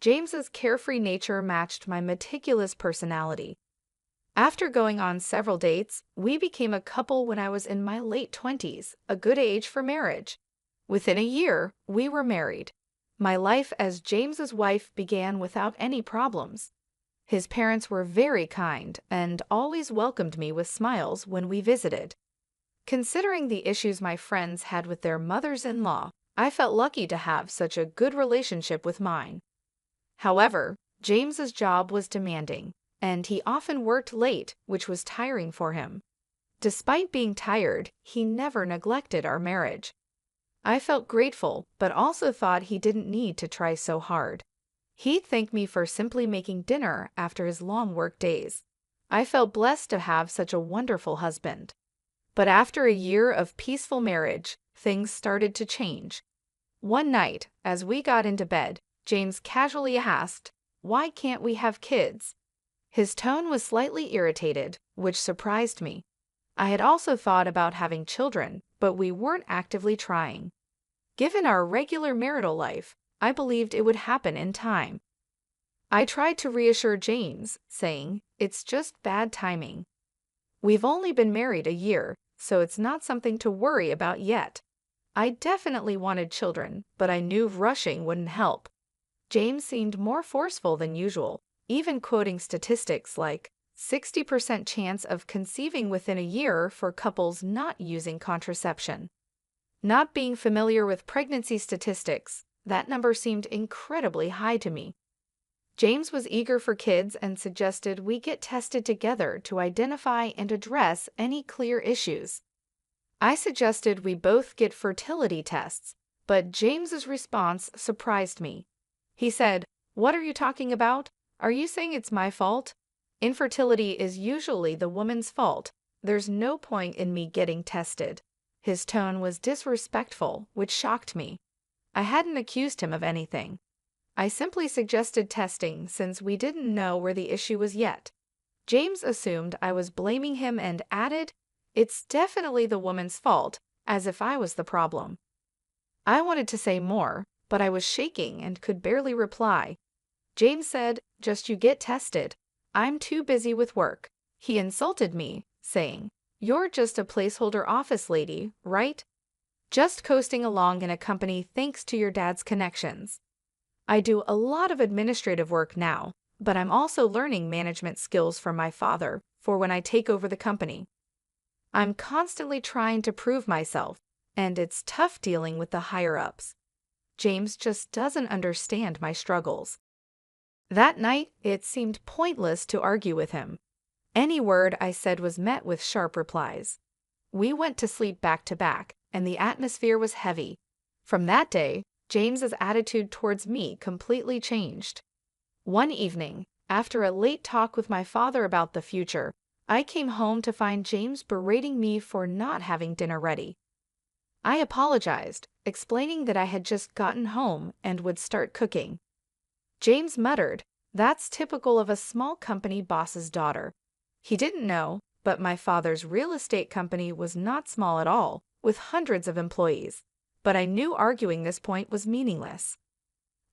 James's carefree nature matched my meticulous personality. After going on several dates, we became a couple when I was in my late 20s, a good age for marriage. Within a year, we were married. My life as James's wife began without any problems. His parents were very kind and always welcomed me with smiles when we visited. Considering the issues my friends had with their mothers-in-law, I felt lucky to have such a good relationship with mine. However, James's job was demanding, and he often worked late, which was tiring for him. Despite being tired, he never neglected our marriage. I felt grateful, but also thought he didn't need to try so hard. He'd thank me for simply making dinner after his long work days. I felt blessed to have such a wonderful husband. But after a year of peaceful marriage, things started to change. One night, as we got into bed, James casually asked, "Why can't we have kids?" His tone was slightly irritated, which surprised me. I had also thought about having children, but we weren't actively trying. Given our regular marital life, I believed it would happen in time. I tried to reassure James, saying, "It's just bad timing. We've only been married a year, so it's not something to worry about yet." I definitely wanted children, but I knew rushing wouldn't help. James seemed more forceful than usual, even quoting statistics like 60% chance of conceiving within a year for couples not using contraception. Not being familiar with pregnancy statistics, that number seemed incredibly high to me. James was eager for kids and suggested we get tested together to identify and address any clear issues. I suggested we both get fertility tests, but James's response surprised me. He said, "What are you talking about? Are you saying it's my fault? Infertility is usually the woman's fault. There's no point in me getting tested." His tone was disrespectful, which shocked me. I hadn't accused him of anything. I simply suggested testing since we didn't know where the issue was yet. James assumed I was blaming him and added, "It's definitely the woman's fault," as if I was the problem. I wanted to say more, but I was shaking and could barely reply. James said, "Just you get tested. I'm too busy with work." He insulted me, saying, "You're just a placeholder office lady, right? Just coasting along in a company thanks to your dad's connections." I do a lot of administrative work now, but I'm also learning management skills from my father for when I take over the company. I'm constantly trying to prove myself, and it's tough dealing with the higher-ups. James just doesn't understand my struggles. That night, it seemed pointless to argue with him. Any word I said was met with sharp replies. We went to sleep back to back, and the atmosphere was heavy. From that day, James's attitude towards me completely changed. One evening, after a late talk with my father about the future, I came home to find James berating me for not having dinner ready. I apologized, explaining that I had just gotten home and would start cooking. James muttered, "That's typical of a small company boss's daughter." He didn't know, but my father's real estate company was not small at all, with hundreds of employees. But I knew arguing this point was meaningless.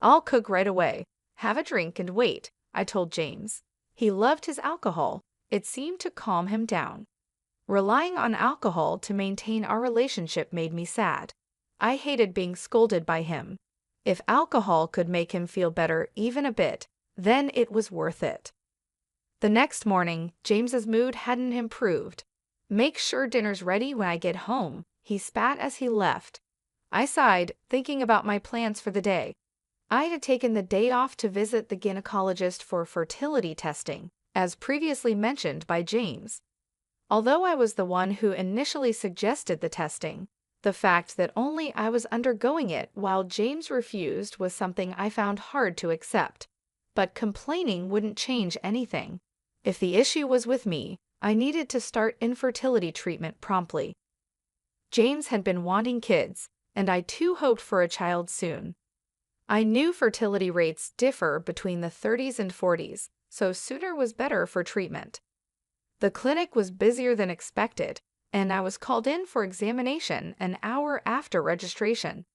"I'll cook right away. Have a drink and wait," I told James. He loved his alcohol. It seemed to calm him down. Relying on alcohol to maintain our relationship made me sad. I hated being scolded by him. If alcohol could make him feel better even a bit, then it was worth it. The next morning, James's mood hadn't improved. "Make sure dinner's ready when I get home," he spat as he left. I sighed, thinking about my plans for the day. I had taken the day off to visit the gynecologist for fertility testing, as previously mentioned by James. Although I was the one who initially suggested the testing, the fact that only I was undergoing it while James refused was something I found hard to accept. But complaining wouldn't change anything. If the issue was with me, I needed to start infertility treatment promptly. James had been wanting kids, and I too hoped for a child soon. I knew fertility rates differ between the 30s and 40s, so sooner was better for treatment. The clinic was busier than expected, and I was called in for examination an hour after registration.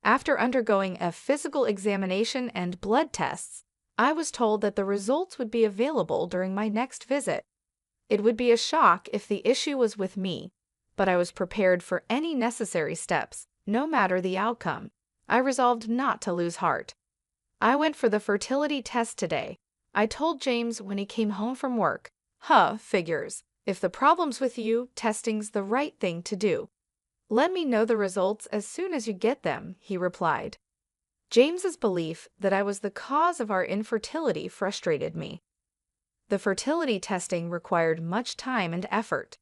After undergoing a physical examination and blood tests, I was told that the results would be available during my next visit. It would be a shock if the issue was with me, but I was prepared for any necessary steps, no matter the outcome. I resolved not to lose heart. I went for the fertility test today. I told James when he came home from work, Figures. If the problem's with you, testing's the right thing to do. Let me know the results as soon as you get them," he replied. James's belief that I was the cause of our infertility frustrated me. The fertility testing required much time and effort.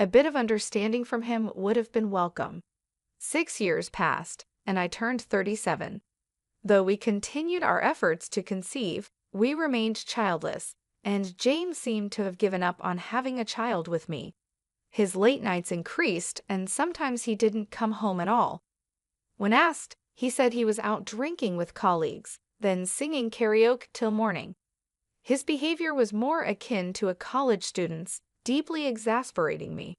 A bit of understanding from him would have been welcome. 6 years passed, and I turned 37. Though we continued our efforts to conceive, we remained childless, and James seemed to have given up on having a child with me. His late nights increased, and sometimes he didn't come home at all. When asked, he said he was out drinking with colleagues, then singing karaoke till morning. His behavior was more akin to a college student's, deeply exasperating me.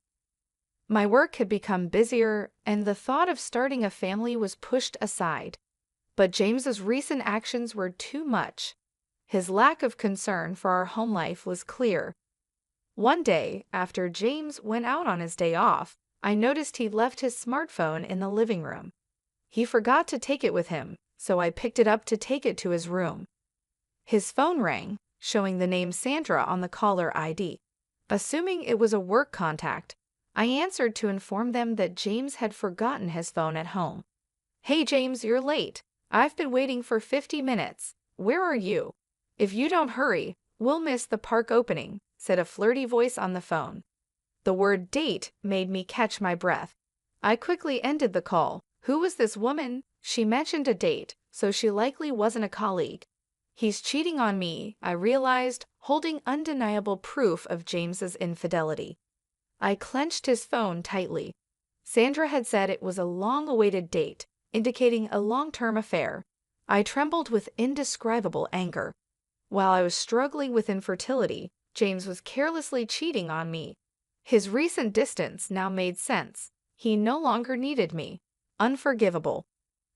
My work had become busier, and the thought of starting a family was pushed aside. But James's recent actions were too much. His lack of concern for our home life was clear. One day, after James went out on his day off, I noticed he left his smartphone in the living room. He forgot to take it with him, so I picked it up to take it to his room. His phone rang, showing the name Sandra on the caller ID. Assuming it was a work contact, I answered to inform them that James had forgotten his phone at home. "Hey James, you're late. I've been waiting for 50 minutes. Where are you? If you don't hurry, we'll miss the park opening," said a flirty voice on the phone. The word date made me catch my breath. I quickly ended the call. Who was this woman? She mentioned a date, so she likely wasn't a colleague. He's cheating on me, I realized, holding undeniable proof of James's infidelity. I clenched his phone tightly. Sandra had said it was a long-awaited date, indicating a long-term affair. I trembled with indescribable anger. While I was struggling with infertility, James was carelessly cheating on me. His recent distance now made sense. He no longer needed me. Unforgivable.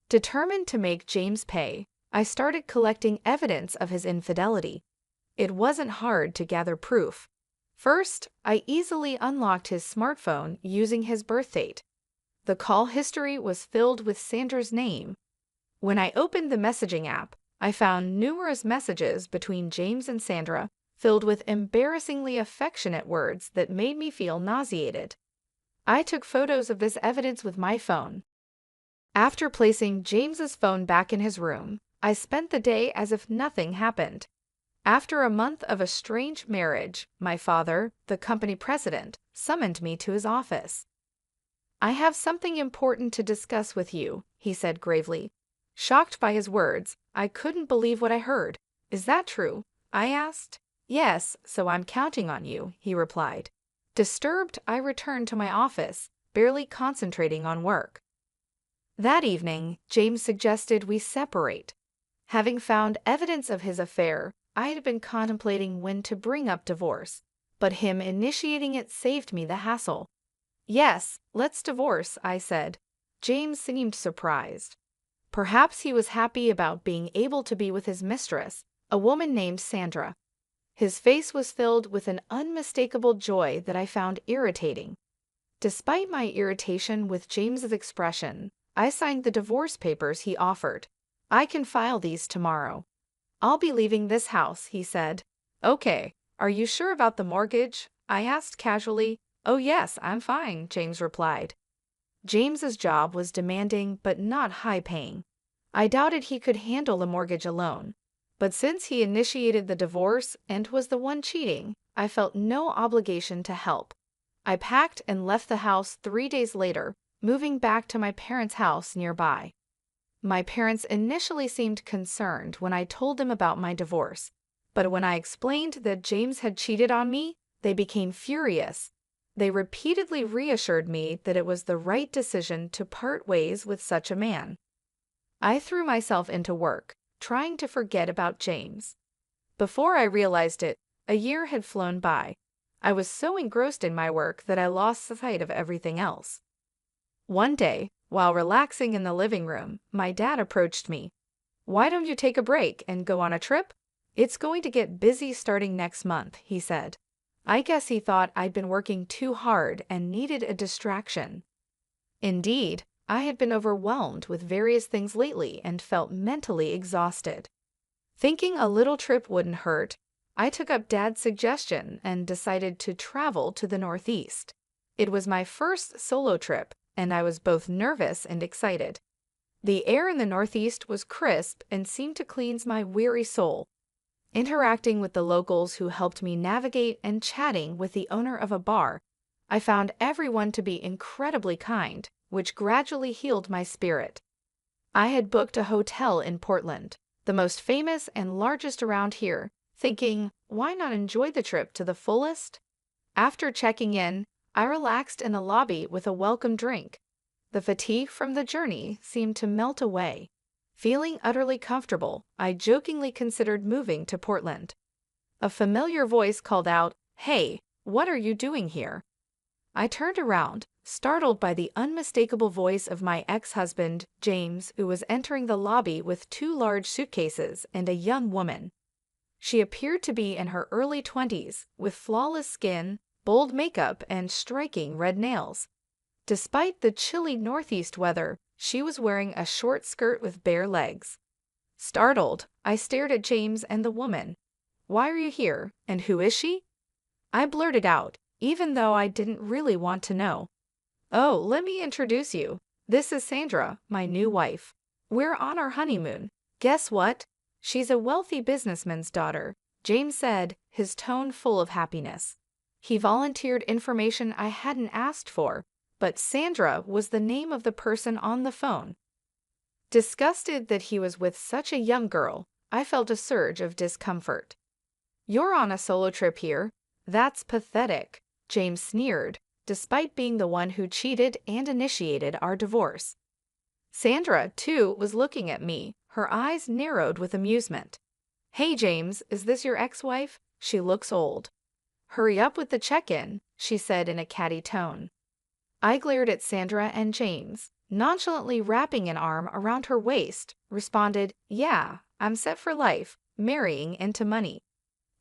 Determined to make James pay, I started collecting evidence of his infidelity. It wasn't hard to gather proof. First, I easily unlocked his smartphone using his birth date. The call history was filled with Sandra's name. When I opened the messaging app, I found numerous messages between James and Sandra, filled with embarrassingly affectionate words that made me feel nauseated. I took photos of this evidence with my phone. After placing James's phone back in his room, I spent the day as if nothing happened. After a month of a strange marriage, my father, the company president, summoned me to his office. "I have something important to discuss with you," he said gravely. Shocked by his words, I couldn't believe what I heard. "Is that true?" I asked. "Yes, so I'm counting on you," he replied. Disturbed, I returned to my office, barely concentrating on work. That evening, James suggested we separate. Having found evidence of his affair, I had been contemplating when to bring up divorce, but him initiating it saved me the hassle. "Yes, let's divorce," I said. James seemed surprised. Perhaps he was happy about being able to be with his mistress, a woman named Sandra. His face was filled with an unmistakable joy that I found irritating. Despite my irritation with James's expression, I signed the divorce papers he offered. "I can file these tomorrow." "I'll be leaving this house," he said. "Okay, are you sure about the mortgage?" I asked casually. "Oh yes, I'm fine," James replied. James's job was demanding but not high-paying. I doubted he could handle the mortgage alone. But since he initiated the divorce and was the one cheating, I felt no obligation to help. I packed and left the house 3 days later, moving back to my parents' house nearby. My parents initially seemed concerned when I told them about my divorce, but when I explained that James had cheated on me, they became furious. They repeatedly reassured me that it was the right decision to part ways with such a man. I threw myself into work, trying to forget about James. Before I realized it, a year had flown by. I was so engrossed in my work that I lost sight of everything else. One day, while relaxing in the living room, my dad approached me. "Why don't you take a break and go on a trip? It's going to get busy starting next month," he said. I guess he thought I'd been working too hard and needed a distraction. Indeed, I had been overwhelmed with various things lately and felt mentally exhausted. Thinking a little trip wouldn't hurt, I took up Dad's suggestion and decided to travel to the Northeast. It was my first solo trip, and I was both nervous and excited. The air in the Northeast was crisp and seemed to cleanse my weary soul. Interacting with the locals who helped me navigate and chatting with the owner of a bar, I found everyone to be incredibly kind, which gradually healed my spirit. I had booked a hotel in Portland, the most famous and largest around here, thinking, why not enjoy the trip to the fullest? After checking in, I relaxed in the lobby with a welcome drink. The fatigue from the journey seemed to melt away. Feeling utterly comfortable, I jokingly considered moving to Portland. A familiar voice called out, "Hey, what are you doing here?" I turned around, startled by the unmistakable voice of my ex-husband, James, who was entering the lobby with 2 large suitcases and a young woman. She appeared to be in her early 20s, with flawless skin, bold makeup, and striking red nails. Despite the chilly northeast weather, she was wearing a short skirt with bare legs. Startled, I stared at James and the woman. "Why are you here, and who is she?" I blurted out, even though I didn't really want to know. "Oh, let me introduce you. This is Sandra, my new wife. We're on our honeymoon. Guess what? She's a wealthy businessman's daughter," James said, his tone full of happiness. He volunteered information I hadn't asked for, but Sandra was the name of the person on the phone. Disgusted that he was with such a young girl, I felt a surge of discomfort. "You're on a solo trip here? That's pathetic," James sneered, despite being the one who cheated and initiated our divorce. Sandra, too, was looking at me, her eyes narrowed with amusement. "Hey, James, is this your ex-wife? She looks old." "Hurry up with the check-in," she said in a catty tone. I glared at Sandra and James, nonchalantly wrapping an arm around her waist, responded, "Yeah, I'm set for life, marrying into money.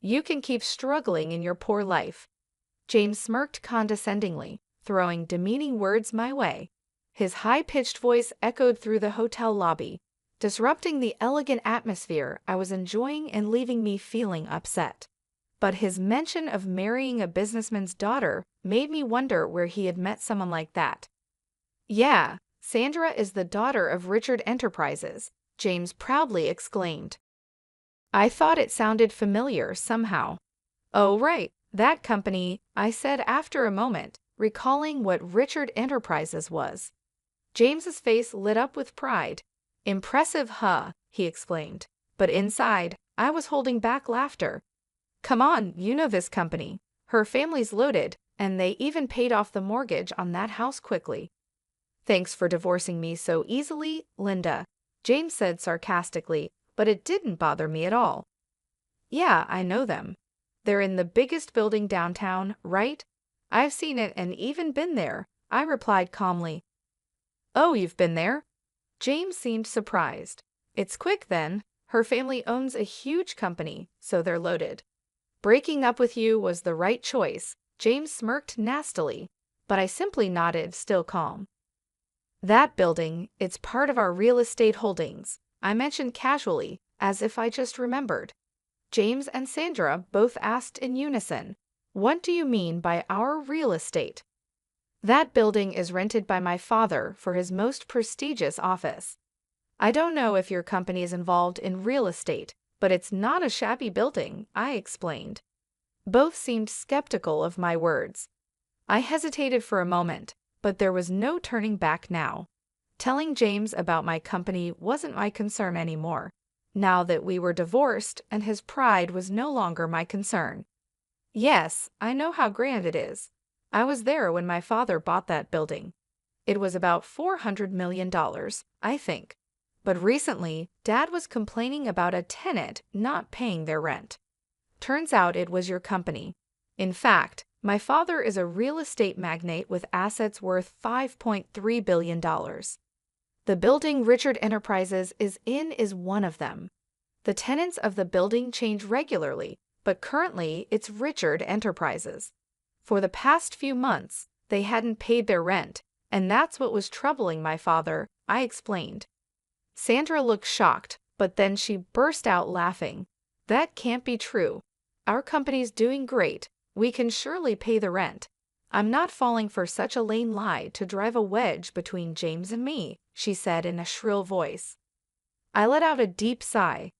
You can keep struggling in your poor life." James smirked condescendingly, throwing demeaning words my way. His high-pitched voice echoed through the hotel lobby, disrupting the elegant atmosphere I was enjoying and leaving me feeling upset. But his mention of marrying a businessman's daughter made me wonder where he had met someone like that. "Yeah, Sandra is the daughter of Richard Enterprises," James proudly exclaimed. I thought it sounded familiar somehow. "Oh, right, that company," I said after a moment, recalling what Richard Enterprises was. James's face lit up with pride. "Impressive, huh?" he explained. But inside, I was holding back laughter. "Come on, you know this company. Her family's loaded, and they even paid off the mortgage on that house quickly." "Thanks for divorcing me so easily, Linda," James said sarcastically, but it didn't bother me at all. "Yeah, I know them. They're in the biggest building downtown, right? I've seen it and even been there," I replied calmly. "Oh, you've been there?" James seemed surprised. "It's quick then. Her family owns a huge company, so they're loaded." "Breaking up with you was the right choice," James smirked nastily, but I simply nodded, still calm. "That building, it's part of our real estate holdings," I mentioned casually, as if I just remembered. James and Sandra both asked in unison, "What do you mean by our real estate?" "That building is rented by my father for his most prestigious office. I don't know if your company is involved in real estate, but it's not a shabby building," I explained. Both seemed skeptical of my words. I hesitated for a moment, but there was no turning back now. Telling James about my company wasn't my concern anymore, now that we were divorced and his pride was no longer my concern. "Yes, I know how grand it is. I was there when my father bought that building. It was about $400 million, I think. But recently, Dad was complaining about a tenant not paying their rent. Turns out it was your company. In fact, my father is a real estate magnate with assets worth $5.3 billion. The building Richard Enterprises is in is one of them. The tenants of the building change regularly, but currently it's Richard Enterprises. For the past few months, they hadn't paid their rent, and that's what was troubling my father," I explained. Sandra looked shocked, but then she burst out laughing. "That can't be true. Our company's doing great. We can surely pay the rent. I'm not falling for such a lame lie to drive a wedge between James and me," she said in a shrill voice. I let out a deep sigh.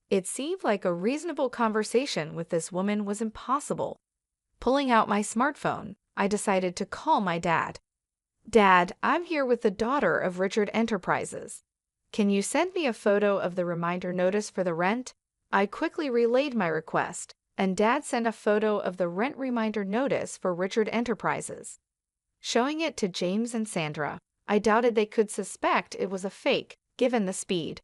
It seemed like a reasonable conversation with this woman was impossible. Pulling out my smartphone, I decided to call my dad. "Dad, I'm here with the daughter of Richard Enterprises. Can you send me a photo of the reminder notice for the rent?" I quickly relayed my request, and Dad sent a photo of the rent reminder notice for Richard Enterprises. Showing it to James and Sandra, I doubted they could suspect it was a fake, given the speed.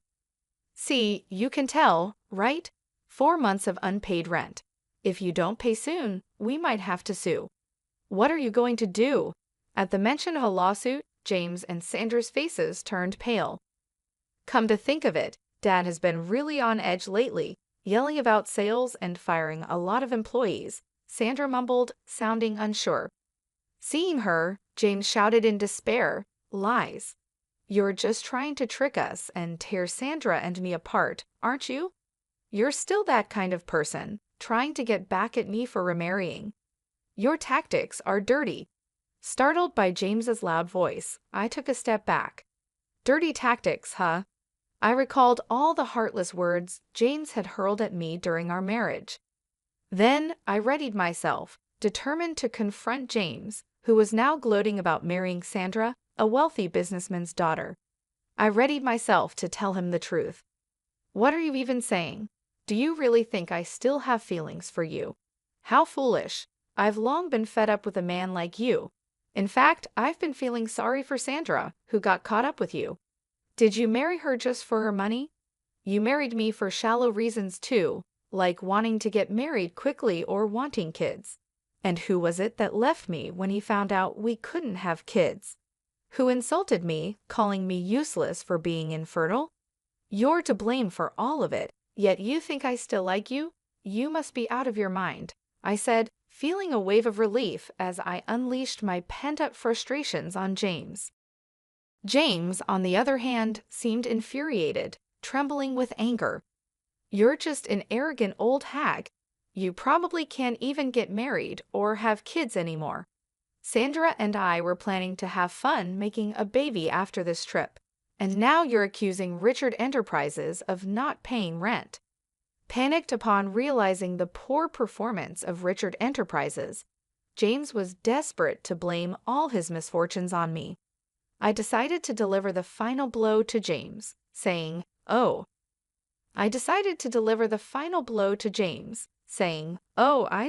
"See, you can tell, right? 4 months of unpaid rent. If you don't pay soon, we might have to sue." "What are you going to do?" At the mention of a lawsuit, James and Sandra's faces turned pale. "Come to think of it, Dad has been really on edge lately, yelling about sales and firing a lot of employees," Sandra mumbled, sounding unsure. Seeing her, James shouted in despair, "Lies. You're just trying to trick us and tear Sandra and me apart, aren't you? You're still that kind of person, trying to get back at me for remarrying. Your tactics are dirty." Startled by James's loud voice, I took a step back. Dirty tactics, huh? I recalled all the heartless words James had hurled at me during our marriage. Then I readied myself, determined to confront James, who was now gloating about marrying Sandra, a wealthy businessman's daughter. I readied myself to tell him the truth. "What are you even saying? Do you really think I still have feelings for you? How foolish. I've long been fed up with a man like you. In fact, I've been feeling sorry for Sandra, who got caught up with you. Did you marry her just for her money? You married me for shallow reasons too, like wanting to get married quickly or wanting kids. And who was it that left me when he found out we couldn't have kids? Who insulted me, calling me useless for being infertile? You're to blame for all of it, yet you think I still like you? You must be out of your mind," I said, feeling a wave of relief as I unleashed my pent-up frustrations on James. James, on the other hand, seemed infuriated, trembling with anger. "You're just an arrogant old hag. You probably can't even get married or have kids anymore. Sandra and I were planning to have fun making a baby after this trip, and now you're accusing Richard Enterprises of not paying rent." Panicked upon realizing the poor performance of Richard Enterprises, James was desperate to blame all his misfortunes on me. I decided to deliver the final blow to James, saying, "Oh, I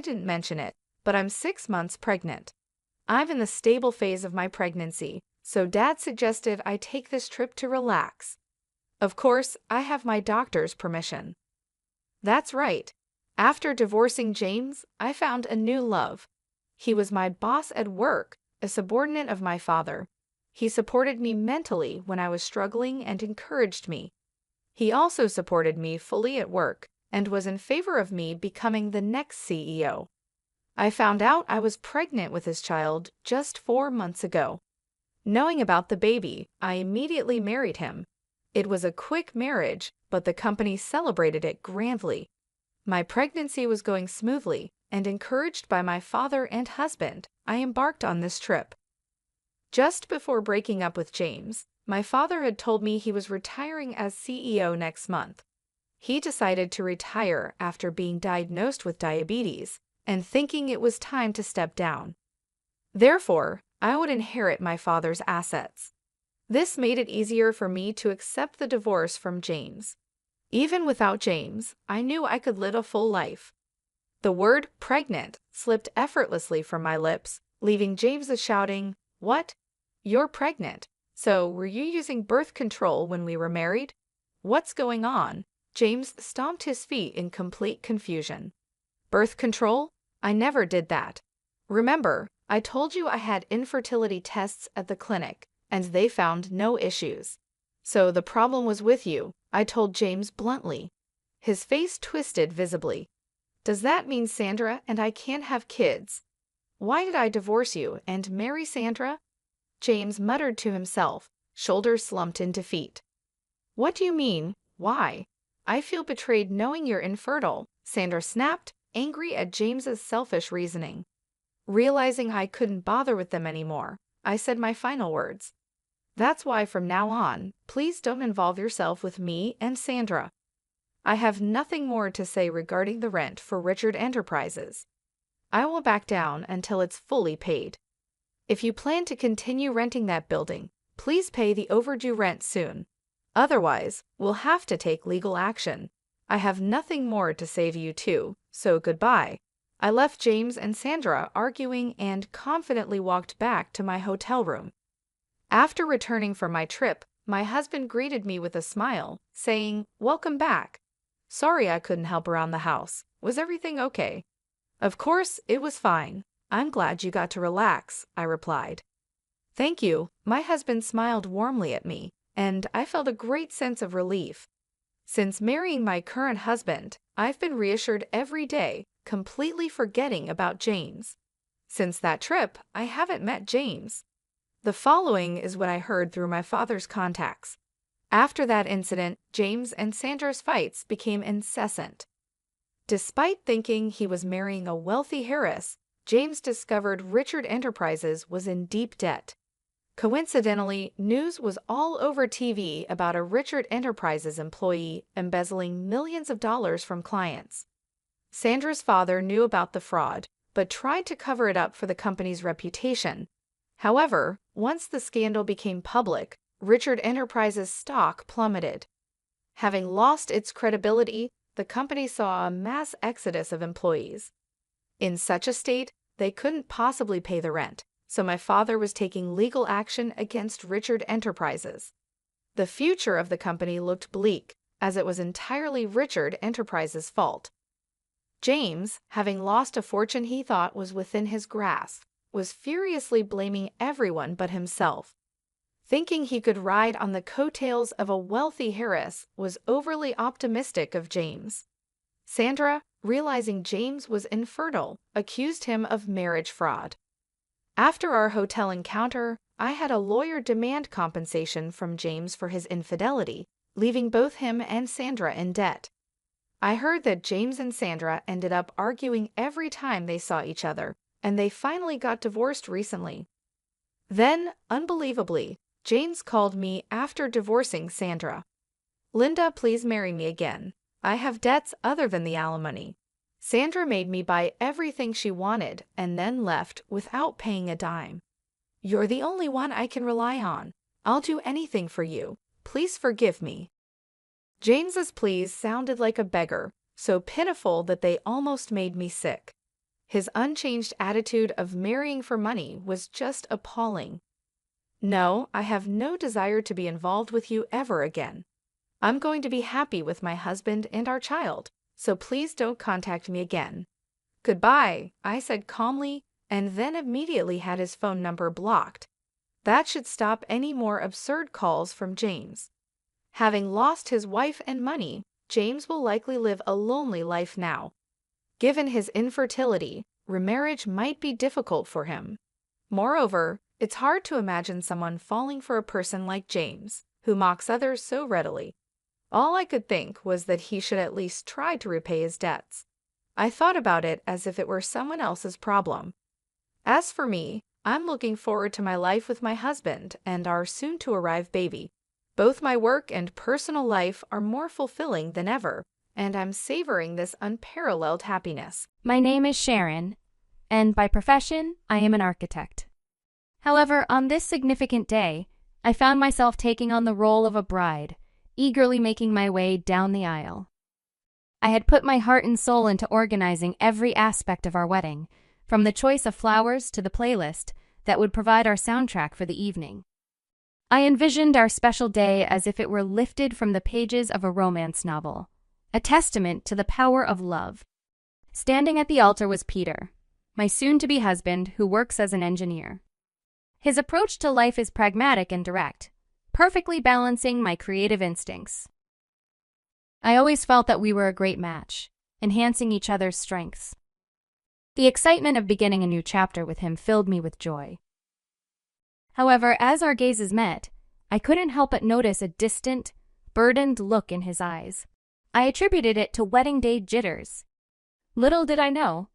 didn't mention it, but I'm 6 months pregnant. I'm in the stable phase of my pregnancy, so Dad suggested I take this trip to relax. Of course, I have my doctor's permission." That's right. After divorcing James, I found a new love. He was my boss at work, a subordinate of my father. He supported me mentally when I was struggling and encouraged me. He also supported me fully at work and was in favor of me becoming the next CEO. I found out I was pregnant with his child just 4 months ago. Knowing about the baby, I immediately married him. It was a quick marriage, but the company celebrated it grandly. My pregnancy was going smoothly, and encouraged by my father and husband, I embarked on this trip. Just before breaking up with James, my father had told me he was retiring as CEO next month. He decided to retire after being diagnosed with diabetes and thinking it was time to step down. Therefore, I would inherit my father's assets. This made it easier for me to accept the divorce from James. Even without James, I knew I could live a full life. The word pregnant slipped effortlessly from my lips, leaving James shouting, "What? You're pregnant? So were you using birth control when we were married? What's going on?" James stomped his feet in complete confusion. "Birth control? I never did that. Remember, I told you I had infertility tests at the clinic, and they found no issues. So the problem was with you," I told James bluntly. His face twisted visibly. "Does that mean Sandra and I can't have kids? Why did I divorce you and marry Sandra?" James muttered to himself, shoulders slumped in defeat. "What do you mean, why? I feel betrayed knowing you're infertile," Sandra snapped, angry at James's selfish reasoning. Realizing I couldn't bother with them anymore, I said my final words. "That's why from now on, please don't involve yourself with me and Sandra. I have nothing more to say regarding the rent for Richard Enterprises. I will back down until it's fully paid. If you plan to continue renting that building, please pay the overdue rent soon. Otherwise, we'll have to take legal action. I have nothing more to say to you two, so goodbye." I left James and Sandra arguing and confidently walked back to my hotel room. After returning from my trip, my husband greeted me with a smile, saying, "Welcome back. Sorry I couldn't help around the house. Was everything okay?" "Of course, it was fine. I'm glad you got to relax," I replied. "Thank you." My husband smiled warmly at me, and I felt a great sense of relief. Since marrying my current husband, I've been reassured every day, completely forgetting about James. Since that trip, I haven't met James. The following is what I heard through my father's contacts. After that incident, James and Sandra's fights became incessant. Despite thinking he was marrying a wealthy heiress, James discovered Richard Enterprises was in deep debt. Coincidentally, news was all over TV about a Richard Enterprises employee embezzling millions of dollars from clients. Sandra's father knew about the fraud, but tried to cover it up for the company's reputation. However, once the scandal became public, Richard Enterprises' stock plummeted. Having lost its credibility, the company saw a mass exodus of employees. In such a state, they couldn't possibly pay the rent, so my father was taking legal action against Richard Enterprises. The future of the company looked bleak, as it was entirely Richard Enterprises' fault. James, having lost a fortune he thought was within his grasp, was furiously blaming everyone but himself. Thinking he could ride on the coattails of a wealthy heiress was overly optimistic of James. Sandra, realizing James was infertile, accused him of marriage fraud. After our hotel encounter, I had a lawyer demand compensation from James for his infidelity, leaving both him and Sandra in debt. I heard that James and Sandra ended up arguing every time they saw each other, and they finally got divorced recently. Then, unbelievably, James called me after divorcing Sandra. "Linda, please marry me again. I have debts other than the alimony." Sandra made me buy everything she wanted and then left without paying a dime. "You're the only one I can rely on. I'll do anything for you. Please forgive me." James's pleas sounded like a beggar, so pitiful that they almost made me sick. His unchanged attitude of marrying for money was just appalling. "No, I have no desire to be involved with you ever again. I'm going to be happy with my husband and our child, so please don't contact me again. Goodbye," I said calmly, and then immediately had his phone number blocked. That should stop any more absurd calls from James. Having lost his wife and money, James will likely live a lonely life now. Given his infertility, remarriage might be difficult for him. Moreover, it's hard to imagine someone falling for a person like James, who mocks others so readily. All I could think was that he should at least try to repay his debts. I thought about it as if it were someone else's problem. As for me, I'm looking forward to my life with my husband and our soon-to-arrive baby. Both my work and personal life are more fulfilling than ever, and I'm savoring this unparalleled happiness. My name is Sharon, and by profession, I am an architect. However, on this significant day, I found myself taking on the role of a bride, eagerly making my way down the aisle. I had put my heart and soul into organizing every aspect of our wedding, from the choice of flowers to the playlist that would provide our soundtrack for the evening. I envisioned our special day as if it were lifted from the pages of a romance novel, a testament to the power of love. Standing at the altar was Peter, my soon-to-be husband who works as an engineer. His approach to life is pragmatic and direct, perfectly balancing my creative instincts. I always felt that we were a great match, enhancing each other's strengths. The excitement of beginning a new chapter with him filled me with joy. However, as our gazes met, I couldn't help but notice a distant, burdened look in his eyes. I attributed it to wedding day jitters. Little did I know,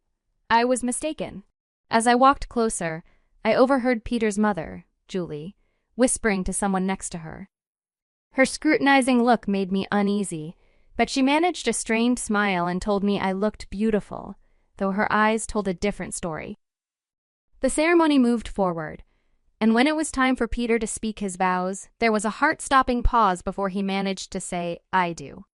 I was mistaken. As I walked closer, I overheard Peter's mother, Julie, whispering to someone next to her. Her scrutinizing look made me uneasy, but she managed a strained smile and told me I looked beautiful, though her eyes told a different story. The ceremony moved forward, and when it was time for Peter to speak his vows, there was a heart-stopping pause before he managed to say, "I do."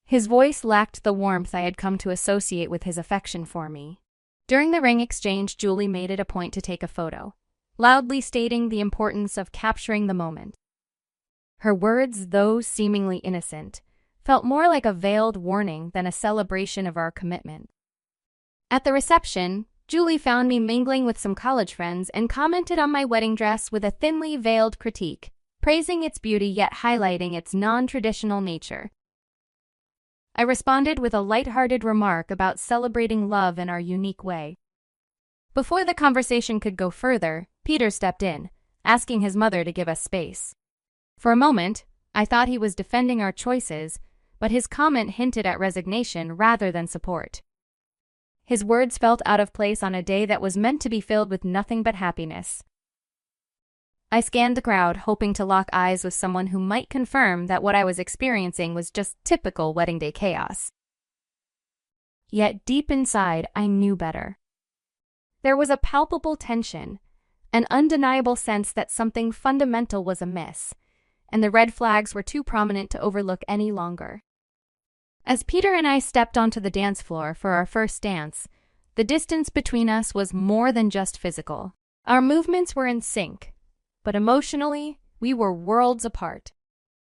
His voice lacked the warmth I had come to associate with his affection for me. During the ring exchange, Julie made it a point to take a photo, loudly stating the importance of capturing the moment. Her words, though seemingly innocent, felt more like a veiled warning than a celebration of our commitment. At the reception, Julie found me mingling with some college friends and commented on my wedding dress with a thinly veiled critique, praising its beauty yet highlighting its non-traditional nature. I responded with a light-hearted remark about celebrating love in our unique way. Before the conversation could go further, Peter stepped in, asking his mother to give us space. For a moment, I thought he was defending our choices, but his comment hinted at resignation rather than support. His words felt out of place on a day that was meant to be filled with nothing but happiness. I scanned the crowd, hoping to lock eyes with someone who might confirm that what I was experiencing was just typical wedding day chaos. Yet deep inside, I knew better. There was a palpable tension, an undeniable sense that something fundamental was amiss, and the red flags were too prominent to overlook any longer. As Peter and I stepped onto the dance floor for our first dance, the distance between us was more than just physical. Our movements were in sync, but emotionally, we were worlds apart.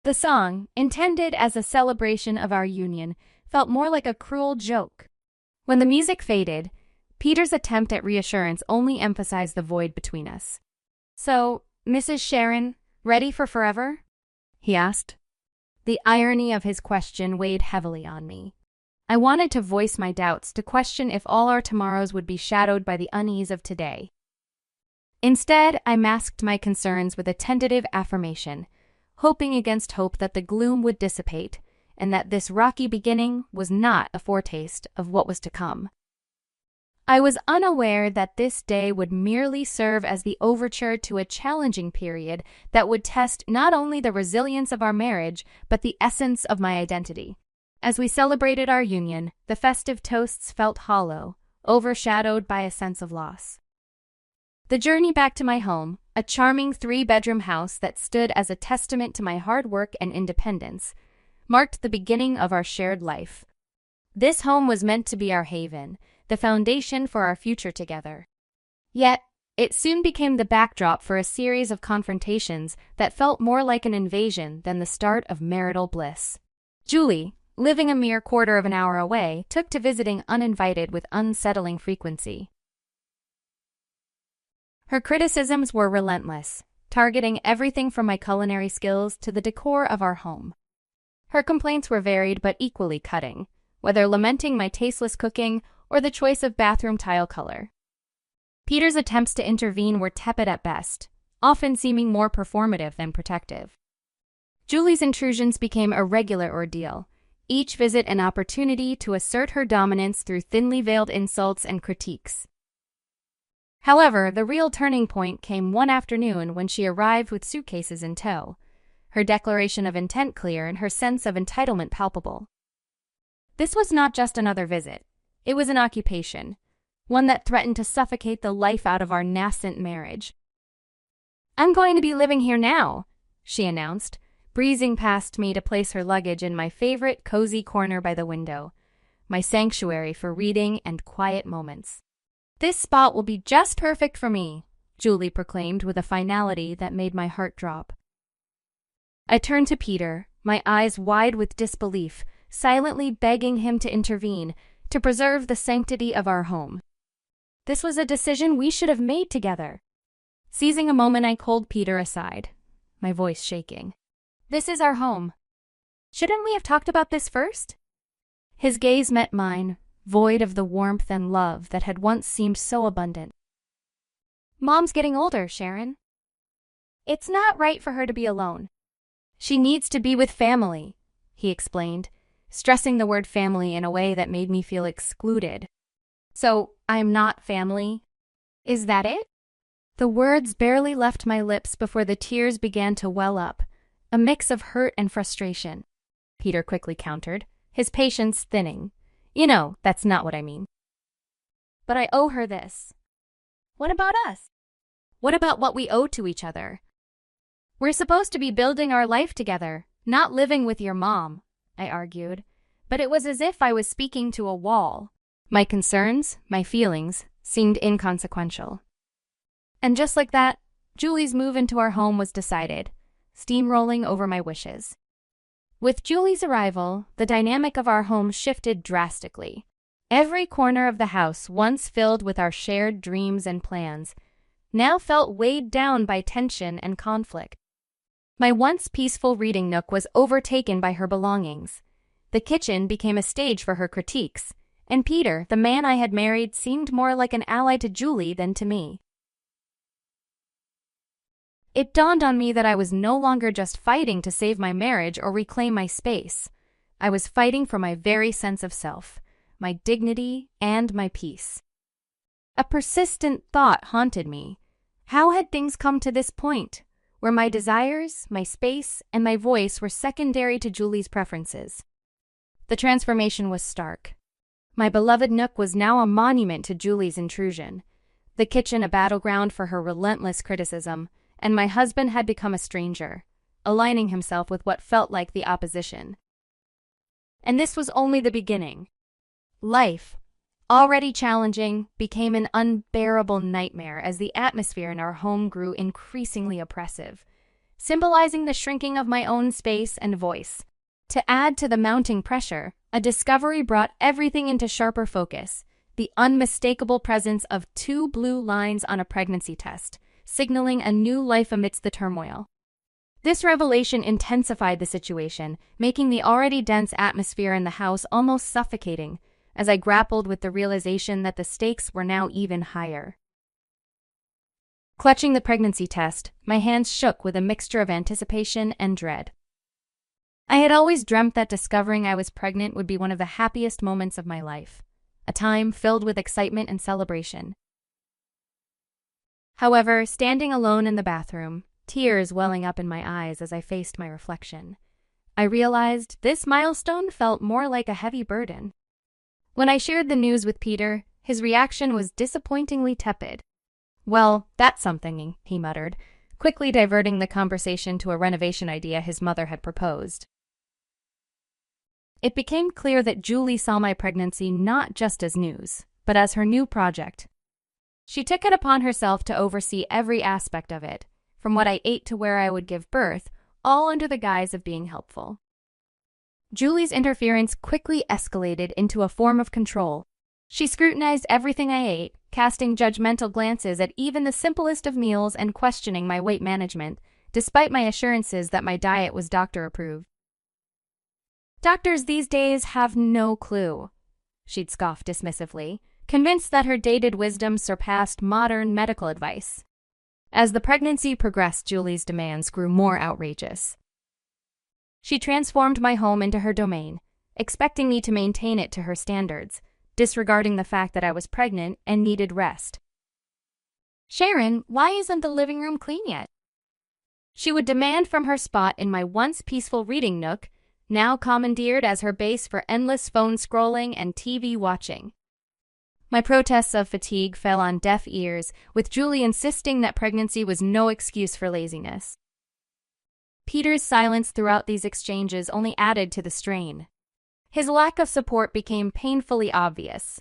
The song, intended as a celebration of our union, felt more like a cruel joke. When the music faded, Peter's attempt at reassurance only emphasized the void between us. "So, Mrs. Sharon, ready for forever?" he asked. The irony of his question weighed heavily on me. I wanted to voice my doubts, to question if all our tomorrows would be shadowed by the unease of today. Instead, I masked my concerns with a tentative affirmation, hoping against hope that the gloom would dissipate, and that this rocky beginning was not a foretaste of what was to come. I was unaware that this day would merely serve as the overture to a challenging period that would test not only the resilience of our marriage, but the essence of my identity. As we celebrated our union, the festive toasts felt hollow, overshadowed by a sense of loss. The journey back to my home, a charming 3-bedroom house that stood as a testament to my hard work and independence, marked the beginning of our shared life. This home was meant to be our haven, the foundation for our future together. Yet, it soon became the backdrop for a series of confrontations that felt more like an invasion than the start of marital bliss. Julie, living a mere quarter of an hour away, took to visiting uninvited with unsettling frequency. Her criticisms were relentless, targeting everything from my culinary skills to the decor of our home. Her complaints were varied but equally cutting, whether lamenting my tasteless cooking or the choice of bathroom tile color. Peter's attempts to intervene were tepid at best, often seeming more performative than protective. Julie's intrusions became a regular ordeal, each visit an opportunity to assert her dominance through thinly veiled insults and critiques. However, the real turning point came one afternoon when she arrived with suitcases in tow, her declaration of intent clear and her sense of entitlement palpable. This was not just another visit. It was an occupation, one that threatened to suffocate the life out of our nascent marriage. "I'm going to be living here now," she announced, breezing past me to place her luggage in my favorite cozy corner by the window, my sanctuary for reading and quiet moments. "This spot will be just perfect for me," Julie proclaimed with a finality that made my heart drop. I turned to Peter, my eyes wide with disbelief, silently begging him to intervene, to preserve the sanctity of our home. This was a decision we should have made together. Seizing a moment, I called Peter aside, my voice shaking. "This is our home. Shouldn't we have talked about this first?" His gaze met mine, void of the warmth and love that had once seemed so abundant. "Mom's getting older, Sharon. It's not right for her to be alone. She needs to be with family," he explained, stressing the word family in a way that made me feel excluded. "So, I'm not family? Is that it?" The words barely left my lips before the tears began to well up, a mix of hurt and frustration. Peter quickly countered, his patience thinning. "You know, that's not what I mean." "But I owe her this." "What about us? What about what we owe to each other? We're supposed to be building our life together, not living with your mom," I argued, but it was as if I was speaking to a wall. My concerns, my feelings, seemed inconsequential. And just like that, Julie's move into our home was decided, steamrolling over my wishes. With Julie's arrival, the dynamic of our home shifted drastically. Every corner of the house, once filled with our shared dreams and plans, now felt weighed down by tension and conflict. My once peaceful reading nook was overtaken by her belongings. The kitchen became a stage for her critiques, and Peter, the man I had married, seemed more like an ally to Julie than to me. It dawned on me that I was no longer just fighting to save my marriage or reclaim my space. I was fighting for my very sense of self, my dignity, and my peace. A persistent thought haunted me. How had things come to this point, where my desires, my space, and my voice were secondary to Julie's preferences? The transformation was stark. My beloved nook was now a monument to Julie's intrusion, the kitchen a battleground for her relentless criticism, and my husband had become a stranger, aligning himself with what felt like the opposition. And this was only the beginning. Life, already challenging, became an unbearable nightmare as the atmosphere in our home grew increasingly oppressive, symbolizing the shrinking of my own space and voice. To add to the mounting pressure, a discovery brought everything into sharper focus: the unmistakable presence of 2 blue lines on a pregnancy test, signaling a new life amidst the turmoil. This revelation intensified the situation, making the already dense atmosphere in the house almost suffocating, as I grappled with the realization that the stakes were now even higher. Clutching the pregnancy test, my hands shook with a mixture of anticipation and dread. I had always dreamt that discovering I was pregnant would be one of the happiest moments of my life, a time filled with excitement and celebration. However, standing alone in the bathroom, tears welling up in my eyes as I faced my reflection, I realized this milestone felt more like a heavy burden. When I shared the news with Peter, his reaction was disappointingly tepid. "Well, that's something," he muttered, quickly diverting the conversation to a renovation idea his mother had proposed. It became clear that Julie saw my pregnancy not just as news, but as her new project. She took it upon herself to oversee every aspect of it, from what I ate to where I would give birth, all under the guise of being helpful. Julie's interference quickly escalated into a form of control. She scrutinized everything I ate, casting judgmental glances at even the simplest of meals and questioning my weight management, despite my assurances that my diet was doctor-approved. "Doctors these days have no clue," she'd scoff dismissively, convinced that her dated wisdom surpassed modern medical advice. As the pregnancy progressed, Julie's demands grew more outrageous. She transformed my home into her domain, expecting me to maintain it to her standards, disregarding the fact that I was pregnant and needed rest. "Sharon, why isn't the living room clean yet?" she would demand from her spot in my once peaceful reading nook, now commandeered as her base for endless phone scrolling and TV watching. My protests of fatigue fell on deaf ears, with Julie insisting that pregnancy was no excuse for laziness. Peter's silence throughout these exchanges only added to the strain. His lack of support became painfully obvious,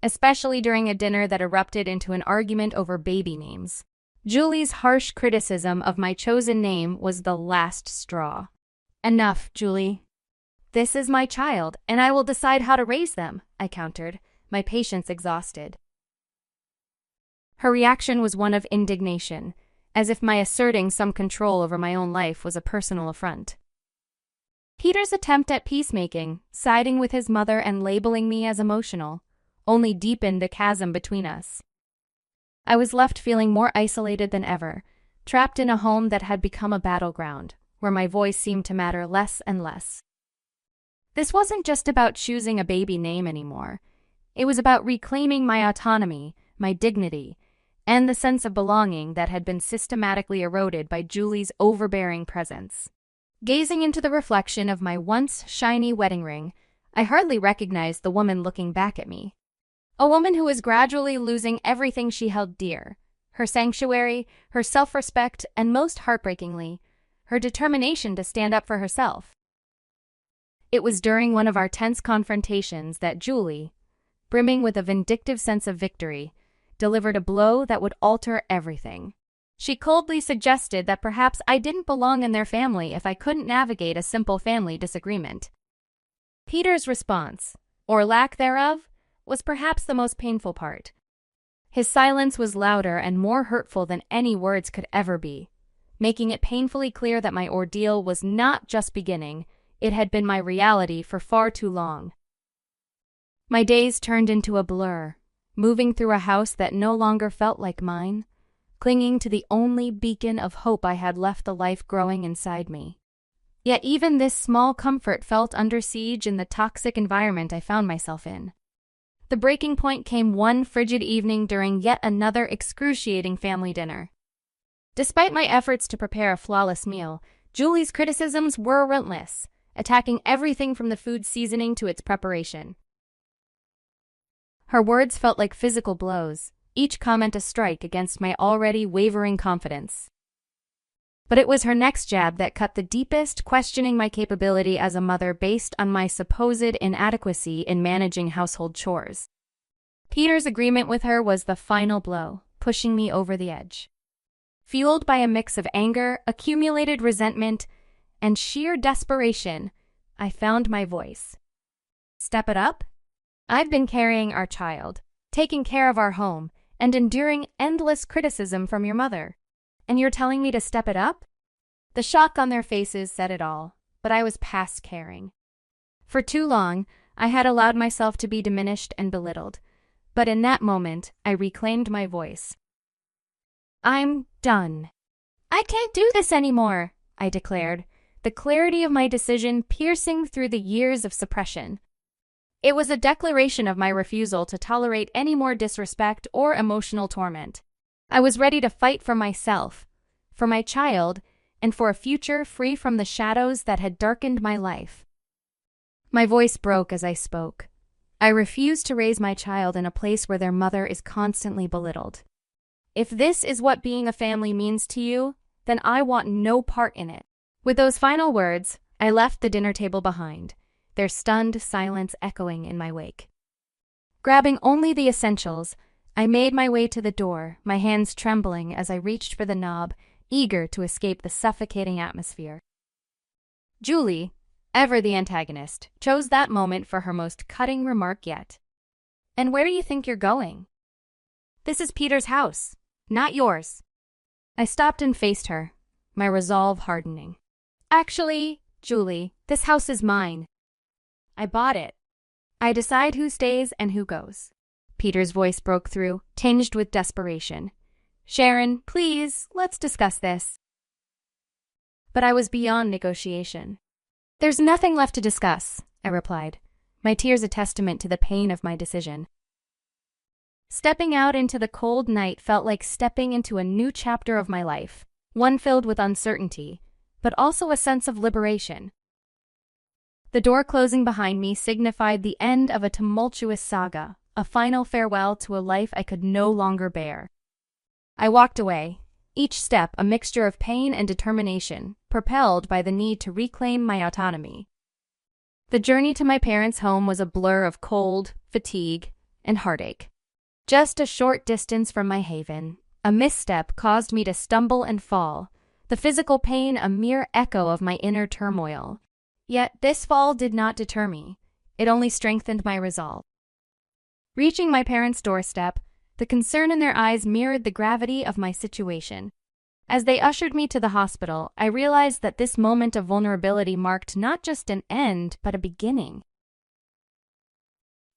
especially during a dinner that erupted into an argument over baby names. Julie's harsh criticism of my chosen name was the last straw. "Enough, Julie. This is my child, and I will decide how to raise them," I countered, my patience exhausted. Her reaction was one of indignation, as if my asserting some control over my own life was a personal affront. Peter's attempt at peacemaking, siding with his mother and labeling me as emotional, only deepened the chasm between us. I was left feeling more isolated than ever, trapped in a home that had become a battleground, where my voice seemed to matter less and less. This wasn't just about choosing a baby name anymore. It was about reclaiming my autonomy, my dignity, and the sense of belonging that had been systematically eroded by Julie's overbearing presence. Gazing into the reflection of my once shiny wedding ring, I hardly recognized the woman looking back at me. A woman who was gradually losing everything she held dear: her sanctuary, her self-respect, and most heartbreakingly, her determination to stand up for herself. It was during one of our tense confrontations that Julie, brimming with a vindictive sense of victory, delivered a blow that would alter everything. She coldly suggested that perhaps I didn't belong in their family if I couldn't navigate a simple family disagreement. Peter's response, or lack thereof, was perhaps the most painful part. His silence was louder and more hurtful than any words could ever be, making it painfully clear that my ordeal was not just beginning, it had been my reality for far too long. My days turned into a blur, moving through a house that no longer felt like mine, clinging to the only beacon of hope I had left the life growing inside me. Yet even this small comfort felt under siege in the toxic environment I found myself in. The breaking point came one frigid evening during yet another excruciating family dinner. Despite my efforts to prepare a flawless meal, Julie's criticisms were relentless, attacking everything from the food seasoning to its preparation. Her words felt like physical blows, each comment a strike against my already wavering confidence. But it was her next jab that cut the deepest, questioning my capability as a mother based on my supposed inadequacy in managing household chores. Peter's agreement with her was the final blow, pushing me over the edge. Fueled by a mix of anger, accumulated resentment, and sheer desperation, I found my voice. Step it up? I've been carrying our child, taking care of our home, and enduring endless criticism from your mother. And you're telling me to step it up? The shock on their faces said it all, but I was past caring. For too long, I had allowed myself to be diminished and belittled, but in that moment, I reclaimed my voice. I'm done. I can't do this anymore, I declared, the clarity of my decision piercing through the years of suppression. It was a declaration of my refusal to tolerate any more disrespect or emotional torment. I was ready to fight for myself, for my child, and for a future free from the shadows that had darkened my life. My voice broke as I spoke. I refused to raise my child in a place where their mother is constantly belittled. If this is what being a family means to you, then I want no part in it. With those final words, I left the dinner table behind, their stunned silence echoing in my wake. Grabbing only the essentials, I made my way to the door, my hands trembling as I reached for the knob, eager to escape the suffocating atmosphere. Julie, ever the antagonist, chose that moment for her most cutting remark yet. And where do you think you're going? This is Peter's house, not yours. I stopped and faced her, my resolve hardening. Actually, Julie, this house is mine. I bought it. I decide who stays and who goes. Peter's voice broke through, tinged with desperation. Sharon, please, let's discuss this. But I was beyond negotiation. There's nothing left to discuss, I replied, my tears a testament to the pain of my decision. Stepping out into the cold night felt like stepping into a new chapter of my life, one filled with uncertainty, but also a sense of liberation. The door closing behind me signified the end of a tumultuous saga, a final farewell to a life I could no longer bear. I walked away, each step a mixture of pain and determination, propelled by the need to reclaim my autonomy. The journey to my parents' home was a blur of cold, fatigue, and heartache. Just a short distance from my haven, a misstep caused me to stumble and fall, the physical pain a mere echo of my inner turmoil. Yet this fall did not deter me. It only strengthened my resolve. Reaching my parents' doorstep, the concern in their eyes mirrored the gravity of my situation. As they ushered me to the hospital, I realized that this moment of vulnerability marked not just an end, but a beginning.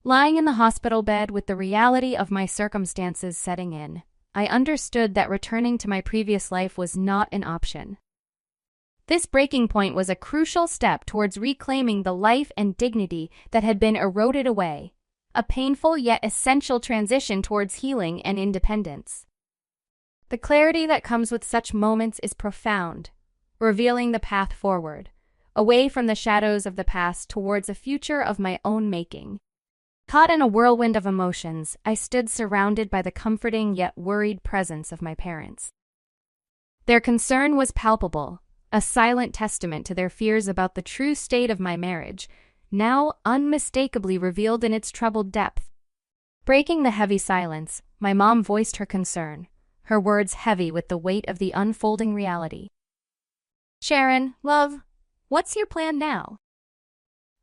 Lying in the hospital bed with the reality of my circumstances setting in, I understood that returning to my previous life was not an option. This breaking point was a crucial step towards reclaiming the life and dignity that had been eroded away, a painful yet essential transition towards healing and independence. The clarity that comes with such moments is profound, revealing the path forward, away from the shadows of the past towards a future of my own making. Caught in a whirlwind of emotions, I stood surrounded by the comforting yet worried presence of my parents. Their concern was palpable, a silent testament to their fears about the true state of my marriage, now unmistakably revealed in its troubled depth. Breaking the heavy silence, my mom voiced her concern, her words heavy with the weight of the unfolding reality. Sharon, love, what's your plan now?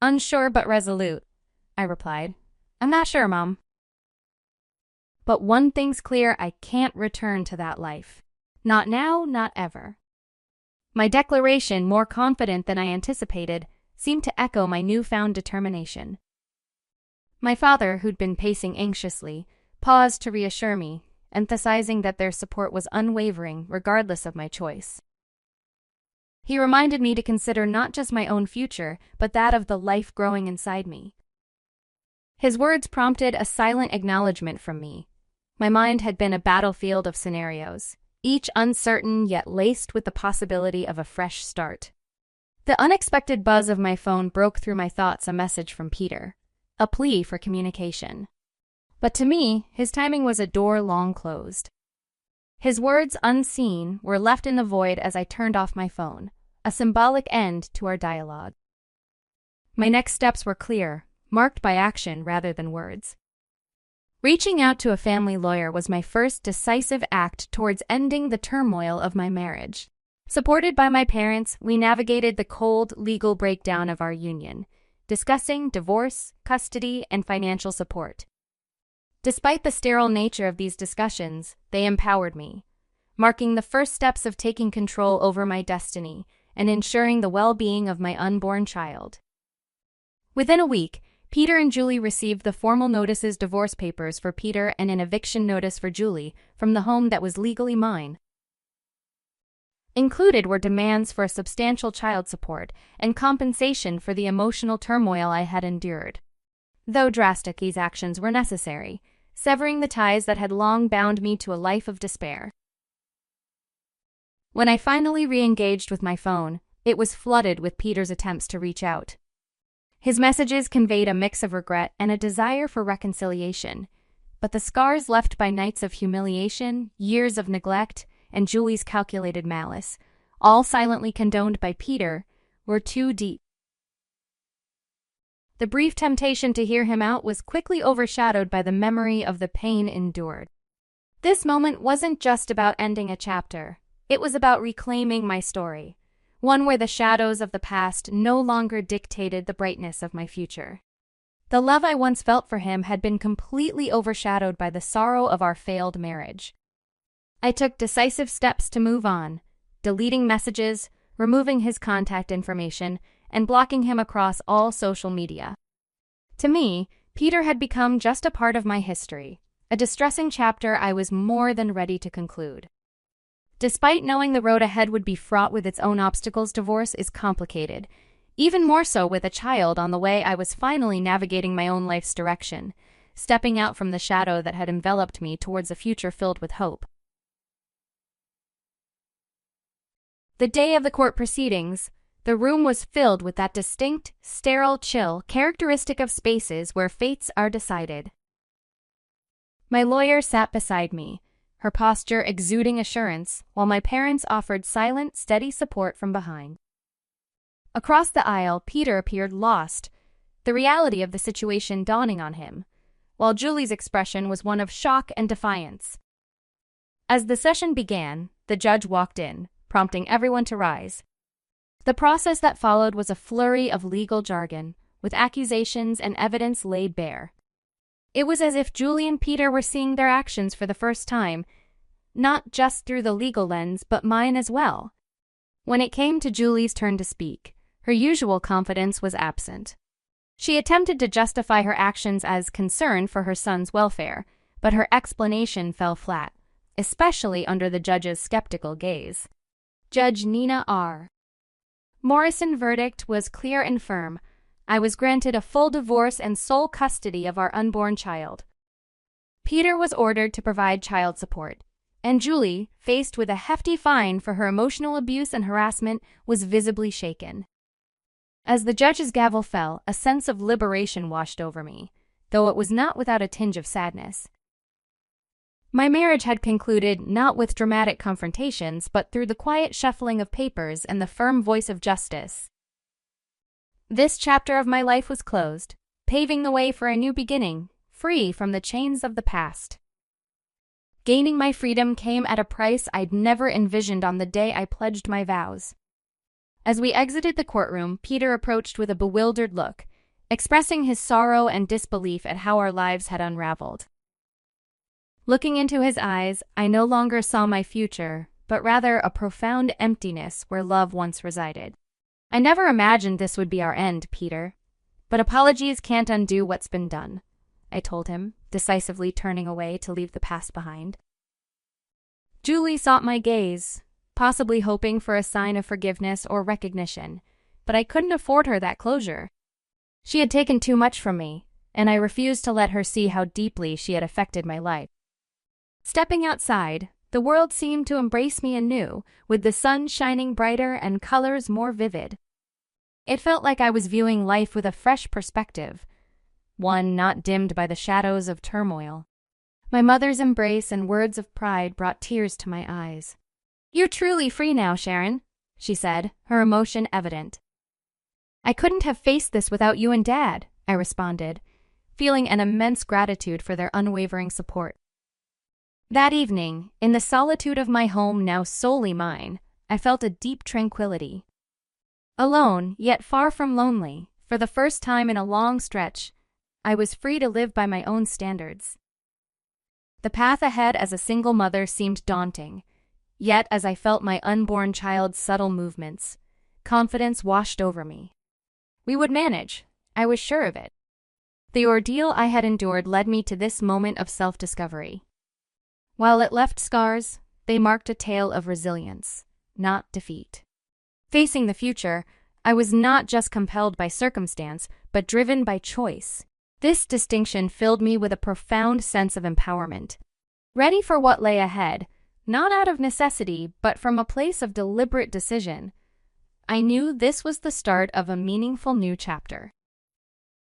Unsure but resolute, I replied. I'm not sure, Mom. But one thing's clear, I can't return to that life. Not now, not ever. My declaration, more confident than I anticipated, seemed to echo my newfound determination. My father, who'd been pacing anxiously, paused to reassure me, emphasizing that their support was unwavering regardless of my choice. He reminded me to consider not just my own future, but that of the life growing inside me. His words prompted a silent acknowledgement from me. My mind had been a battlefield of scenarios, each uncertain yet laced with the possibility of a fresh start. The unexpected buzz of my phone broke through my thoughts, a message from Peter, a plea for communication. But to me, his timing was a door long closed. His words, unseen, were left in the void as I turned off my phone, a symbolic end to our dialogue. My next steps were clear, marked by action rather than words. Reaching out to a family lawyer was my first decisive act towards ending the turmoil of my marriage. Supported by my parents, we navigated the cold legal breakdown of our union, discussing divorce, custody, and financial support. Despite the sterile nature of these discussions, they empowered me, marking the first steps of taking control over my destiny and ensuring the well-being of my unborn child. Within a week, Peter and Julie received the formal notices, divorce papers for Peter and an eviction notice for Julie from the home that was legally mine. Included were demands for substantial child support and compensation for the emotional turmoil I had endured. Though drastic, these actions were necessary, severing the ties that had long bound me to a life of despair. When I finally re-engaged with my phone, it was flooded with Peter's attempts to reach out. His messages conveyed a mix of regret and a desire for reconciliation, but the scars left by nights of humiliation, years of neglect, and Julie's calculated malice, all silently condoned by Peter, were too deep. The brief temptation to hear him out was quickly overshadowed by the memory of the pain endured. This moment wasn't just about ending a chapter. It was about reclaiming my story, one where the shadows of the past no longer dictated the brightness of my future. The love I once felt for him had been completely overshadowed by the sorrow of our failed marriage. I took decisive steps to move on, deleting messages, removing his contact information, and blocking him across all social media. To me, Peter had become just a part of my history, a distressing chapter I was more than ready to conclude. Despite knowing the road ahead would be fraught with its own obstacles, divorce is complicated. Even more so with a child on the way, I was finally navigating my own life's direction, stepping out from the shadow that had enveloped me towards a future filled with hope. The day of the court proceedings, the room was filled with that distinct, sterile chill characteristic of spaces where fates are decided. My lawyer sat beside me, her posture exuding assurance, while my parents offered silent, steady support from behind. Across the aisle, Peter appeared lost, the reality of the situation dawning on him, while Julie's expression was one of shock and defiance. As the session began, the judge walked in, prompting everyone to rise. The process that followed was a flurry of legal jargon, with accusations and evidence laid bare. It was as if Julie and Peter were seeing their actions for the first time, not just through the legal lens, but mine as well. When it came to Julie's turn to speak, her usual confidence was absent. She attempted to justify her actions as concern for her son's welfare, but her explanation fell flat, especially under the judge's skeptical gaze. Judge Nina R. Morrison's verdict was clear and firm. I was granted a full divorce and sole custody of our unborn child. Peter was ordered to provide child support, and Julie, faced with a hefty fine for her emotional abuse and harassment, was visibly shaken. As the judge's gavel fell, a sense of liberation washed over me, though it was not without a tinge of sadness. My marriage had concluded not with dramatic confrontations, but through the quiet shuffling of papers and the firm voice of justice. This chapter of my life was closed, paving the way for a new beginning, free from the chains of the past. Gaining my freedom came at a price I'd never envisioned on the day I pledged my vows. As we exited the courtroom, Peter approached with a bewildered look, expressing his sorrow and disbelief at how our lives had unraveled. Looking into his eyes, I no longer saw my future, but rather a profound emptiness where love once resided. I never imagined this would be our end, Peter. But apologies can't undo what's been done. I told him, decisively turning away to leave the past behind. Julie sought my gaze, possibly hoping for a sign of forgiveness or recognition, but I couldn't afford her that closure. She had taken too much from me, and I refused to let her see how deeply she had affected my life. Stepping outside, the world seemed to embrace me anew, with the sun shining brighter and colors more vivid. It felt like I was viewing life with a fresh perspective, one not dimmed by the shadows of turmoil. My mother's embrace and words of pride brought tears to my eyes. "You're truly free now, Sharon," she said, her emotion evident. "I couldn't have faced this without you and Dad," I responded, feeling an immense gratitude for their unwavering support. That evening, in the solitude of my home now solely mine, I felt a deep tranquility. Alone, yet far from lonely, for the first time in a long stretch, I was free to live by my own standards. The path ahead as a single mother seemed daunting, yet as I felt my unborn child's subtle movements, confidence washed over me. We would manage, I was sure of it. The ordeal I had endured led me to this moment of self-discovery. While it left scars, they marked a tale of resilience, not defeat. Facing the future, I was not just compelled by circumstance, but driven by choice. This distinction filled me with a profound sense of empowerment. Ready for what lay ahead, not out of necessity, but from a place of deliberate decision, I knew this was the start of a meaningful new chapter.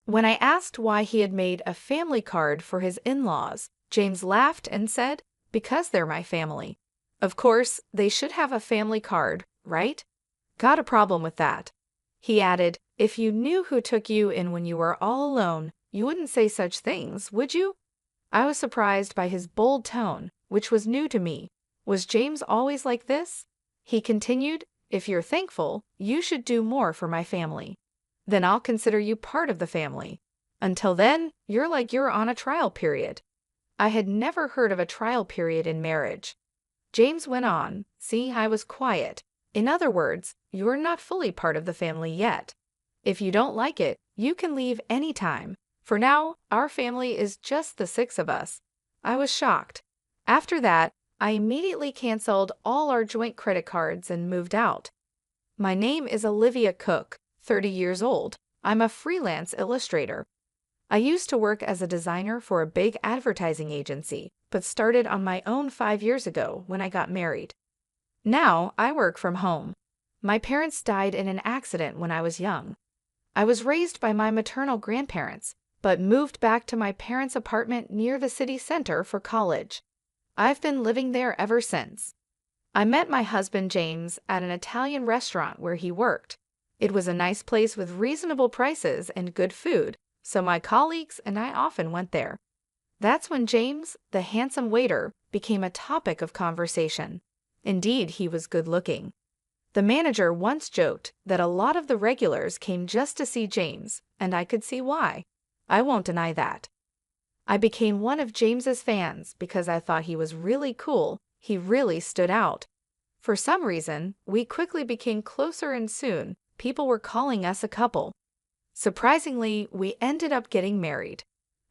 When I asked why he had made a family card for his in-laws, James laughed and said, "Because they're my family. Of course, they should have a family card, right? Got a problem with that." He added, "If you knew who took you in when you were all alone, you wouldn't say such things, would you?" I was surprised by his bold tone, which was new to me. Was James always like this? He continued, "If you're thankful, you should do more for my family. Then I'll consider you part of the family. Until then, you're on a trial period." I had never heard of a trial period in marriage. James went on, "See, I was quiet. In other words, you're not fully part of the family yet. If you don't like it, you can leave any time. For now, our family is just the 6 of us." I was shocked. After that, I immediately canceled all our joint credit cards and moved out. My name is Olivia Cook, 30 years old. I'm a freelance illustrator. I used to work as a designer for a big advertising agency, but started on my own 5 years ago when I got married. Now I work from home. My parents died in an accident when I was young. I was raised by my maternal grandparents, but moved back to my parents' apartment near the city center for college. I've been living there ever since. I met my husband James at an Italian restaurant where he worked. It was a nice place with reasonable prices and good food, so my colleagues and I often went there. That's when James, the handsome waiter, became a topic of conversation. Indeed, he was good-looking. The manager once joked that a lot of the regulars came just to see James, and I could see why. I won't deny that. I became one of James's fans because I thought he was really cool. He really stood out. For some reason, we quickly became closer and soon, people were calling us a couple. Surprisingly, we ended up getting married.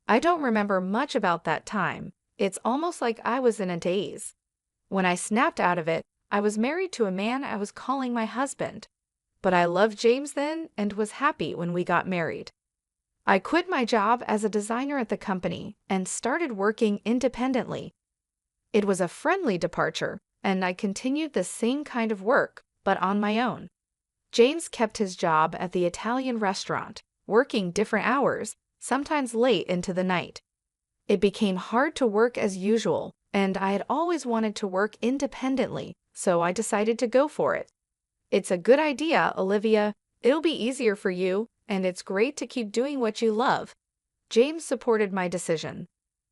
I don't remember much about that time. It's almost like I was in a daze. When I snapped out of it, I was married to a man I was calling my husband. But I loved James then and was happy when we got married. I quit my job as a designer at the company and started working independently. It was a friendly departure, and I continued the same kind of work, but on my own. James kept his job at the Italian restaurant, working different hours, sometimes late into the night. It became hard to work as usual, and I had always wanted to work independently, so I decided to go for it. "It's a good idea, Olivia. It'll be easier for you, and it's great to keep doing what you love." James supported my decision.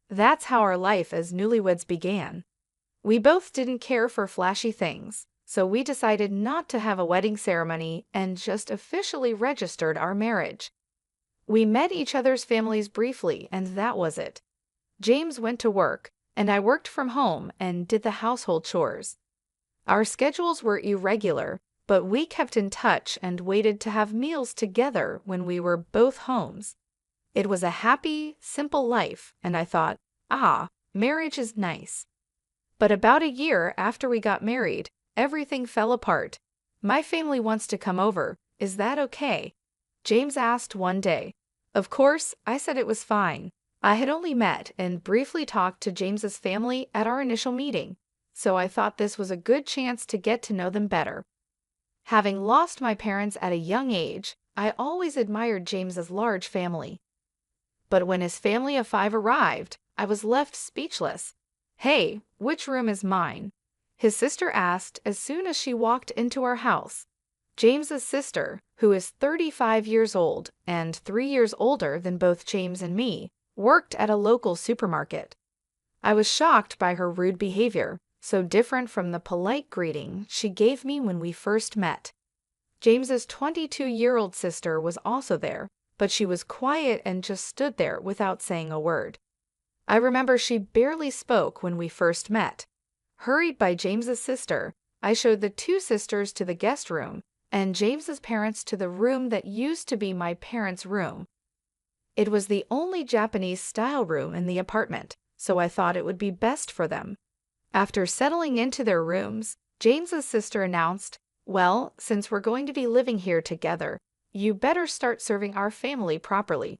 That's how our life as newlyweds began. We both didn't care for flashy things, so we decided not to have a wedding ceremony and just officially registered our marriage. We met each other's families briefly, and that was it. James went to work, and I worked from home and did the household chores. Our schedules were irregular, but we kept in touch and waited to have meals together when we were both homes. It was a happy, simple life, and I thought, marriage is nice. But about a year after we got married, everything fell apart. My family wants to come over. Is that okay? James asked one day. Of course, I said it was fine. I had only met and briefly talked to James's family at our initial meeting, so I thought this was a good chance to get to know them better. Having lost my parents at a young age, I always admired James's large family. But when his family of 5 arrived, I was left speechless. Hey, which room is mine? His sister asked as soon as she walked into our house. James's sister, who is 35 years old and 3 years older than both James and me, worked at a local supermarket. I was shocked by her rude behavior, so different from the polite greeting she gave me when we first met. James's 22-year-old sister was also there, but she was quiet and just stood there without saying a word. I remember she barely spoke when we first met. Hurried by James's sister, I showed the 2 sisters to the guest room and James's parents to the room that used to be my parents' room. It was the only Japanese-style room in the apartment, so I thought it would be best for them. After settling into their rooms, James's sister announced, "Well, since we're going to be living here together, you better start serving our family properly."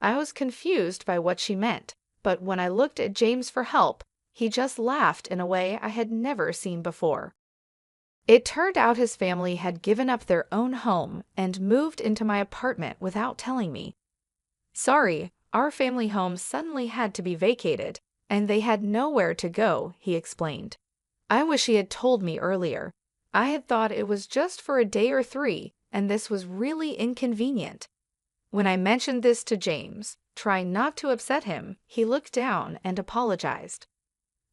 I was confused by what she meant, but when I looked at James for help, he just laughed in a way I had never seen before. It turned out his family had given up their own home and moved into my apartment without telling me. "Sorry, our family home suddenly had to be vacated, and they had nowhere to go," he explained. I wish he had told me earlier. I had thought it was just for a day or 3, and this was really inconvenient. When I mentioned this to James, trying not to upset him, he looked down and apologized.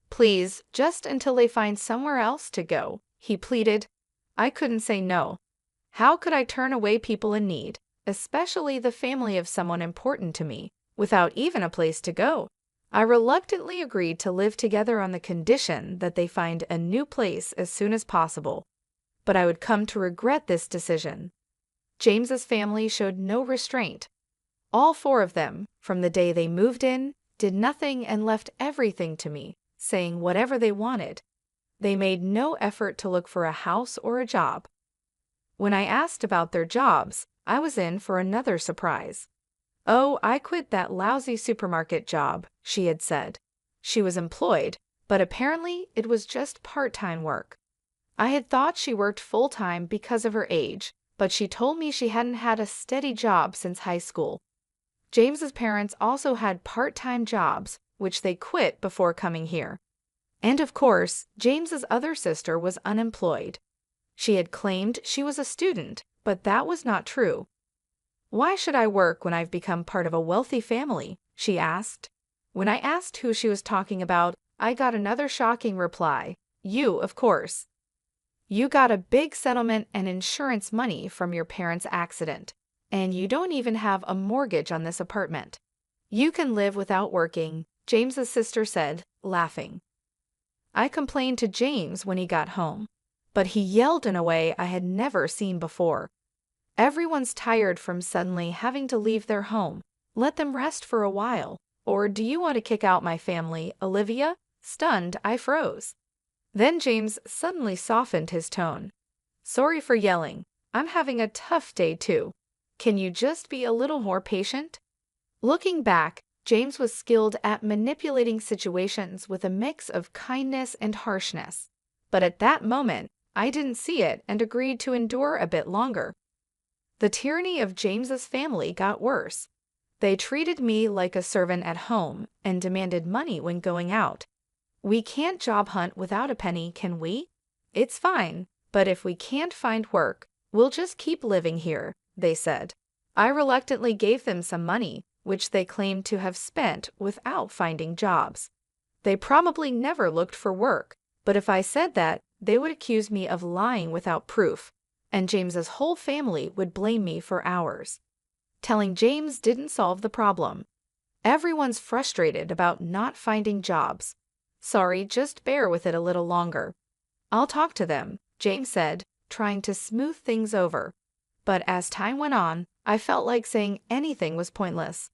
"Please, just until they find somewhere else to go," he pleaded. I couldn't say no. How could I turn away people in need, especially the family of someone important to me, without even a place to go? I reluctantly agreed to live together on the condition that they find a new place as soon as possible. But I would come to regret this decision. James's family showed no restraint. All 4 of them, from the day they moved in, did nothing and left everything to me, saying whatever they wanted. They made no effort to look for a house or a job. When I asked about their jobs, I was in for another surprise. "Oh, I quit that lousy supermarket job," she had said. She was employed, but apparently it was just part-time work. I had thought she worked full-time because of her age, but she told me she hadn't had a steady job since high school. James's parents also had part-time jobs, which they quit before coming here. And of course, James's other sister was unemployed. She had claimed she was a student, but that was not true. "Why should I work when I've become part of a wealthy family?" she asked. When I asked who she was talking about, I got another shocking reply. "You, of course. You got a big settlement and insurance money from your parents' accident, and you don't even have a mortgage on this apartment. You can live without working," James's sister said, laughing. I complained to James when he got home, but he yelled in a way I had never seen before. "Everyone's tired from suddenly having to leave their home. Let them rest for a while. Or do you want to kick out my family, Olivia?" Stunned, I froze. Then James suddenly softened his tone. "Sorry for yelling. I'm having a tough day too. Can you just be a little more patient?" Looking back, James was skilled at manipulating situations with a mix of kindness and harshness. But at that moment, I didn't see it and agreed to endure a bit longer. The tyranny of James's family got worse. They treated me like a servant at home and demanded money when going out. "We can't job hunt without a penny, can we? It's fine, but if we can't find work, we'll just keep living here," they said. I reluctantly gave them some money, which they claimed to have spent without finding jobs. They probably never looked for work, but if I said that, they would accuse me of lying without proof, and James's whole family would blame me for hours. Telling James didn't solve the problem. Everyone's frustrated about not finding jobs. "Sorry, just bear with it a little longer." "I'll talk to them," James said, trying to smooth things over. But as time went on, I felt like saying anything was pointless.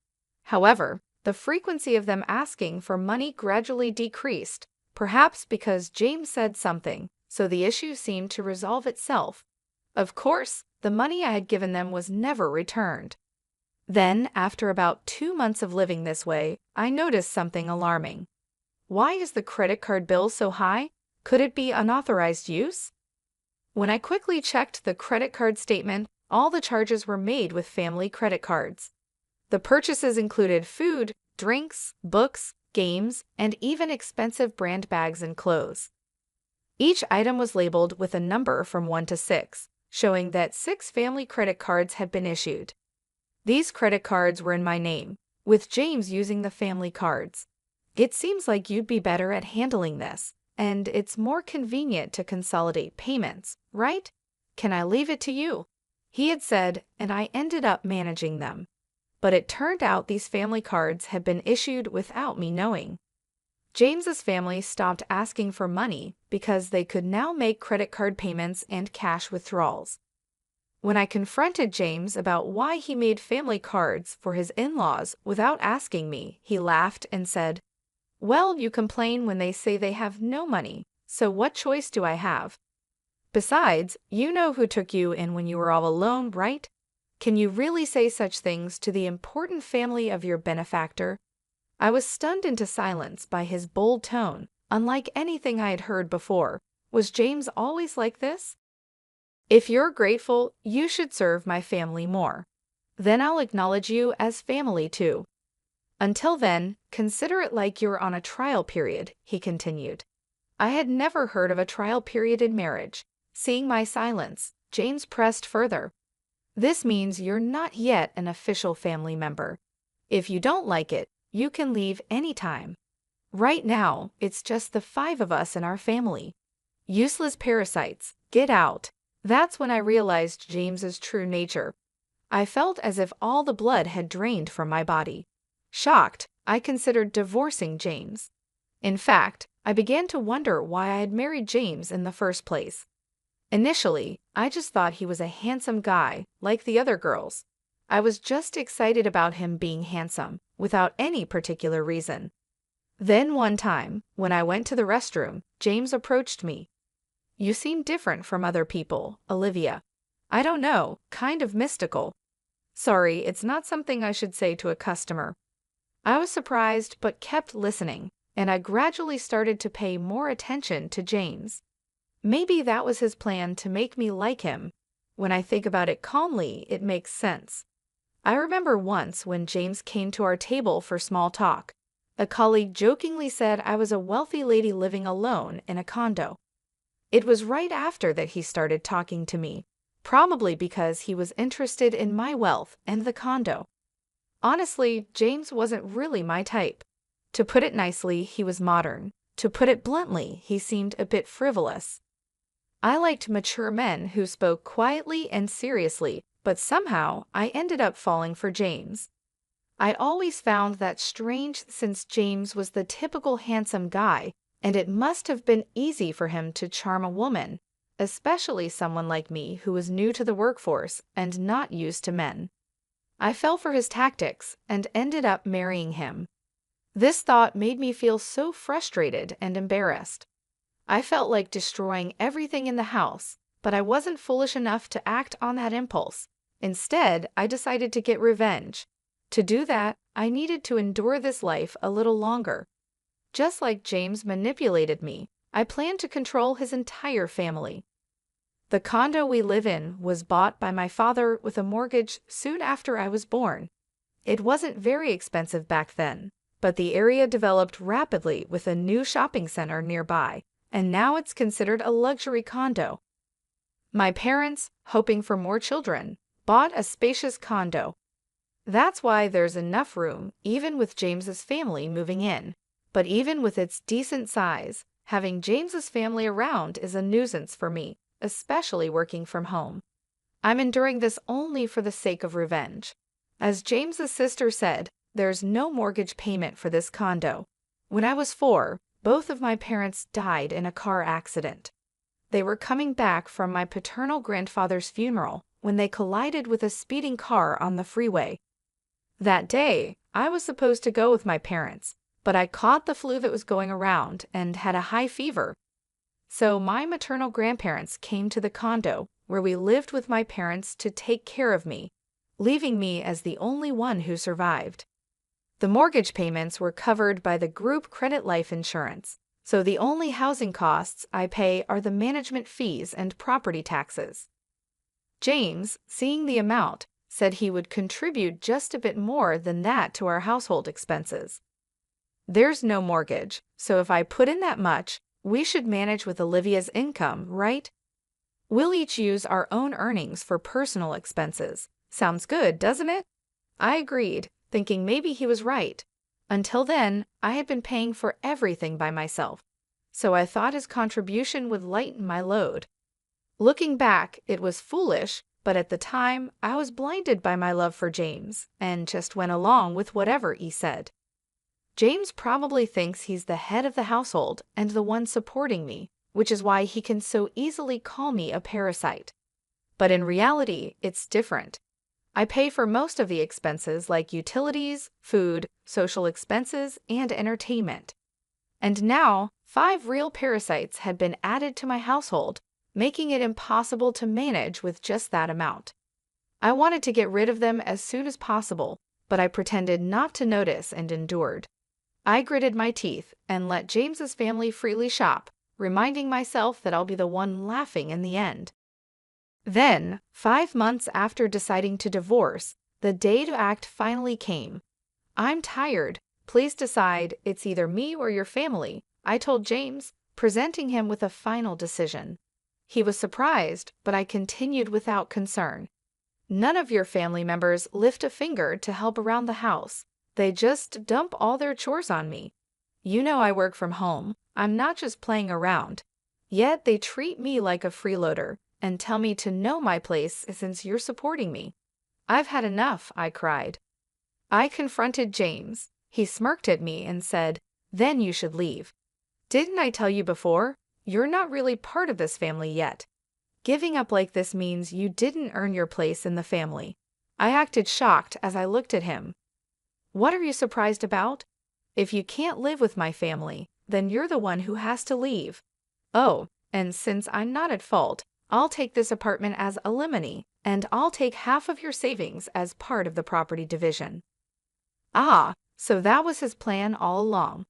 However, the frequency of them asking for money gradually decreased, perhaps because James said something, so the issue seemed to resolve itself. Of course, the money I had given them was never returned. Then, after about 2 months of living this way, I noticed something alarming. Why is the credit card bill so high? Could it be unauthorized use? When I quickly checked the credit card statement, all the charges were made with family credit cards. The purchases included food, drinks, books, games, and even expensive brand bags and clothes. Each item was labeled with a number from 1 to 6, showing that 6 family credit cards had been issued. These credit cards were in my name, with James using the family cards. It seems like you'd be better at handling this, and it's more convenient to consolidate payments, right? Can I leave it to you? He had said, and I ended up managing them. But it turned out these family cards had been issued without me knowing. James's family stopped asking for money because they could now make credit card payments and cash withdrawals. When I confronted James about why he made family cards for his in-laws without asking me, he laughed and said, "Well, you complain when they say they have no money, so what choice do I have? Besides, you know who took you in when you were all alone, right? Can you really say such things to the important family of your benefactor?" I was stunned into silence by his bold tone, unlike anything I had heard before. Was James always like this? "If you're grateful, you should serve my family more. Then I'll acknowledge you as family too. Until then, consider it like you're on a trial period," he continued. I had never heard of a trial period in marriage. Seeing my silence, James pressed further. "This means you're not yet an official family member. If you don't like it, you can leave anytime. Right now, it's just the 5 of us in our family. Useless parasites, get out." That's when I realized James's true nature. I felt as if all the blood had drained from my body. Shocked, I considered divorcing James. In fact, I began to wonder why I had married James in the first place. Initially, I just thought he was a handsome guy, like the other girls. I was just excited about him being handsome, without any particular reason. Then one time, when I went to the restroom, James approached me. "You seem different from other people, Olivia. I don't know, kind of mystical." Sorry, it's not something I should say to a customer. I was surprised but kept listening, and I gradually started to pay more attention to James. Maybe that was his plan to make me like him. When I think about it calmly, it makes sense. I remember once when James came to our table for small talk. A colleague jokingly said I was a wealthy lady living alone in a condo. It was right after that he started talking to me, probably because he was interested in my wealth and the condo. Honestly, James wasn't really my type. To put it nicely, he was modern. To put it bluntly, he seemed a bit frivolous. I liked mature men who spoke quietly and seriously, but somehow I ended up falling for James. I'd always found that strange since James was the typical handsome guy, and it must have been easy for him to charm a woman, especially someone like me who was new to the workforce and not used to men. I fell for his tactics and ended up marrying him. This thought made me feel so frustrated and embarrassed. I felt like destroying everything in the house, but I wasn't foolish enough to act on that impulse. Instead, I decided to get revenge. To do that, I needed to endure this life a little longer. Just like James manipulated me, I planned to control his entire family. The condo we live in was bought by my father with a mortgage soon after I was born. It wasn't very expensive back then, but the area developed rapidly with a new shopping center nearby, and now it's considered a luxury condo. My parents, hoping for more children, bought a spacious condo. That's why there's enough room, even with James's family moving in. But even with its decent size, having James's family around is a nuisance for me, especially working from home. I'm enduring this only for the sake of revenge. As James's sister said, there's no mortgage payment for this condo. When I was 4, both of my parents died in a car accident. They were coming back from my paternal grandfather's funeral when they collided with a speeding car on the freeway. That day, I was supposed to go with my parents, but I caught the flu that was going around and had a high fever. So my maternal grandparents came to the condo where we lived with my parents to take care of me, leaving me as the only one who survived. The mortgage payments were covered by the group credit life insurance, so the only housing costs I pay are the management fees and property taxes. James, seeing the amount, said he would contribute just a bit more than that to our household expenses. There's no mortgage, so if I put in that much, we should manage with Olivia's income, right? We'll each use our own earnings for personal expenses. Sounds good, doesn't it? I agreed, thinking maybe he was right. Until then, I had been paying for everything by myself, so I thought his contribution would lighten my load. Looking back, it was foolish, but at the time, I was blinded by my love for James and just went along with whatever he said. James probably thinks he's the head of the household and the one supporting me, which is why he can so easily call me a parasite. But in reality, it's different. I pay for most of the expenses like utilities, food, social expenses, and entertainment. And now, 5 real parasites had been added to my household, making it impossible to manage with just that amount. I wanted to get rid of them as soon as possible, but I pretended not to notice and endured. I gritted my teeth and let James's family freely shop, reminding myself that I'll be the one laughing in the end. Then, 5 months after deciding to divorce, the day to act finally came. I'm tired. Please decide, it's either me or your family, I told James, presenting him with a final decision. He was surprised, but I continued without concern. None of your family members lift a finger to help around the house. They just dump all their chores on me. You know I work from home. I'm not just playing around. Yet they treat me like a freeloader and tell me to know my place since you're supporting me. I've had enough, I cried. I confronted James. He smirked at me and said, "Then you should leave. Didn't I tell you before? You're not really part of this family yet. Giving up like this means you didn't earn your place in the family." I acted shocked as I looked at him. What are you surprised about? If you can't live with my family, then you're the one who has to leave. Oh, and since I'm not at fault, I'll take this apartment as alimony, and I'll take half of your savings as part of the property division. Ah, so that was his plan all along.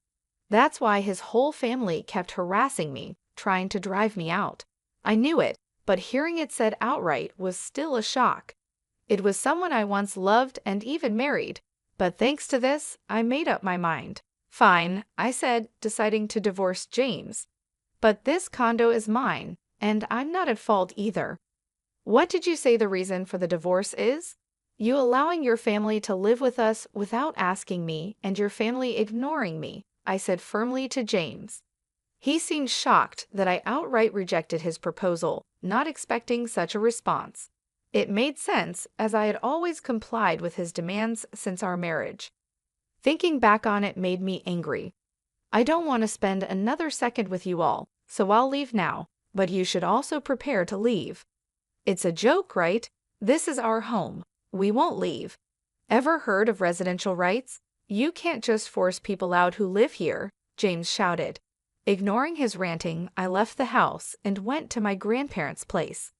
That's why his whole family kept harassing me, trying to drive me out. I knew it, but hearing it said outright was still a shock. It was someone I once loved and even married, but thanks to this, I made up my mind. Fine, I said, deciding to divorce James. But this condo is mine, and I'm not at fault either. What did you say the reason for the divorce is? You allowing your family to live with us without asking me and your family ignoring me, I said firmly to James. He seemed shocked that I outright rejected his proposal, not expecting such a response. It made sense, as I had always complied with his demands since our marriage. Thinking back on it made me angry. I don't want to spend another second with you all, so I'll leave now, but you should also prepare to leave. It's a joke, right? This is our home. We won't leave. Ever heard of residential rights? You can't just force people out who live here, James shouted. Ignoring his ranting, I left the house and went to my grandparents' place.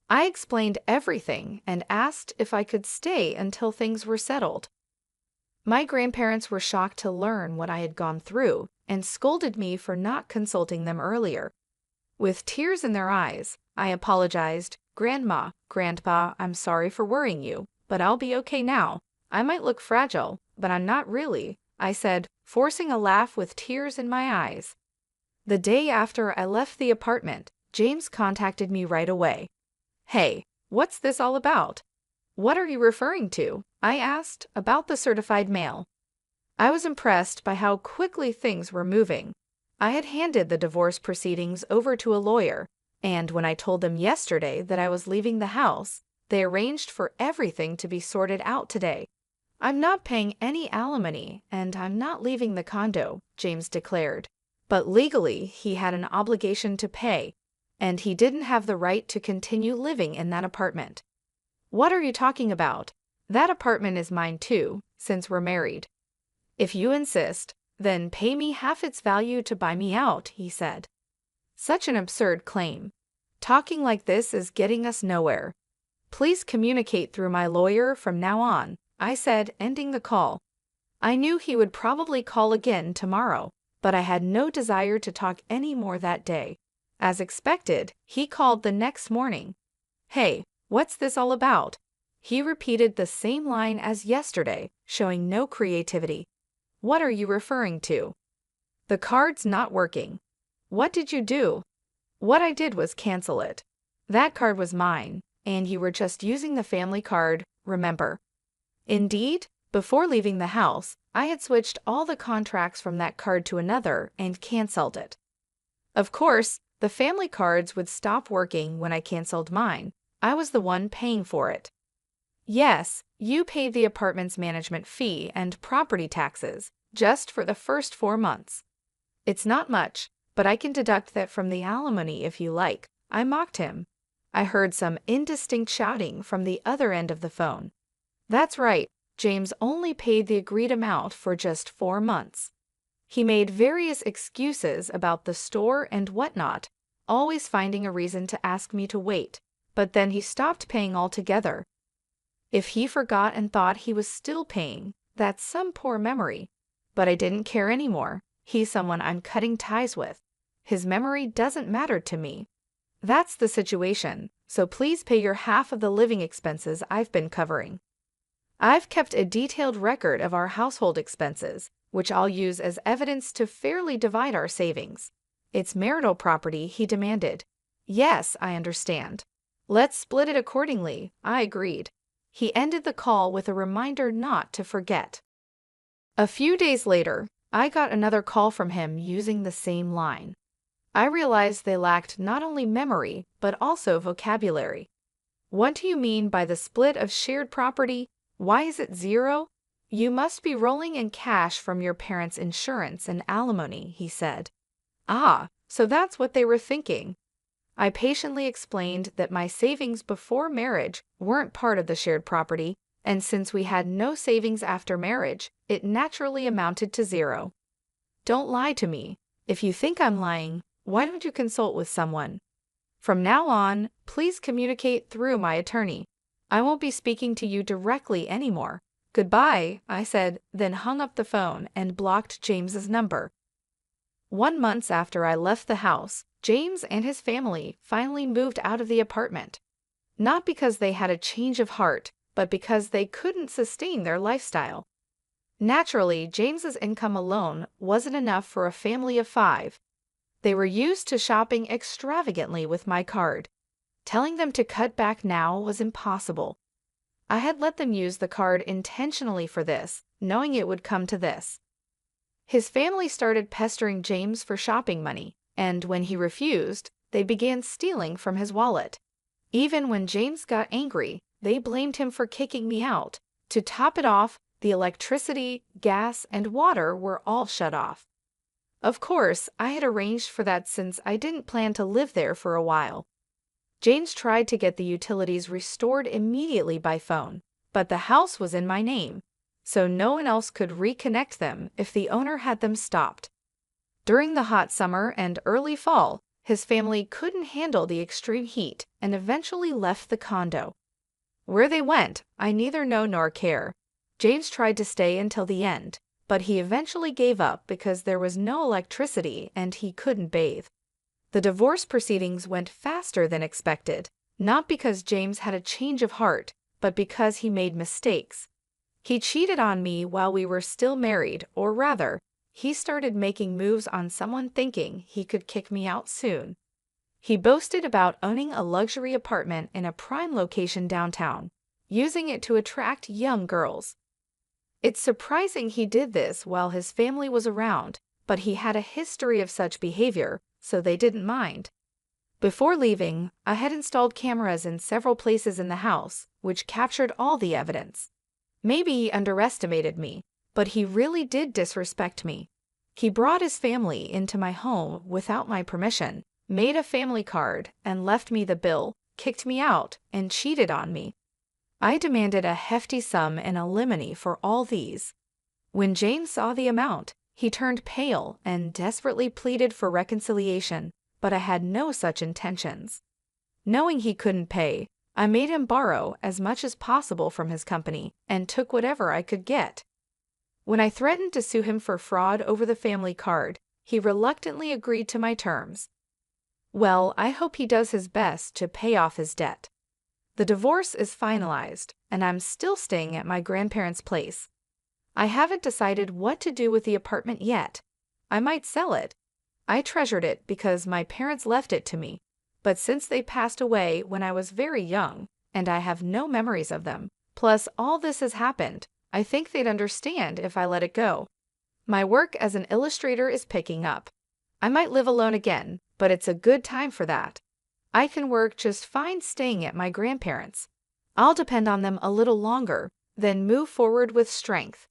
I explained everything and asked if I could stay until things were settled. My grandparents were shocked to learn what I had gone through and scolded me for not consulting them earlier. With tears in their eyes, I apologized. "Grandma, Grandpa, I'm sorry for worrying you, but I'll be okay now. I might look fragile, but I'm not really," I said, forcing a laugh with tears in my eyes. The day after I left the apartment, James contacted me right away. "Hey, what's this all about?" "What are you referring to?" I asked, about the certified mail. I was impressed by how quickly things were moving. I had handed the divorce proceedings over to a lawyer, and when I told them yesterday that I was leaving the house, they arranged for everything to be sorted out today. "I'm not paying any alimony, and I'm not leaving the condo," James declared. But legally, he had an obligation to pay, and he didn't have the right to continue living in that apartment. "What are you talking about? That apartment is mine too, since we're married. If you insist, then pay me half its value to buy me out, he said. Such an absurd claim. Talking like this is getting us nowhere. Please communicate through my lawyer from now on, I said, ending the call. I knew he would probably call again tomorrow, but I had no desire to talk any more that day. As expected, he called the next morning. Hey, what's this all about? He repeated the same line as yesterday, showing no creativity. What are you referring to? The card's not working. What did you do? What I did was cancel it. That card was mine, and you were just using the family card, remember? Indeed, before leaving the house, I had switched all the contracts from that card to another and canceled it. Of course, the family cards would stop working when I canceled mine. I was the one paying for it. Yes, you paid the apartment's management fee and property taxes, just for the first 4 months. It's not much, but I can deduct that from the alimony if you like, I mocked him. I heard some indistinct shouting from the other end of the phone. That's right, James only paid the agreed amount for just 4 months. He made various excuses about the store and whatnot, always finding a reason to ask me to wait, but then he stopped paying altogether. If he forgot and thought he was still paying, that's some poor memory. But I didn't care anymore. He's someone I'm cutting ties with. His memory doesn't matter to me. That's the situation, so please pay your half of the living expenses I've been covering. I've kept a detailed record of our household expenses, which I'll use as evidence to fairly divide our savings. It's marital property, he demanded. Yes, I understand. Let's split it accordingly, I agreed. He ended the call with a reminder not to forget. A few days later, I got another call from him using the same line. I realized they lacked not only memory, but also vocabulary. What do you mean by the split of shared property? Why is it 0? You must be rolling in cash from your parents' insurance and alimony, he said. Ah, so that's what they were thinking. I patiently explained that my savings before marriage weren't part of the shared property, and since we had no savings after marriage, it naturally amounted to 0. Don't lie to me. If you think I'm lying, why don't you consult with someone? From now on, please communicate through my attorney. I won't be speaking to you directly anymore. Goodbye, I said, then hung up the phone and blocked James's number. 1 month after I left the house, James and his family finally moved out of the apartment. Not because they had a change of heart, but because they couldn't sustain their lifestyle. Naturally, James's income alone wasn't enough for a family of 5. They were used to shopping extravagantly with my card. Telling them to cut back now was impossible. I had let them use the card intentionally for this, knowing it would come to this. His family started pestering James for shopping money, and when he refused, they began stealing from his wallet. Even when James got angry, they blamed him for kicking me out. To top it off, the electricity, gas, and water were all shut off. Of course, I had arranged for that since I didn't plan to live there for a while. James tried to get the utilities restored immediately by phone, but the house was in my name, so no one else could reconnect them if the owner had them stopped. During the hot summer and early fall, his family couldn't handle the extreme heat and eventually left the condo. Where they went, I neither know nor care. James tried to stay until the end, but he eventually gave up because there was no electricity and he couldn't bathe. The divorce proceedings went faster than expected, not because James had a change of heart, but because he made mistakes. He cheated on me while we were still married, or rather, he started making moves on someone thinking he could kick me out soon. He boasted about owning a luxury apartment in a prime location downtown, using it to attract young girls. It's surprising he did this while his family was around, but he had a history of such behavior, so they didn't mind. Before leaving, I had installed cameras in several places in the house, which captured all the evidence. Maybe he underestimated me, but he really did disrespect me. He brought his family into my home without my permission, made a family card, and left me the bill, kicked me out, and cheated on me. I demanded a hefty sum in alimony for all these. When James saw the amount, he turned pale and desperately pleaded for reconciliation, but I had no such intentions. Knowing he couldn't pay, I made him borrow as much as possible from his company and took whatever I could get. When I threatened to sue him for fraud over the family card, he reluctantly agreed to my terms. Well, I hope he does his best to pay off his debt. The divorce is finalized, and I'm still staying at my grandparents' place. I haven't decided what to do with the apartment yet. I might sell it. I treasured it because my parents left it to me, but since they passed away when I was very young, and I have no memories of them, plus all this has happened, I think they'd understand if I let it go. My work as an illustrator is picking up. I might live alone again, but it's a good time for that. I can work just fine staying at my grandparents'. I'll depend on them a little longer, then move forward with strength.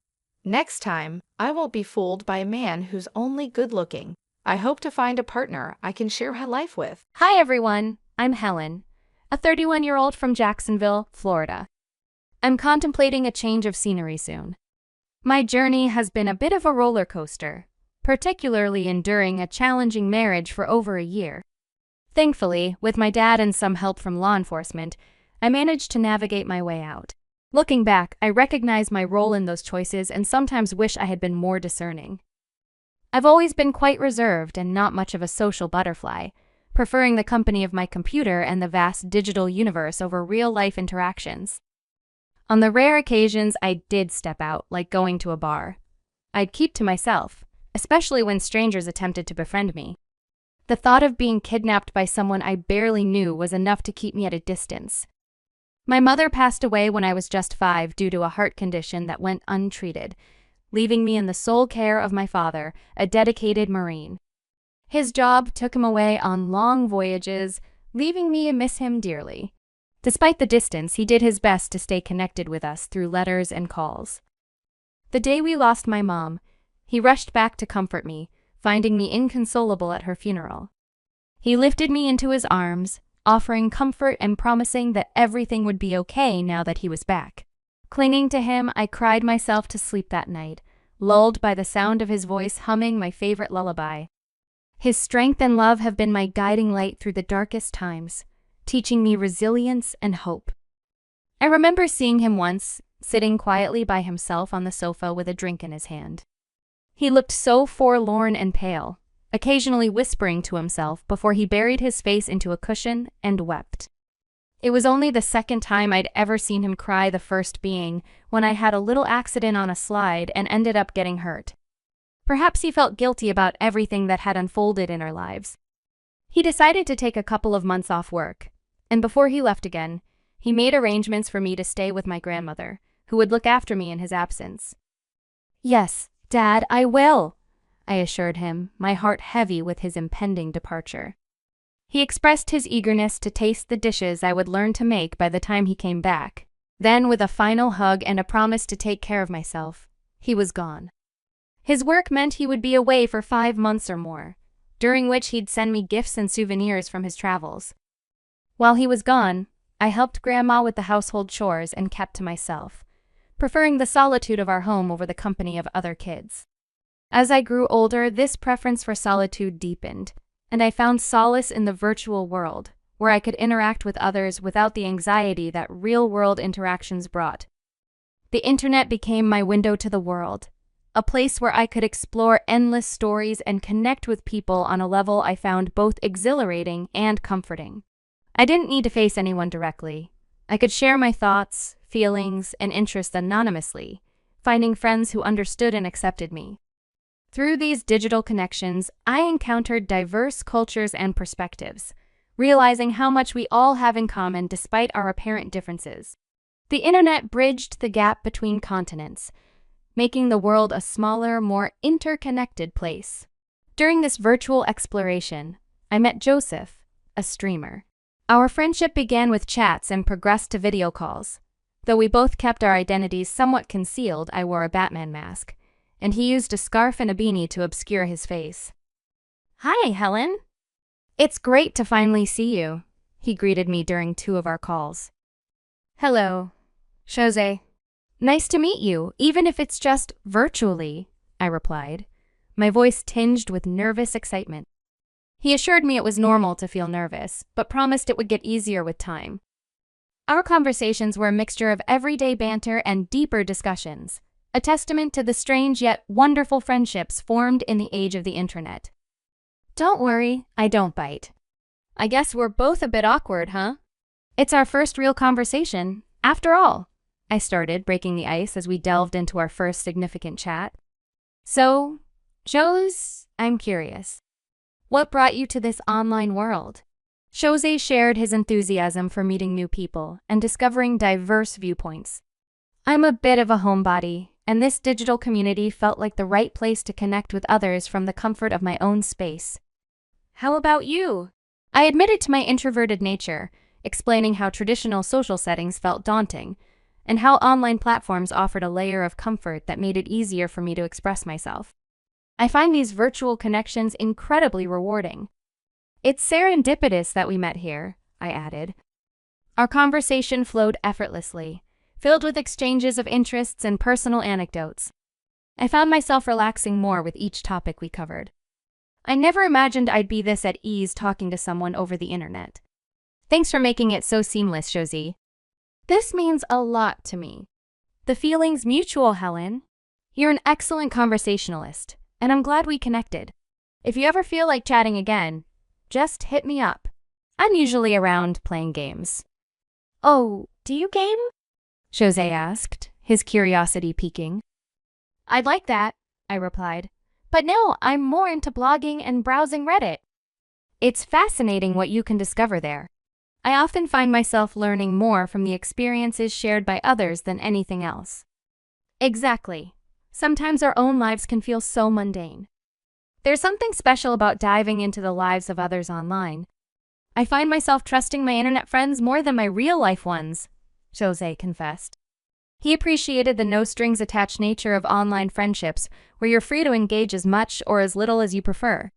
Next time, I won't be fooled by a man who's only good-looking. I hope to find a partner I can share my life with. Hi everyone, I'm Helen, a 31-year-old from Jacksonville, Florida. I'm contemplating a change of scenery soon. My journey has been a bit of a roller coaster, particularly enduring a challenging marriage for over a year. Thankfully, with my dad and some help from law enforcement, I managed to navigate my way out. Looking back, I recognize my role in those choices and sometimes wish I had been more discerning. I've always been quite reserved and not much of a social butterfly, preferring the company of my computer and the vast digital universe over real-life interactions. On the rare occasions I did step out, like going to a bar, I'd keep to myself, especially when strangers attempted to befriend me. The thought of being kidnapped by someone I barely knew was enough to keep me at a distance. My mother passed away when I was just 5 due to a heart condition that went untreated, leaving me in the sole care of my father, a dedicated Marine. His job took him away on long voyages, leaving me to miss him dearly. Despite the distance, he did his best to stay connected with us through letters and calls. The day we lost my mom, he rushed back to comfort me, finding me inconsolable at her funeral. He lifted me into his arms, offering comfort and promising that everything would be okay now that he was back. Clinging to him, I cried myself to sleep that night, lulled by the sound of his voice humming my favorite lullaby. His strength and love have been my guiding light through the darkest times, teaching me resilience and hope. I remember seeing him once, sitting quietly by himself on the sofa with a drink in his hand. He looked so forlorn and pale, occasionally whispering to himself before he buried his face into a cushion and wept. It was only the second time I'd ever seen him cry, the first being when I had a little accident on a slide and ended up getting hurt. Perhaps he felt guilty about everything that had unfolded in our lives. He decided to take a couple of months off work, and before he left again, he made arrangements for me to stay with my grandmother, who would look after me in his absence. "Yes, Dad, I will," I assured him, my heart heavy with his impending departure. He expressed his eagerness to taste the dishes I would learn to make by the time he came back. Then, with a final hug and a promise to take care of myself, he was gone. His work meant he would be away for 5 months or more, during which he'd send me gifts and souvenirs from his travels. While he was gone, I helped Grandma with the household chores and kept to myself, preferring the solitude of our home over the company of other kids. As I grew older, this preference for solitude deepened, and I found solace in the virtual world, where I could interact with others without the anxiety that real-world interactions brought. The internet became my window to the world, a place where I could explore endless stories and connect with people on a level I found both exhilarating and comforting. I didn't need to face anyone directly. I could share my thoughts, feelings, and interests anonymously, finding friends who understood and accepted me. Through these digital connections, I encountered diverse cultures and perspectives, realizing how much we all have in common despite our apparent differences. The internet bridged the gap between continents, making the world a smaller, more interconnected place. During this virtual exploration, I met Joseph, a streamer. Our friendship began with chats and progressed to video calls. Though we both kept our identities somewhat concealed, I wore a Batman mask, and he used a scarf and a beanie to obscure his face. "Hi, Helen. It's great to finally see you," he greeted me during 2 of our calls. "Hello," Jose, nice to meet you, even if it's just virtually, I replied, my voice tinged with nervous excitement. He assured me it was normal to feel nervous, but promised it would get easier with time. Our conversations were a mixture of everyday banter and deeper discussions, a testament to the strange yet wonderful friendships formed in the age of the internet. Don't worry, I don't bite. I guess we're both a bit awkward, huh? It's our first real conversation, after all, I started, breaking the ice as we delved into our first significant chat. So, Jose, I'm curious. What brought you to this online world? Jose shared his enthusiasm for meeting new people and discovering diverse viewpoints. I'm a bit of a homebody, and this digital community felt like the right place to connect with others from the comfort of my own space. How about you? I admitted to my introverted nature, explaining how traditional social settings felt daunting, and how online platforms offered a layer of comfort that made it easier for me to express myself. I find these virtual connections incredibly rewarding. It's serendipitous that we met here, I added. Our conversation flowed effortlessly, filled with exchanges of interests and personal anecdotes. I found myself relaxing more with each topic we covered. I never imagined I'd be this at ease talking to someone over the internet. Thanks for making it so seamless, Josie. This means a lot to me. The feeling's mutual, Helen. You're an excellent conversationalist, and I'm glad we connected. If you ever feel like chatting again, just hit me up. I'm usually around playing games. Oh, do you game? Jose asked, his curiosity piquing. I'd like that, I replied. But no, I'm more into blogging and browsing Reddit. It's fascinating what you can discover there. I often find myself learning more from the experiences shared by others than anything else. Exactly. Sometimes our own lives can feel so mundane. There's something special about diving into the lives of others online. I find myself trusting my internet friends more than my real-life ones, Jose confessed. He appreciated the no-strings-attached nature of online friendships, where you're free to engage as much or as little as you prefer.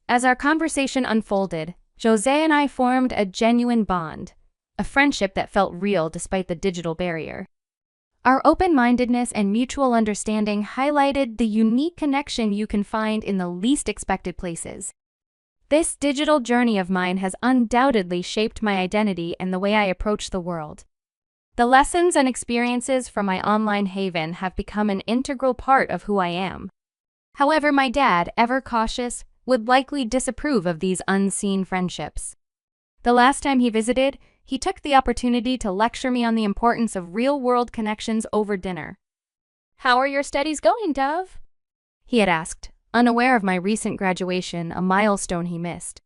As our conversation unfolded, Jose and I formed a genuine bond, a friendship that felt real despite the digital barrier. Our open-mindedness and mutual understanding highlighted the unique connection you can find in the least expected places. This digital journey of mine has undoubtedly shaped my identity and the way I approach the world. The lessons and experiences from my online haven have become an integral part of who I am. However, my dad, ever cautious, would likely disapprove of these unseen friendships. The last time he visited, he took the opportunity to lecture me on the importance of real-world connections over dinner. "How are your studies going, Dove?" he had asked, unaware of my recent graduation, a milestone he missed.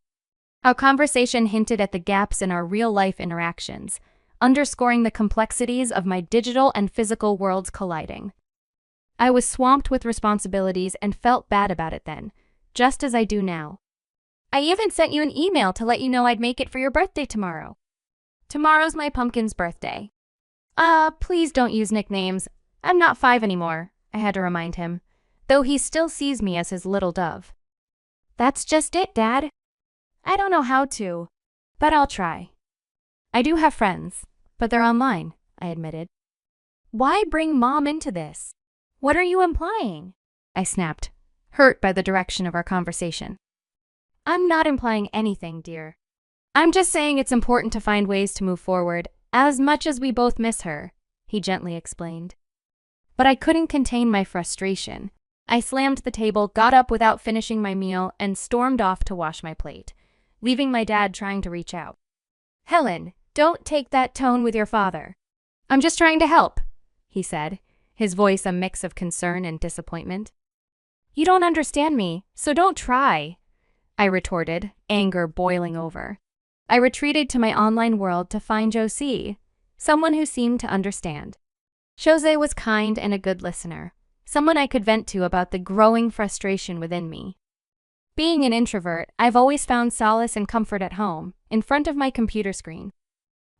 Our conversation hinted at the gaps in our real-life interactions, underscoring the complexities of my digital and physical worlds colliding. I was swamped with responsibilities and felt bad about it then, just as I do now. I even sent you an email to let you know I'd make it for your birthday tomorrow. Tomorrow's my pumpkin's birthday. Please don't use nicknames. I'm not 5 anymore, I had to remind him, though he still sees me as his little dove. That's just it, Dad. I don't know how to, but I'll try. I do have friends, but they're online, I admitted. Why bring Mom into this? What are you implying? I snapped, hurt by the direction of our conversation. I'm not implying anything, dear. I'm just saying it's important to find ways to move forward, as much as we both miss her, he gently explained. But I couldn't contain my frustration. I slammed the table, got up without finishing my meal, and stormed off to wash my plate, leaving my dad trying to reach out. Helen, don't take that tone with your father. I'm just trying to help, he said, his voice a mix of concern and disappointment. You don't understand me, so don't try, I retorted, anger boiling over. I retreated to my online world to find Josie, someone who seemed to understand. Jose was kind and a good listener, someone I could vent to about the growing frustration within me. Being an introvert, I've always found solace and comfort at home, in front of my computer screen.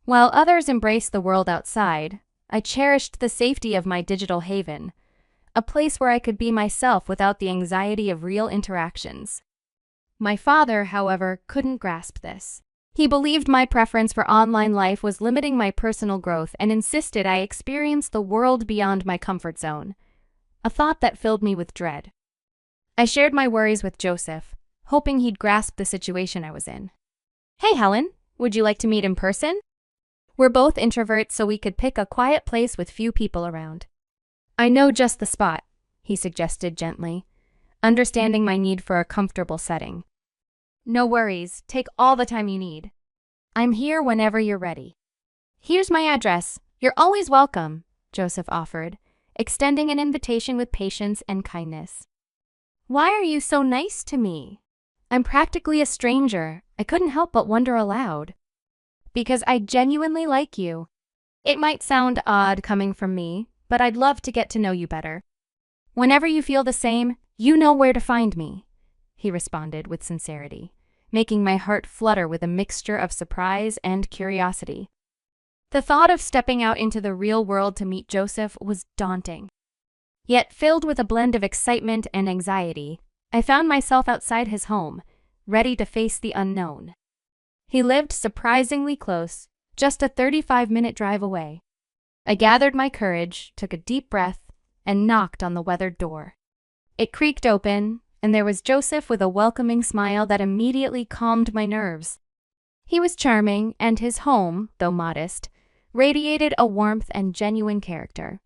While others embraced the world outside, I cherished the safety of my digital haven, a place where I could be myself without the anxiety of real interactions. My father, however, couldn't grasp this. He believed my preference for online life was limiting my personal growth and insisted I experience the world beyond my comfort zone, a thought that filled me with dread. I shared my worries with Joseph, hoping he'd grasp the situation I was in. "Hey, Helen, would you like to meet in person? We're both introverts, so we could pick a quiet place with few people around." "I know just the spot," he suggested gently, understanding my need for a comfortable setting. "No worries, take all the time you need. I'm here whenever you're ready." "Here's my address. You're always welcome," Joseph offered, extending an invitation with patience and kindness. "Why are you so nice to me? I'm practically a stranger," I couldn't help but wonder aloud. "Because I genuinely like you. It might sound odd coming from me, but I'd love to get to know you better. Whenever you feel the same, you know where to find me," he responded with sincerity, making my heart flutter with a mixture of surprise and curiosity. The thought of stepping out into the real world to meet Joseph was daunting. Yet filled with a blend of excitement and anxiety, I found myself outside his home, ready to face the unknown. He lived surprisingly close, just a 35-minute drive away. I gathered my courage, took a deep breath, and knocked on the weathered door. It creaked open, and there was Joseph with a welcoming smile that immediately calmed my nerves. He was charming, and his home, though modest, radiated a warmth and genuine character.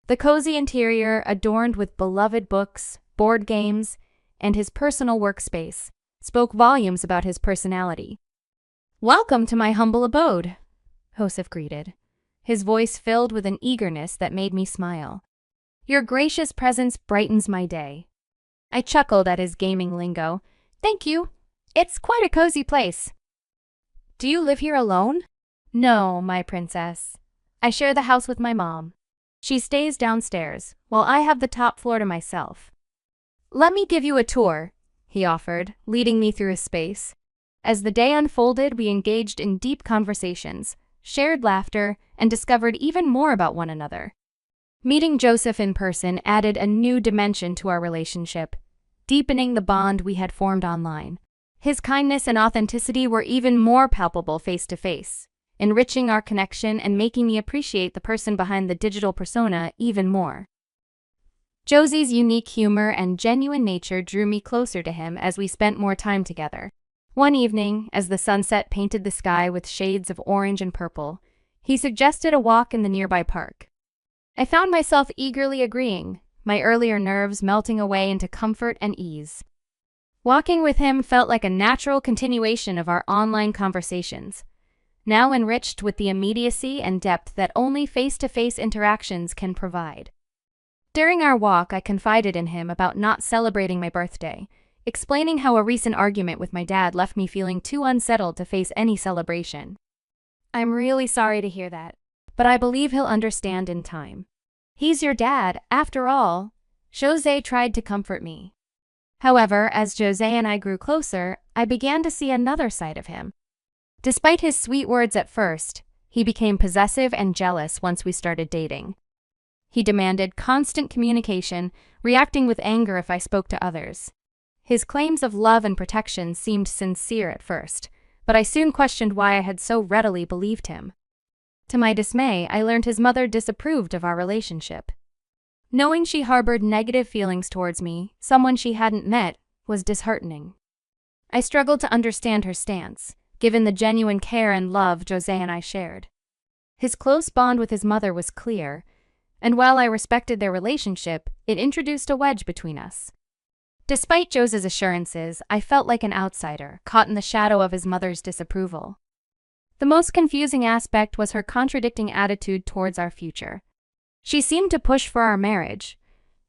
The cozy interior, adorned with beloved books, board games, and his personal workspace, spoke volumes about his personality. "Welcome to my humble abode," Joseph greeted, his voice filled with an eagerness that made me smile. "Your gracious presence brightens my day." I chuckled at his gaming lingo. "Thank you. It's quite a cozy place." "Do you live here alone?" "No, my princess. I share the house with my mom. She stays downstairs, while I have the top floor to myself." "Let me give you a tour," he offered, leading me through a space. As the day unfolded, we engaged in deep conversations, shared laughter, and discovered even more about one another. Meeting Joseph in person added a new dimension to our relationship, deepening the bond we had formed online. His kindness and authenticity were even more palpable face-to-face, enriching our connection and making me appreciate the person behind the digital persona even more. Josie's unique humor and genuine nature drew me closer to him as we spent more time together. One evening, as the sunset painted the sky with shades of orange and purple, he suggested a walk in the nearby park. I found myself eagerly agreeing, my earlier nerves melting away into comfort and ease. Walking with him felt like a natural continuation of our online conversations, now enriched with the immediacy and depth that only face-to-face interactions can provide. During our walk, I confided in him about not celebrating my birthday, explaining how a recent argument with my dad left me feeling too unsettled to face any celebration. "I'm really sorry to hear that, but I believe he'll understand in time. He's your dad, after all," Jose tried to comfort me. However, as Jose and I grew closer, I began to see another side of him. Despite his sweet words at first, he became possessive and jealous once we started dating. He demanded constant communication, reacting with anger if I spoke to others. His claims of love and protection seemed sincere at first, but I soon questioned why I had so readily believed him. To my dismay, I learned his mother disapproved of our relationship. Knowing she harbored negative feelings towards me, someone she hadn't met, was disheartening. I struggled to understand her stance, given the genuine care and love Jose and I shared. His close bond with his mother was clear, and while I respected their relationship, it introduced a wedge between us. Despite Jose's assurances, I felt like an outsider, caught in the shadow of his mother's disapproval. The most confusing aspect was her contradicting attitude towards our future. She seemed to push for our marriage,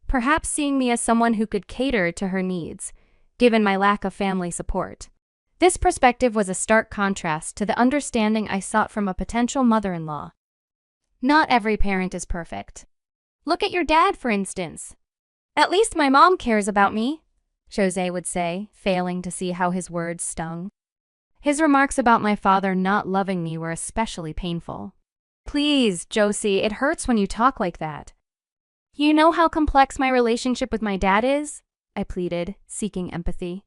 perhaps seeing me as someone who could cater to her needs, given my lack of family support. This perspective was a stark contrast to the understanding I sought from a potential mother-in-law. Not every parent is perfect. Look at your dad, for instance. "At least my mom cares about me," Jose would say, failing to see how his words stung. His remarks about my father not loving me were especially painful. "Please, Josie, it hurts when you talk like that." "You know how complex my relationship with my dad is?" I pleaded, seeking empathy.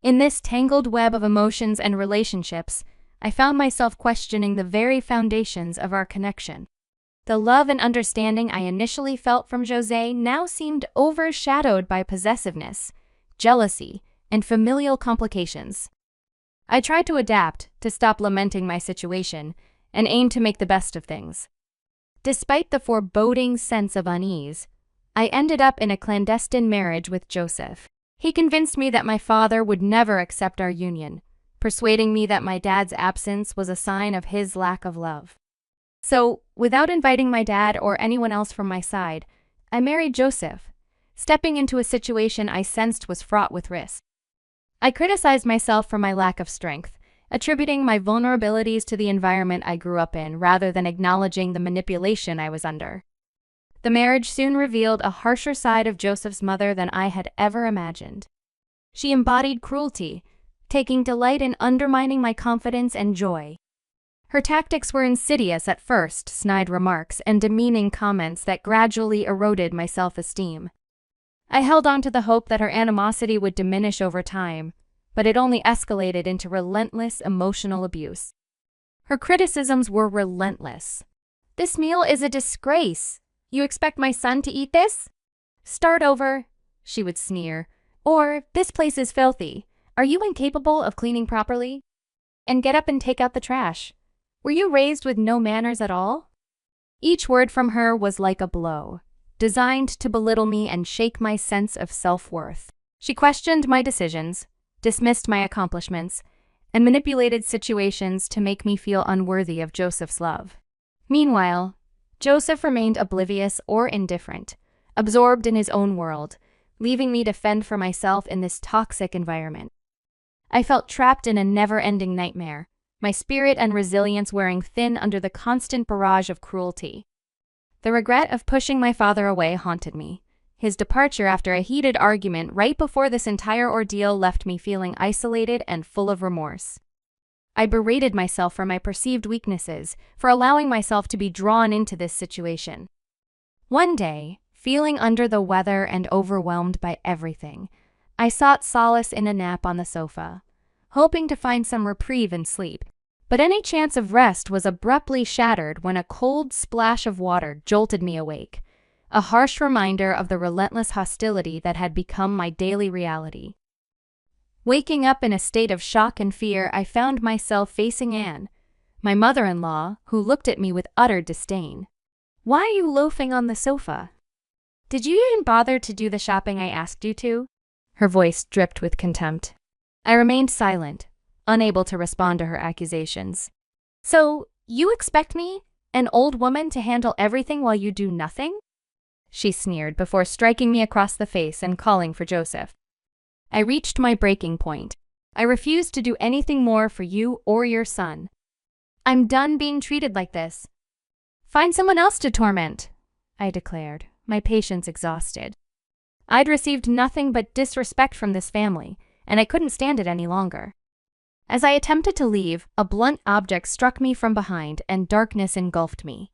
In this tangled web of emotions and relationships, I found myself questioning the very foundations of our connection. The love and understanding I initially felt from Jose now seemed overshadowed by possessiveness, jealousy, and familial complications. I tried to adapt, to stop lamenting my situation, and aim to make the best of things. Despite the foreboding sense of unease, I ended up in a clandestine marriage with Joseph. He convinced me that my father would never accept our union, persuading me that my dad's absence was a sign of his lack of love. So, without inviting my dad or anyone else from my side, I married Joseph, stepping into a situation I sensed was fraught with risk. I criticized myself for my lack of strength, attributing my vulnerabilities to the environment I grew up in rather than acknowledging the manipulation I was under. The marriage soon revealed a harsher side of Joseph's mother than I had ever imagined. She embodied cruelty, taking delight in undermining my confidence and joy. Her tactics were insidious at first, snide remarks and demeaning comments that gradually eroded my self-esteem. I held on to the hope that her animosity would diminish over time, but it only escalated into relentless emotional abuse. Her criticisms were relentless. "This meal is a disgrace. You expect my son to eat this? Start over," she would sneer. Or, "This place is filthy. Are you incapable of cleaning properly? And get up and take out the trash. Were you raised with no manners at all?" Each word from her was like a blow, designed to belittle me and shake my sense of self-worth. She questioned my decisions, dismissed my accomplishments, and manipulated situations to make me feel unworthy of Joseph's love. Meanwhile, Joseph remained oblivious or indifferent, absorbed in his own world, leaving me to fend for myself in this toxic environment. I felt trapped in a never-ending nightmare, my spirit and resilience wearing thin under the constant barrage of cruelty. The regret of pushing my father away haunted me. His departure after a heated argument right before this entire ordeal left me feeling isolated and full of remorse. I berated myself for my perceived weaknesses, for allowing myself to be drawn into this situation. One day, feeling under the weather and overwhelmed by everything, I sought solace in a nap on the sofa, hoping to find some reprieve in sleep. But any chance of rest was abruptly shattered when a cold splash of water jolted me awake, a harsh reminder of the relentless hostility that had become my daily reality. Waking up in a state of shock and fear, I found myself facing Anne, my mother-in-law, who looked at me with utter disdain. "Why are you loafing on the sofa? Did you even bother to do the shopping I asked you to?" Her voice dripped with contempt. I remained silent, unable to respond to her accusations. "So, you expect me, an old woman, to handle everything while you do nothing?" she sneered before striking me across the face and calling for Joseph. I reached my breaking point. I refused to do anything more for you or your son. "I'm done being treated like this. Find someone else to torment," I declared, my patience exhausted. I'd received nothing but disrespect from this family, and I couldn't stand it any longer. As I attempted to leave, a blunt object struck me from behind and darkness engulfed me.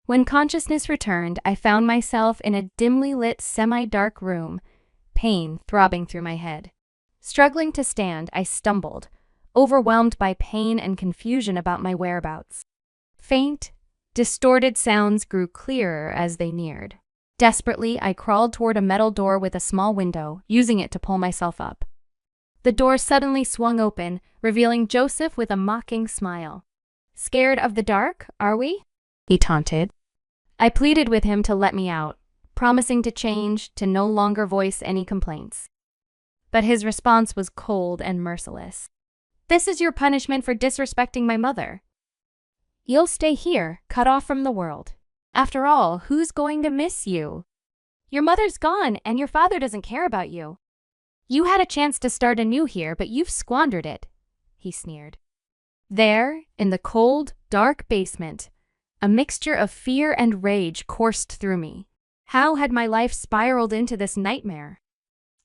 When consciousness returned, I found myself in a dimly lit, semi-dark room, pain throbbing through my head. Struggling to stand, I stumbled, overwhelmed by pain and confusion about my whereabouts. Faint, distorted sounds grew clearer as they neared. Desperately, I crawled toward a metal door with a small window, using it to pull myself up. The door suddenly swung open, revealing Joseph with a mocking smile. "Scared of the dark, are we?" he taunted. I pleaded with him to let me out, promising to change, to no longer voice any complaints. But his response was cold and merciless. "This is your punishment for disrespecting my mother. You'll stay here, cut off from the world. After all, who's going to miss you? Your mother's gone, and your father doesn't care about you. You had a chance to start anew here, but you've squandered it," he sneered. There, in the cold, dark basement, a mixture of fear and rage coursed through me. How had my life spiraled into this nightmare?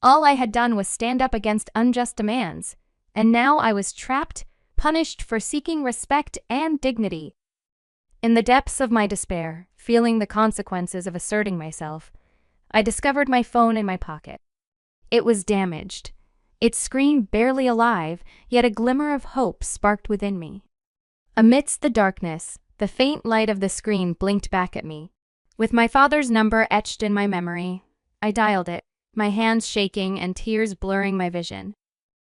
All I had done was stand up against unjust demands, and now I was trapped, punished for seeking respect and dignity. In the depths of my despair, feeling the consequences of asserting myself, I discovered my phone in my pocket. It was damaged, its screen barely alive, yet a glimmer of hope sparked within me. Amidst the darkness, the faint light of the screen blinked back at me. With my father's number etched in my memory, I dialed it, my hands shaking and tears blurring my vision.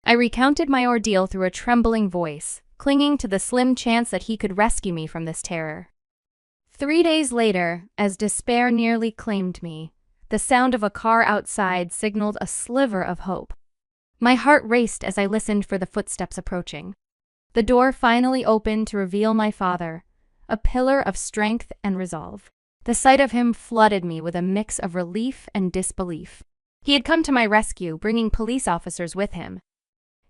I recounted my ordeal through a trembling voice, clinging to the slim chance that he could rescue me from this terror. 3 days later, as despair nearly claimed me, the sound of a car outside signaled a sliver of hope. My heart raced as I listened for the footsteps approaching. The door finally opened to reveal my father, a pillar of strength and resolve. The sight of him flooded me with a mix of relief and disbelief. He had come to my rescue, bringing police officers with him.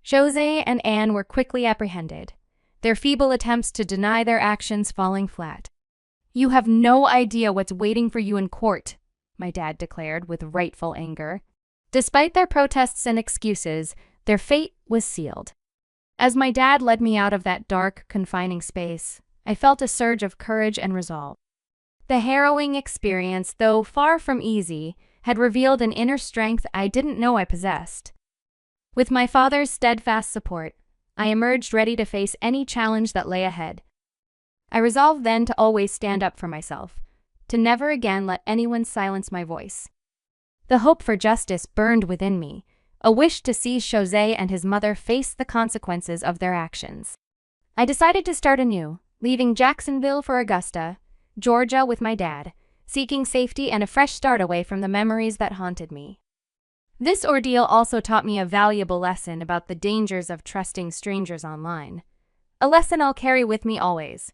Jose and Anne were quickly apprehended, their feeble attempts to deny their actions falling flat. "You have no idea what's waiting for you in court," my dad declared with rightful anger. Despite their protests and excuses, their fate was sealed. As my dad led me out of that dark, confining space, I felt a surge of courage and resolve. The harrowing experience, though far from easy, had revealed an inner strength I didn't know I possessed. With my father's steadfast support, I emerged ready to face any challenge that lay ahead. I resolved then to always stand up for myself, to never again let anyone silence my voice. The hope for justice burned within me, a wish to see Jose and his mother face the consequences of their actions. I decided to start anew, leaving Jacksonville for Augusta, Georgia with my dad, seeking safety and a fresh start away from the memories that haunted me. This ordeal also taught me a valuable lesson about the dangers of trusting strangers online. A lesson I'll carry with me always.